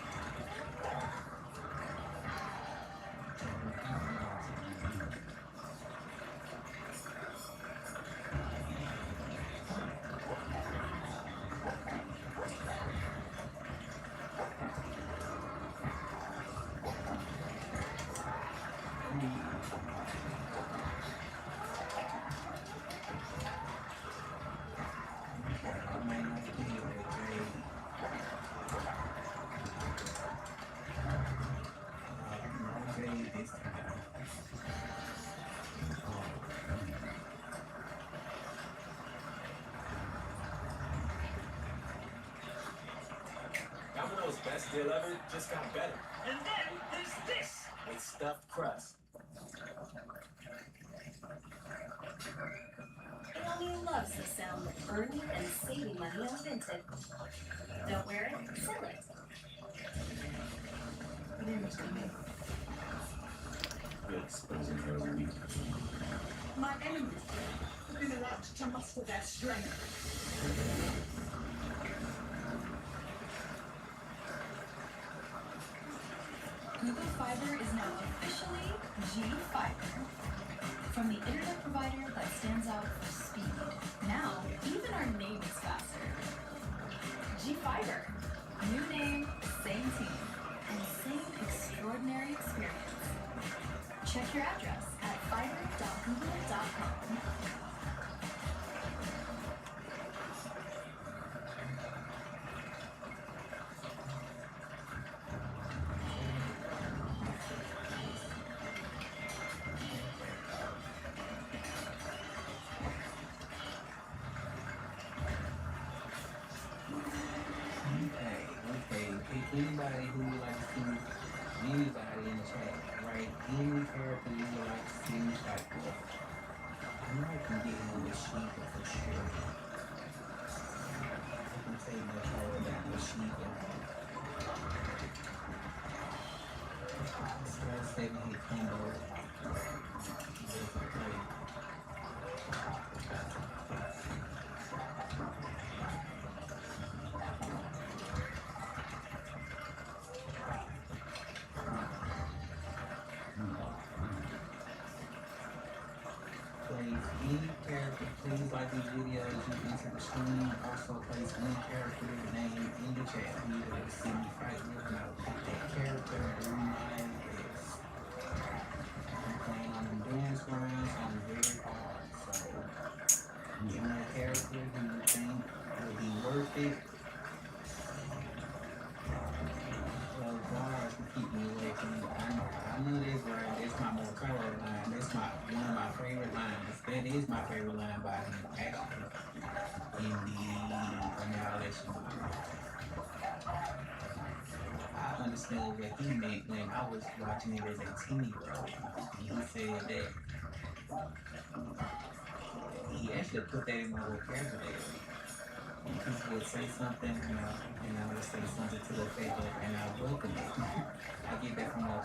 Domino's best deal ever just got better. And then there's this! With stuffed crust. Amy loves the sound of earning and saving money on Vinted. Don't wear it, sell it. My enemies have been allowed to muster their strength. Google Fiber is now officially G-Fiber. From the internet provider that stands out for speed. Now, even our name is faster. G-Fiber. New name, same team, and same extraordinary experience. Check your address at fiber.google.com. Anybody who would like to see anybody in the chat, right? Any character you would like to see me fight with. I know I can get him with Sheikah for sure. I can say much more about the Sheikah. So I say he combo. Any character, please like these videos, you can enter the screen. Also place any character name in the chat. You will see me fight with, and I'll pick that character through my list. I'm playing on endurance rounds, so I'm very hard. So, give me a character who you think will be worth it. Well, bars will keep me away from you. I know this, right? That's my more color line. That's one of my favorite lines. That is my favorite line by him, actually, in the Annihilation movie. I understand what he meant when I was watching it as a teen-year-old. He said that he actually put that in my vocabulary. People would say something, and I would say something to the effect of, and I welcome it.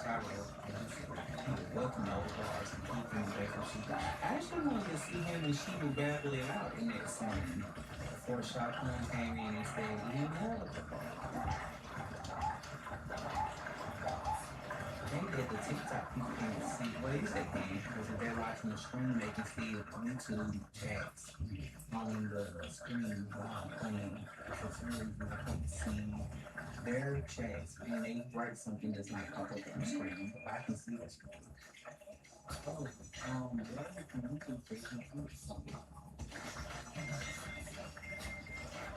Go to no bars and keep him away from Sheba. I actually wanted to see him and Sheba battle it out in that scene before Shotgun came in and said, "You know." Maybe at the TikTok people can't see what is that game because if they're watching the screen, they can see YouTube chats on the screen while playing. For some reason, I can't see their chats and they write something that's not pop up on the screen, but I can see the screen. Oh,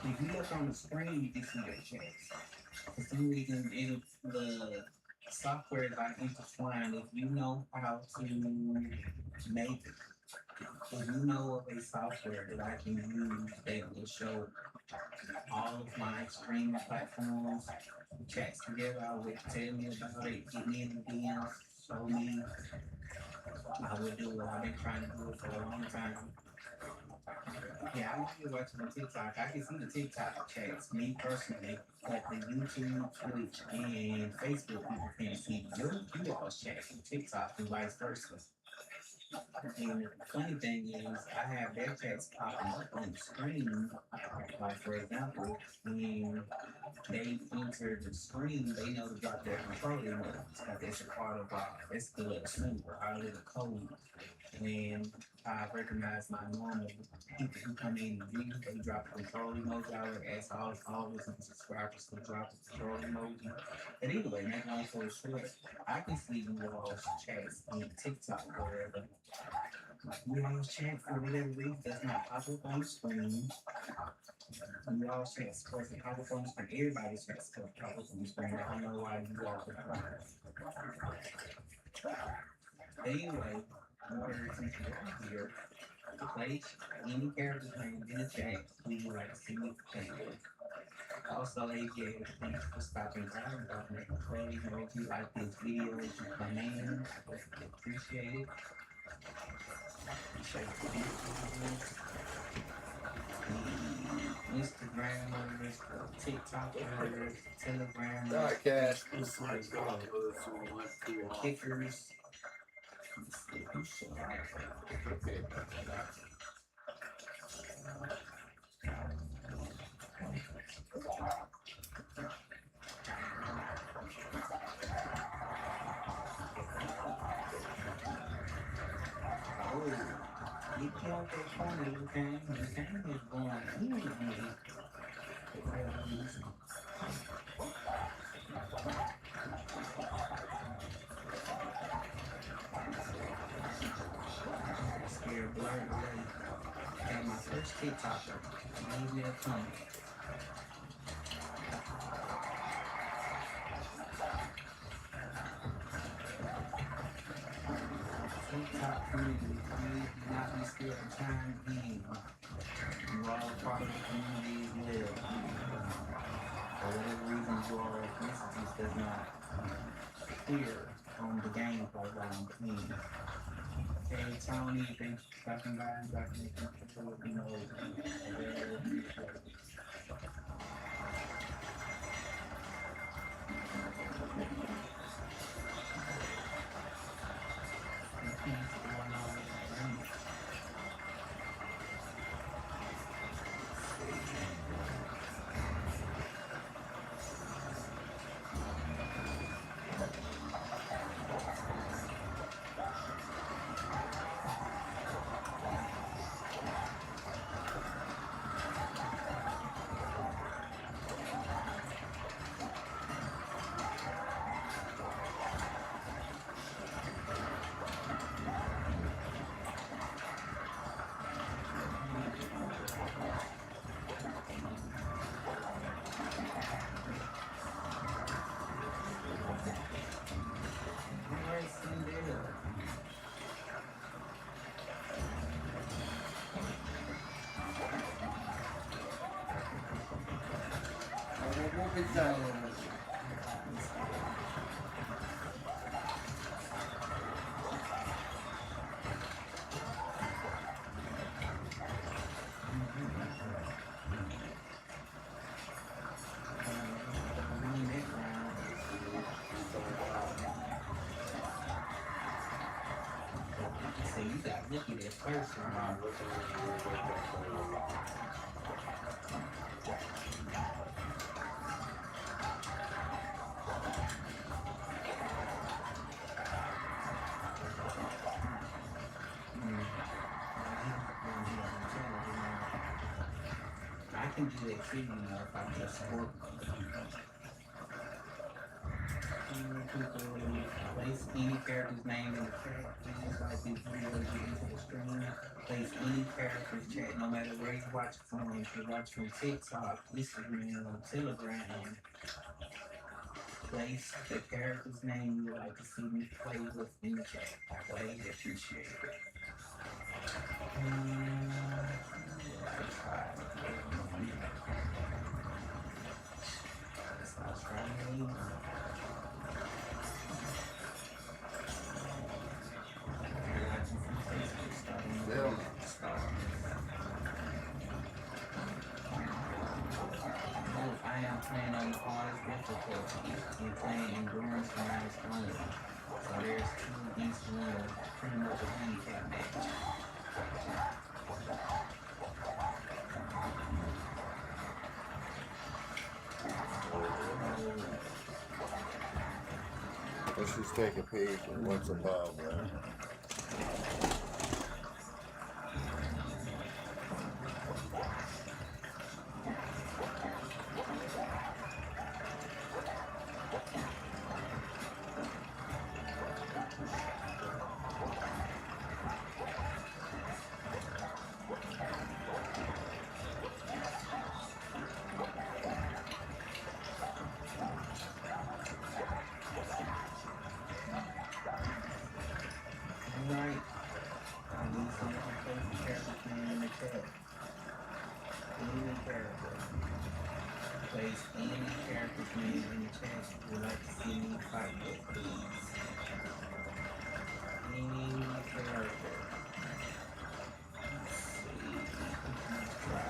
if you look on the screen, you can see their chats. For some reason, the software is like intertwined. If you know how to make, if you know of a software that I can use that will show all of my streaming platforms, chats together, I would tell me about it, get me in the DM, show me. I would do it. I've been trying to do it for a long time. Yeah, I'm still watching the TikTok. I can see the TikTok chats, me personally, but the YouTube, Twitch, and Facebook people can't see you all's chats on TikTok and vice versa. And the funny thing is, I have their chats popping up on the screen. Like, for example, when they enter the screen, they know to drop their control remote. That's a part of it's the symbol, out of the code. When I recognize my normal people who come in and view, they drop the control emoji. I would ask all the followers and subscribers to drop the control emoji. But anyway, make long story short, I can see you all's chats on TikTok or wherever. You all's chat for whatever reason does not pop up on the screen. You all's chat supposed to pop up on the screen. Everybody's chat supposed to pop up on the screen. I don't know why you all anyway, in order to get here, place any character's name in the chat, we would like to see it. Also, AJ, thanks for stopping by and dropping a control emoji like this video is your command. Appreciate it. Check the Instagram numbers, TikTok numbers, Telegram Podcast. Kickers. You can't get funny, you can't get going easy. Scared blurred already. Got my first TikTok. Leave me a comment. TikTok community, please do not be scared of trying in. You all part of the community as well. For whatever reason, your ethnicities does not appear on the game program team. Hey Tony, thank you for stopping by and dropping the control, you know, look at it first. I can do that too, if I just work. Place any character's name in the chat. Please like this video, get into the stream. Place any character's chat, no matter where you watch from. If you watch from TikTok, Instagram, or Telegram, place the character's name you would like to see me play with in the chat. That way, appreciate it. Let's try it. I am playing on the hardest difficulty and playing endurance rounds only. So there's 2 each one, pretty much a handicap match. Let's just take a peek at what's above there. Alright. I need someone to play the character's name in the chat. Any character. Place any character's name in the chat you would like to see me fight with, please. Any character. Let's see. I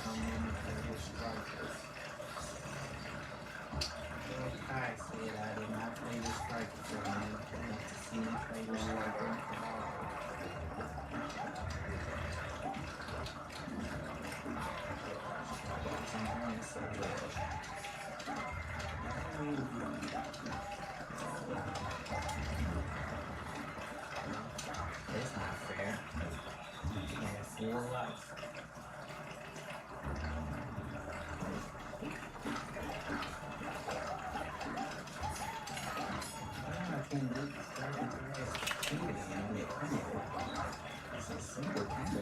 don't know if they're strikers. I said I did not play the striker for me. I want to see me play the striker. That's not fair. He has 4 lives. I can't do this. It's a single combo.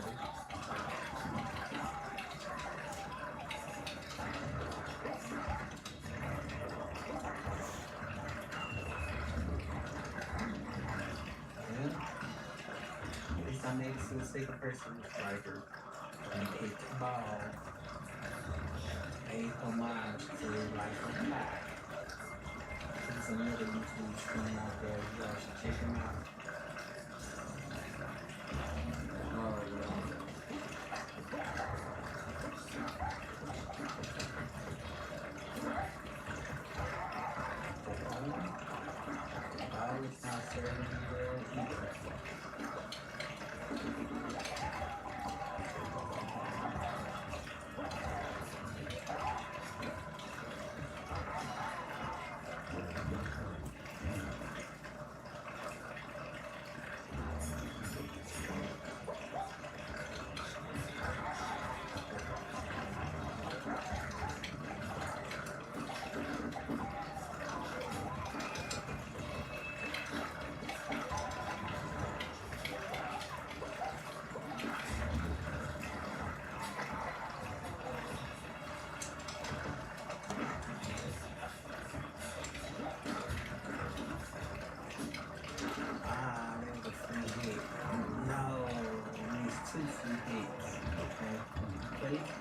At least I made it to the second person striker and hit the ball. Paid homage to Life of Pi. There's another YouTube stream out there. You guys should check him out. It's not serving me well either.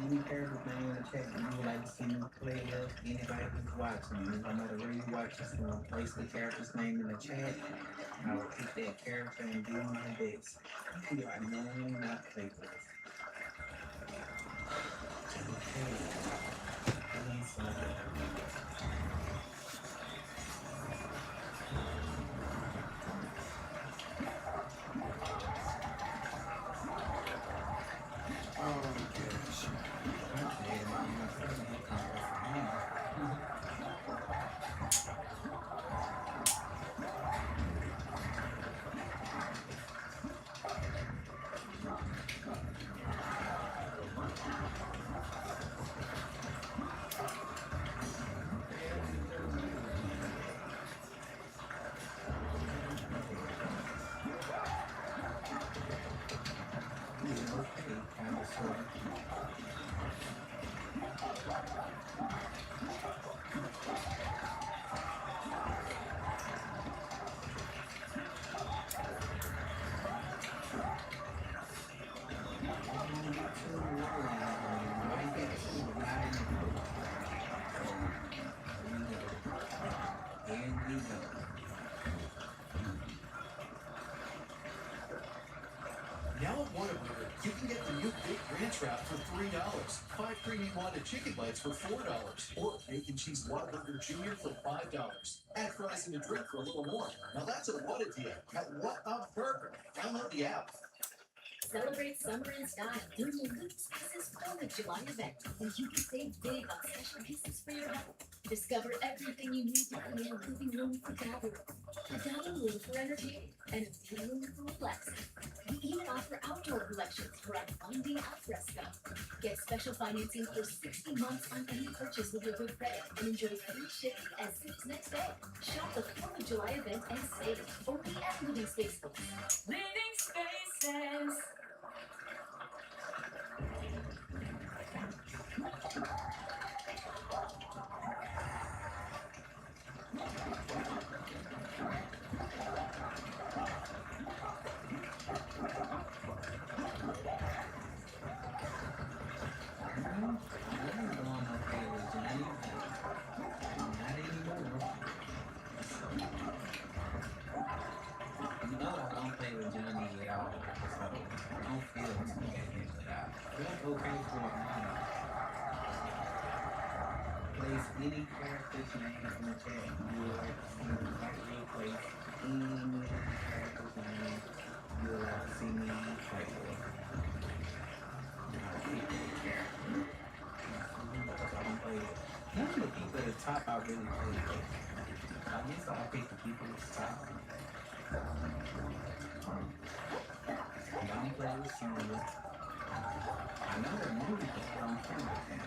Any character's name in the chat that you would like to see me play with, anybody who's watching, no matter where you watch this from, place the character's name in the chat. I will pick that character and do my best. You are known not play with. Now at Whataburger, you can get the new Big Ranch Wrap for $3, 5 creamy Wanda chicken bites for $4, or Bacon Cheese Whataburger Jr. for $5. Add fries and a drink for a little more. Now that's a What a deal at Whataburger. Download the app. Celebrate summer in style during the Luke's Pieces 4th of July event, and you can save big on special pieces for your home. Discover everything you need to create a living room for gathering, a dining room for entertaining, and a living room for relaxing. We even offer outdoor collections for unwinding al fresco. Get special financing for 60 months on any purchase with your good credit, and enjoy free shipping and zips next day. Shop the 4th of July event and save only at Living Spaces. Living Spaces. Place any character's name in the chat. You will like to see me place any character's name. You will like to see me play with. None of the people at the top I really play with. I guess I'll pick the people at the top. Don't play with Sandra. I know the movie, but I don't play with them.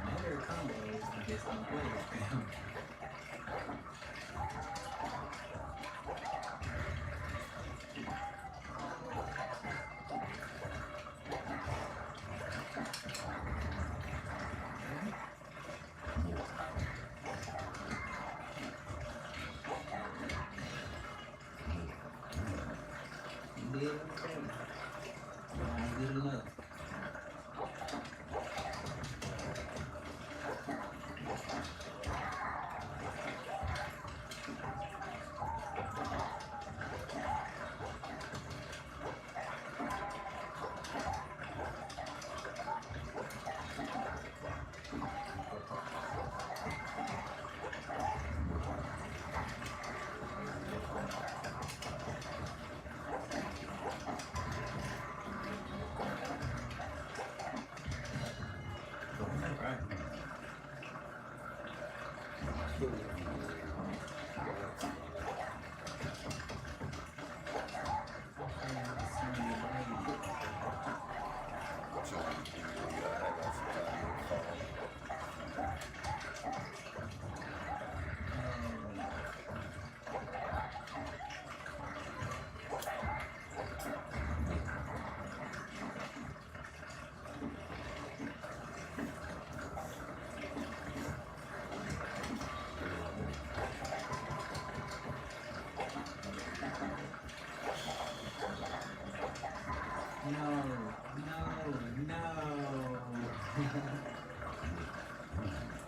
Another combo is to just don't play with them. You did okay. Not good enough.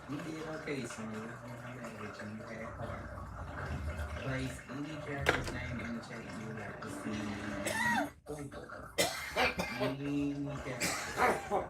You did okay, Sonya. You had it, you had hard. Place any character's name in the chat you would like to see. Any character.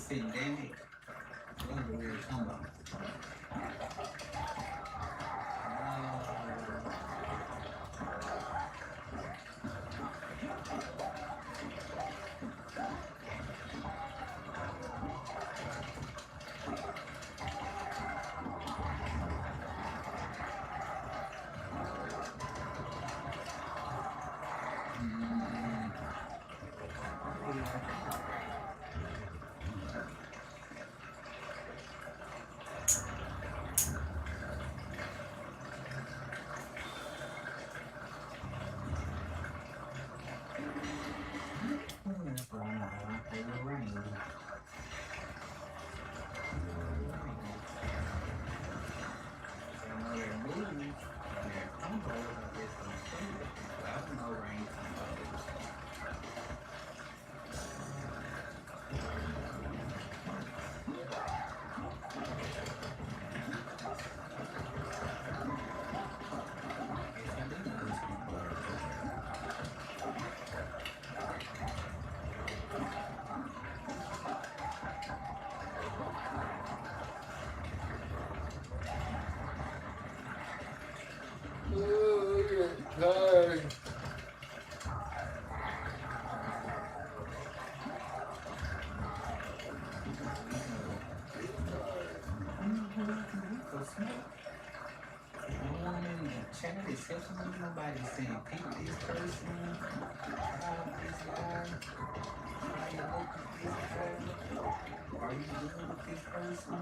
sitting damn it. That's the real combo. Nobody saying pick this person, call this guy, how you look at this guy, are you good with this person?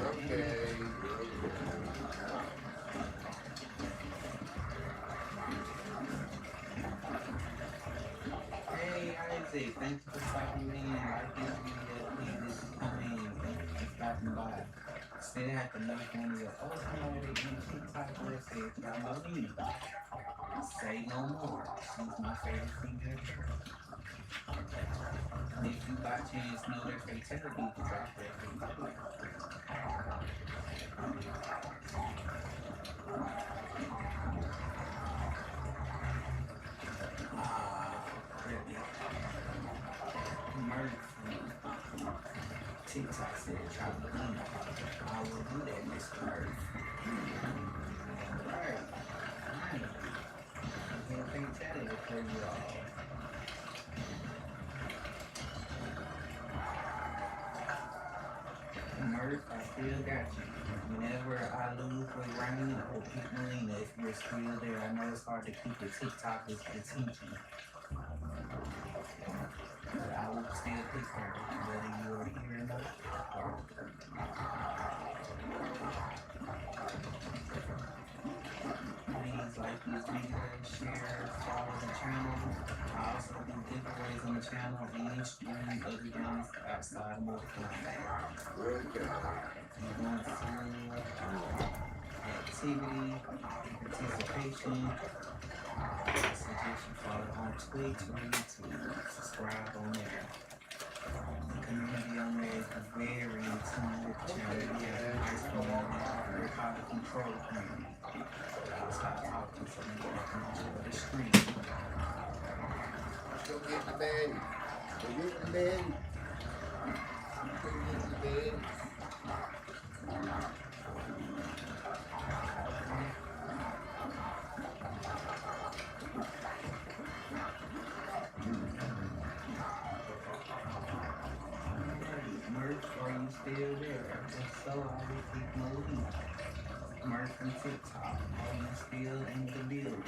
Okay. Hey Isaac, thank you for stopping in. Like this video, please come in. Thank you for stopping by. Still have to make one of your ultimate TikTok recipes. Y'all know me. Say no more. She's my favorite female girl. And if you by chance know their fatality, drop that fatality. TikTok said Chocolina. I will do that, Mr. Murphy. Right. I can't tell it for you all. Murph, I still got you. Whenever I lose with Ryan or Pete Molina, if you're still there, I know it's hard to keep the TikTokers' attention. But I will still pick her, whether you are here or not. Please like this video, share, follow the channel. I also do giveaways on the channel and stream other games outside of multiplayer. If you want some activity, participation, I suggest you follow on Twitch or YouTube. Subscribe on there. The community on there is very in tune with the channel. We have a nice community. We're called the control community. I'll stop talking so we can enjoy the screen. Go get the bed. Go get the bed. Go get the bed. Murph, are you still there? If so, I will keep moving. Murph from TikTok, are you still in the building?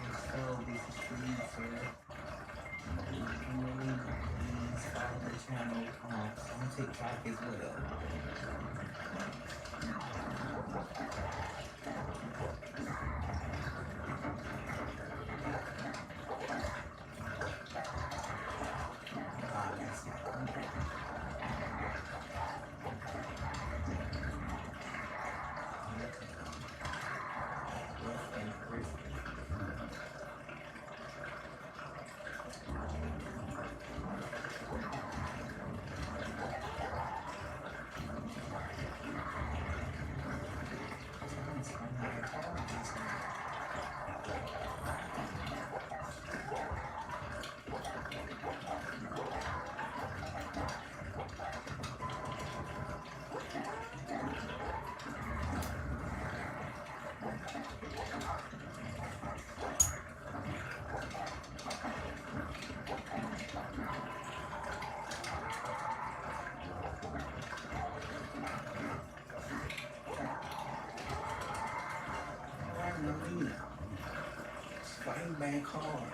If so, this is for you, sir. Please follow the channel on TikTok as well. back hard.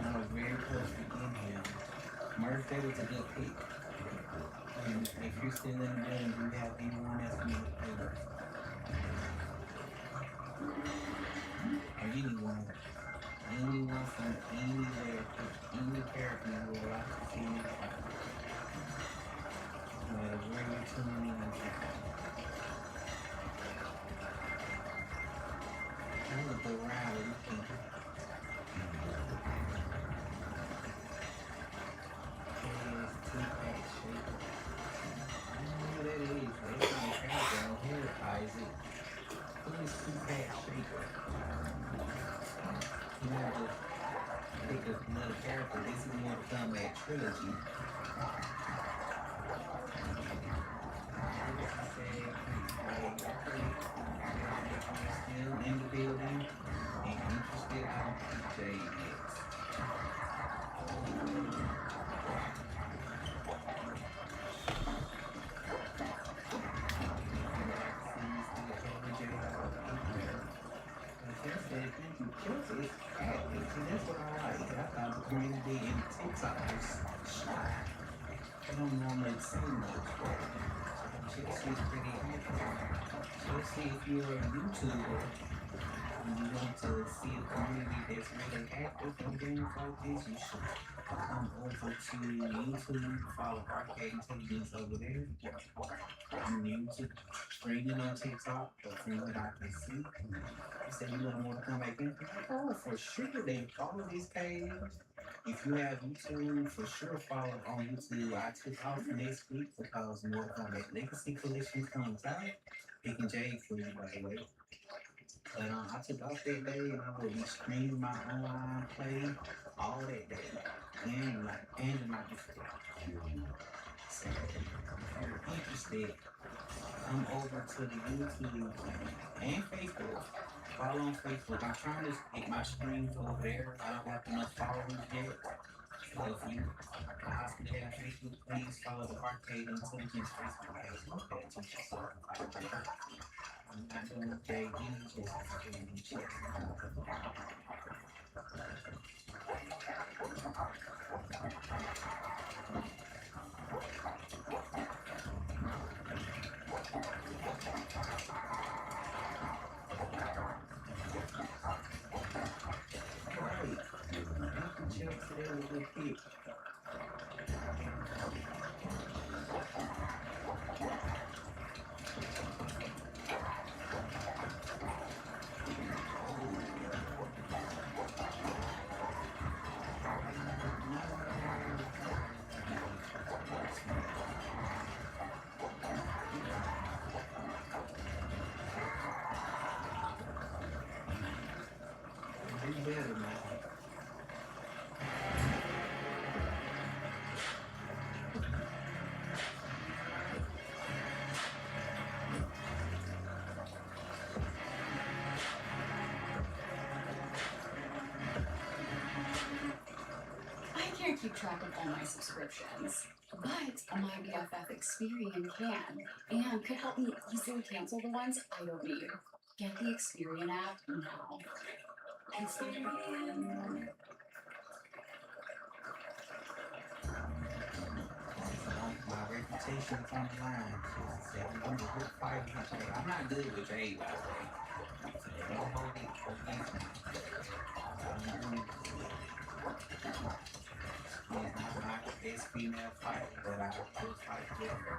I was very close to getting him. Murph, that was a good pick. And if you're still in the building, do you have anyone else you want to play with? Or anyone from anywhere, any character you would like to see in the fight. No matter where you're tuning in from. I look around and think. Another character. This is Mortal Kombat trilogy. Still in the building and interested on JX. That's what I like. I thought the community in TikTok was shy. I don't normally see much, but she's pretty active. Let's see if you're a YouTuber and you want to see a community that's really active on games like this, you should come over to YouTube, follow Arcade Intelligence over there. I'm new to streaming on TikTok, but from what I can see, you said you want to come back in? Oh, for sure, they follow this page. If you have YouTube, for sure follow on YouTube. I took off next week because Mortal Kombat Legacy Collection comes out. Picking J for you, by the way. But I took off that day and I will be streaming my online play all that day. And the night before. So, if you're interested, come over to the YouTube and Facebook. Follow on Facebook. I'm trying to get my streams over there. I don't have enough followers yet. So if you possibly have Facebook, please follow the Arcade Intelligence Facebook page. I'm not doing JD, just JD chess. Keep track of all my subscriptions, but my BFF Experian can and could help me easily cancel the ones I don't need. Get the Experian app now. Experian. My reputation is on the line. I'm not good with Jade, by the way. Don't hold it against me. She's not my best female fighter, but I will fight with her.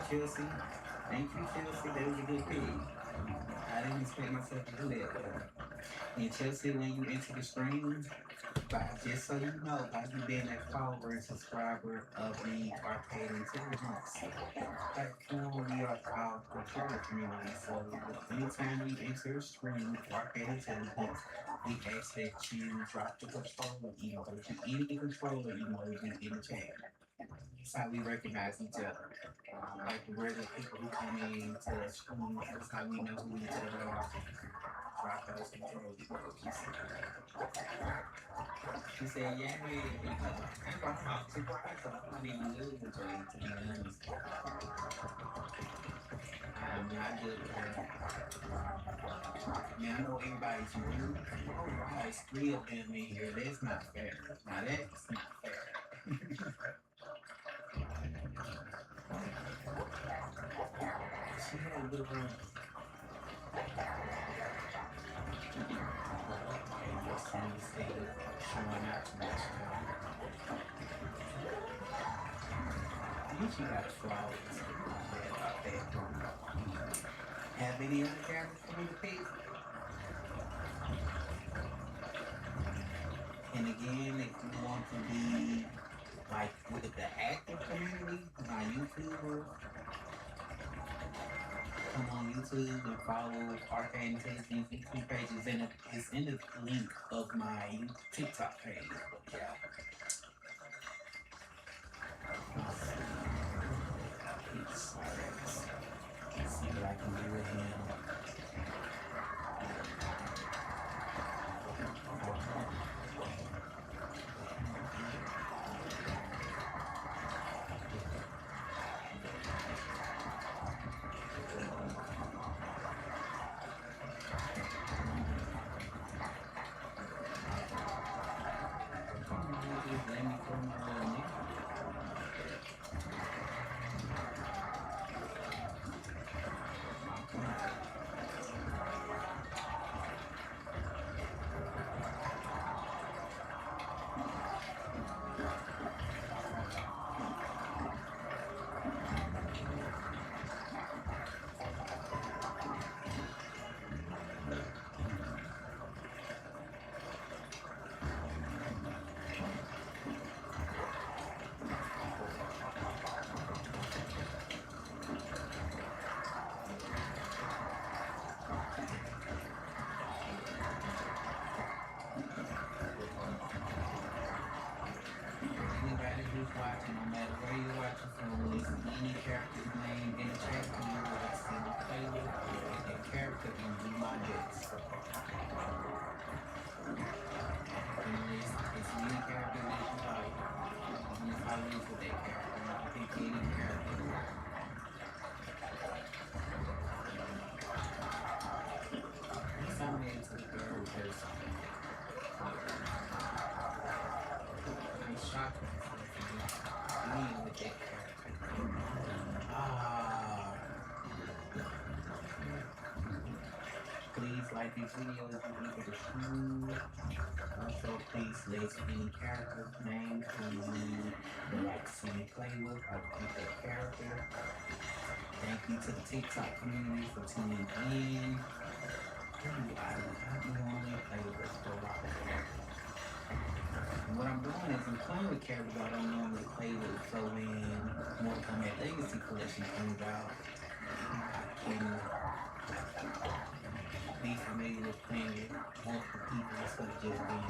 Chelsea. Thank you, Chelsea. That was a good pick. I didn't expect myself to do that. And Chelsea, when you enter the stream, just so you know, by you being a follower and subscriber of the Arcade Intelligence platform, we are called the controller community. So anytime we enter a stream with Arcade Intelligence, we ask that you drop the controller emoji, any controller emoji in the chat. That's how we recognize each other. Like the regular people who come in to the stream, that's how we know who each other are. Drop those controller emojis. She said, yeah, I'm surprised I didn't lose the trade, to be honest. I'm not good with her. Man, I know everybody's rude. Oh, wow, it's 3 of them in here. That's not fair. Now, that's not fair. She had a good run. Showing out too much. You got a flaw. Have any other characters for me to pick? And again, if you want to be like with the active community, my YouTuber, come on YouTube and follow Arcade Intelligence YouTube page. It's in the link of my TikTok page. Yeah. Let's see what I can do with him. Watching, no matter where you're watching from, listen to any character's name in the chat, and you will see the playlist and that character can do my best. And list as many characters as you like. And if I lose with that character, I can pick any character. Yes, I'm into the third person. I'm shocked. With that please like these videos if you need to stream. Also, please list any character names who you would like to see me play with. I will pick that character. Thank you to the TikTok community for tuning in. I normally play with this for a while. What I'm doing is I'm playing with characters I don't normally play with, so when Mortal Kombat Legacy Collection comes out, I can be familiar with playing with multiple people instead of just being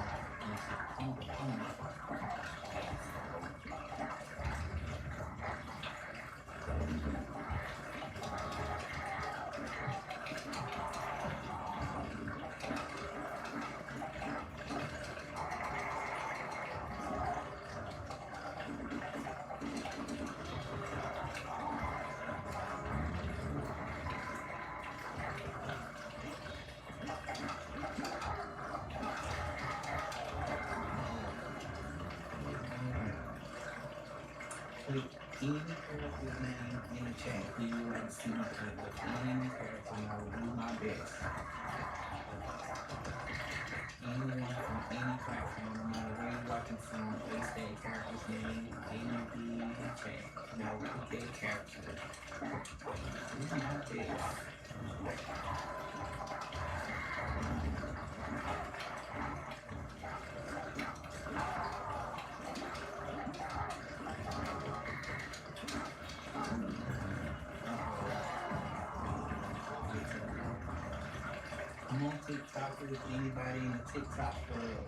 any character's name in the chat, we will see my character. Any character, and I will do my best. Anyone from any platform, no matter where you're watching from, PlayStation, character's name in the chat. Now pick that character. Not this. I'm on TikTok with anybody in the TikTok world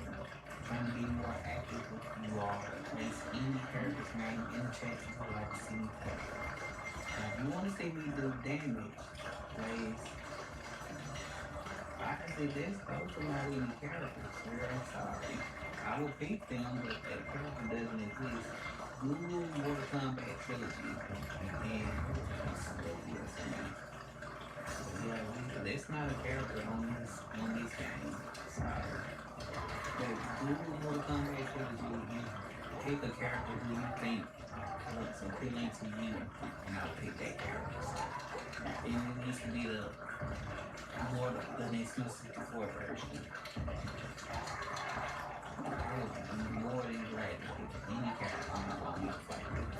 trying to be more active with you all. Place any character's name in the chat if you would like to see me play. Now, if you want to see me do damage, please. I can say this, those are not any characters. I'm sorry. I will pick them, but that character doesn't exist. Google Mortal Kombat Trilogy and yeah, that's not a character on this game. Sorry. But Google Mortal Kombat Trilogy, you pick a character who you think looks appealing to you, and I'll pick that character. And it needs to be the Nintendo 64 version. I would be more than glad to pick any character you want me to fight with.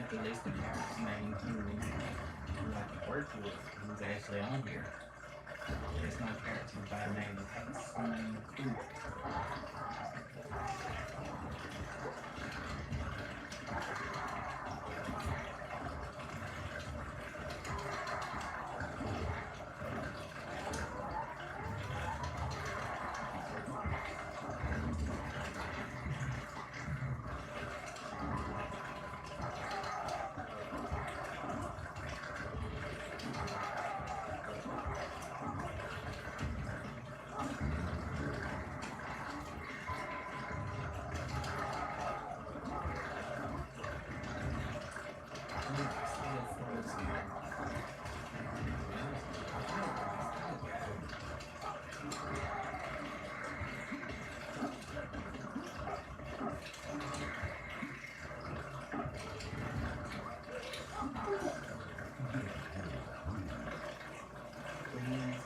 The list of characters named who like to work with who's actually on here. It's not characters by the name of Hayes.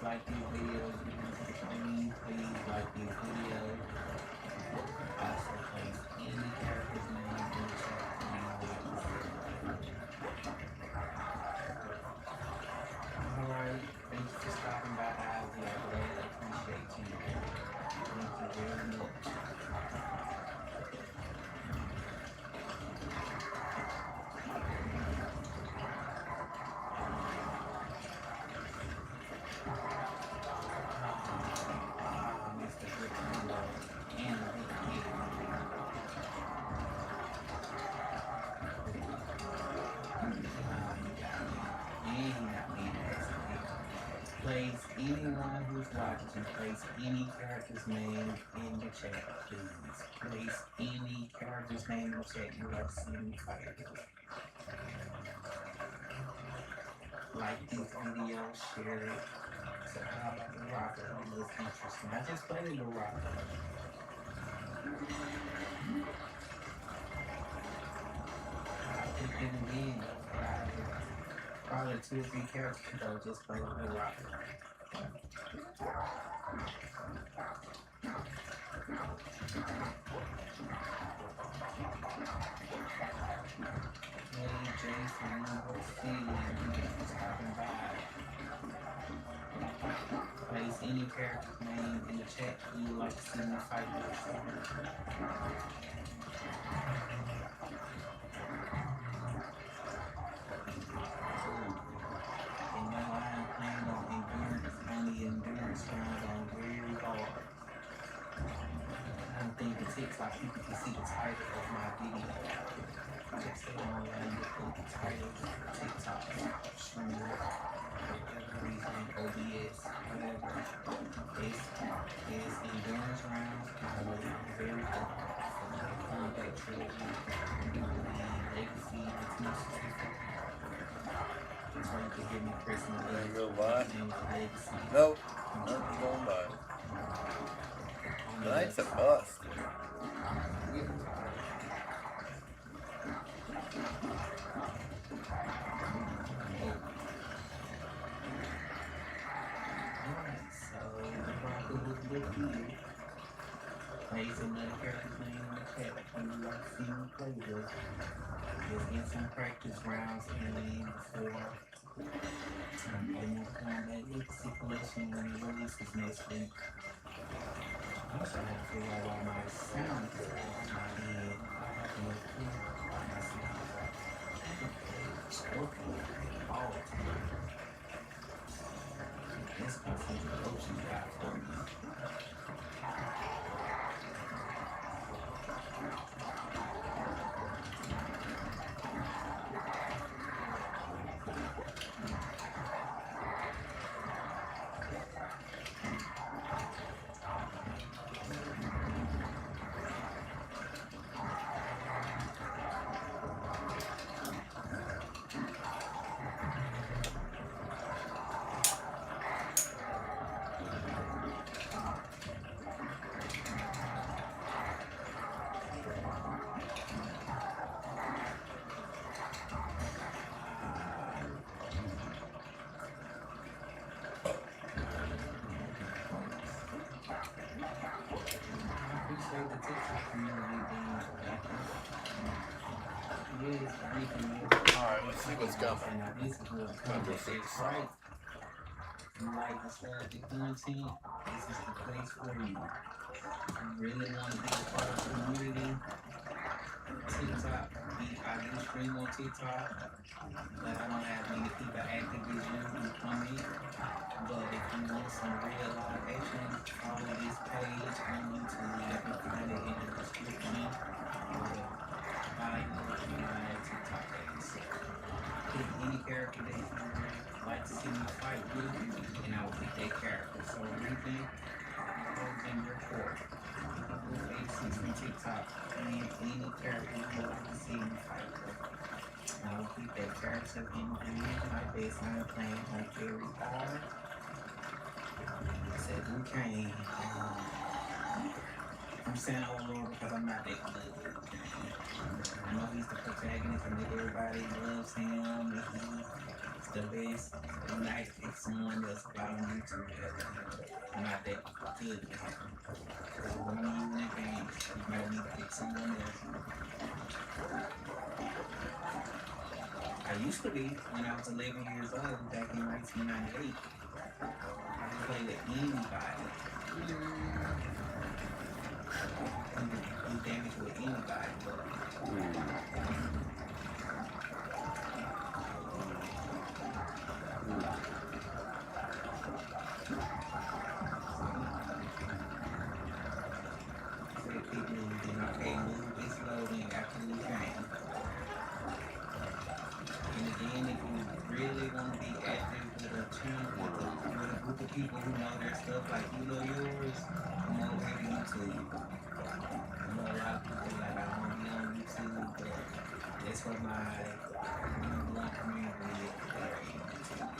Like these videos, please like these videos. Also, place any character's name in the chat. Alright, thanks for stopping by, guys. I really appreciate you. Thank you very much. Place anyone who's watching, place any character's name in the chat, please. Place any character's name in the chat you like to see me fight. Like this video, share it. So how about the rocker? It looks interesting. I just played the rocker. I'll pick them again. Probably 2 or 3 characters ago, just play with the rocker. Hey Jason, what's stopping by? Place any character's name in the chat you would like to see me fight with. Endurance rounds on very hard. I'm thinking TikTok, people can see the title of my video. Just go online and put the title of TikTok, stream, whatever reason, OBS, whatever. It's endurance rounds on very hard. From the Combat Trilogy, Legacy, so you can hear me pressing the button. Go by? Nope. Nothing's going by. Tonight's a bust. So the Broncos look here. Plays another character's name in the chat. When you like to see me play this, just get some practice rounds in before Mortal Kombat Legacy Collection when it releases next week. I also have to figure out why my sound is off my head. I have to look here. My sound is off. Scorpion all the time. This person is the ocean guy for me. Alright, let's see what's coming. This is what's coming. Right. You like the nostalgic content? This is the place for you. You really want to be a part of the community? TikTok. I do stream on TikTok, but I don't have many people active as you who come in. But if you want some real live action, follow this page on YouTube. You can find it in the description. My TikTok page. Pick any character that you like to see me fight with, and I will pick that character. So everything goes in your court. Go from TikTok, and any character you like to see me fight with. I will keep that character in my baseline playing on very hard. I said, who came? I'm saying oh Lord because I'm not that good. I know he's the protagonist and everybody loves him and he's the best. And I pick someone else about on YouTube I'm not that good. So when I'm using that game, you might need to pick someone else. I used to be when I was 11 years old back in 1998. I could play with anybody. Do damage with anybody. People who know their stuff like you know yours, I'm over here to YouTube. I know a lot of people like I don't be on YouTube, but that's what my number one community is there on YouTube.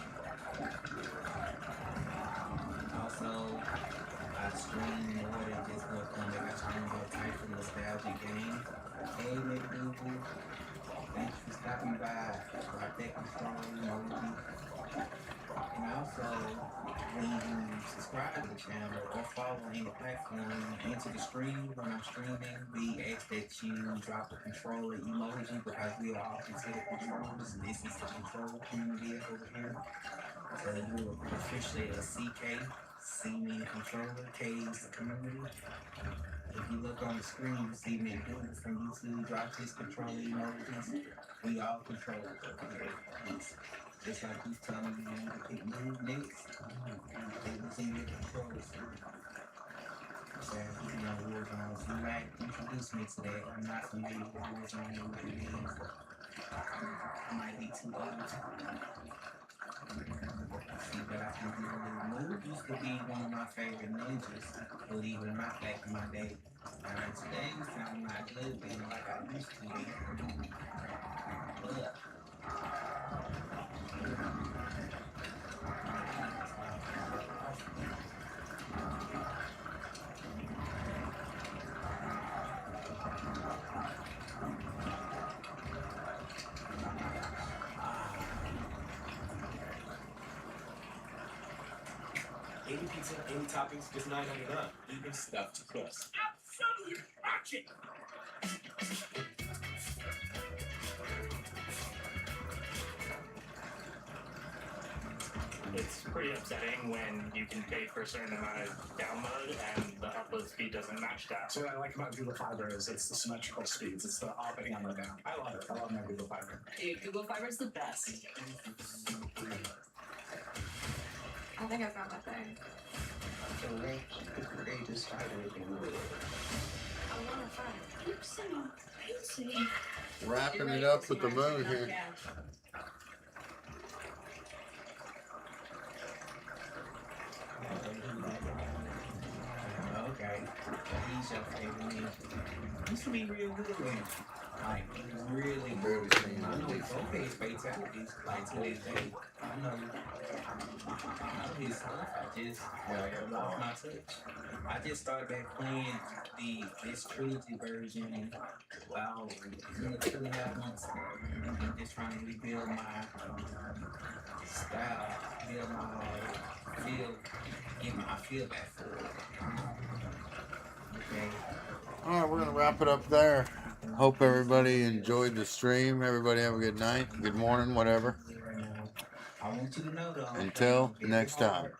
Also, I stream more than just what comes. I stream all types of nostalgic games. Hey, McDougal, thanks for stopping by. Rock that control, emoji. And also, when you subscribe to the channel or follow any platform into the stream when I'm streaming, we ask that you drop a controller emoji because we are all considered controllers. This is the controller community over here. So you're officially a CK, C meaning controller, K is the community. If you look on the screen, you see me from YouTube, drop his controller emojis. We all controllers over here. Just like he's telling me you to pick move next, it was in your control. So, you know, Warzone, if you might introduce me to that, I'm not familiar with Warzone and what it is. I might be too old. See, but I can do a little move. Used to be one of my favorite ninjas, believe it or not, back in my day. Today, I'm not good being like I used to be. But, Any pizza, any toppings, just $9.99. Even stuffed crust. Absolute magic! It's pretty upsetting when you can pay for a certain amount of download and the upload speed doesn't match that. So what I like about Google Fiber is it's the symmetrical speeds. It's the up and the down. I love it. I love my Google Fiber. Dude, Google Fiber's the best. I think I found my thing. They just started in the world. I want to find Oopsie. Wrapping it up with the moon here. Okay, he's your favorite man. Used to be real good when, like, really good. I know he's okay, fatalities, like to this day. I know his stuff. I just lost my touch. I just started back playing this trilogy version about 2.5 months ago. I'm just trying to rebuild my style, build my feel, get my feel back for it. Okay. All right, we're gonna wrap it up there. Hope everybody enjoyed the stream. Everybody have a good night, good morning, whatever. I want you to know though. Until next time.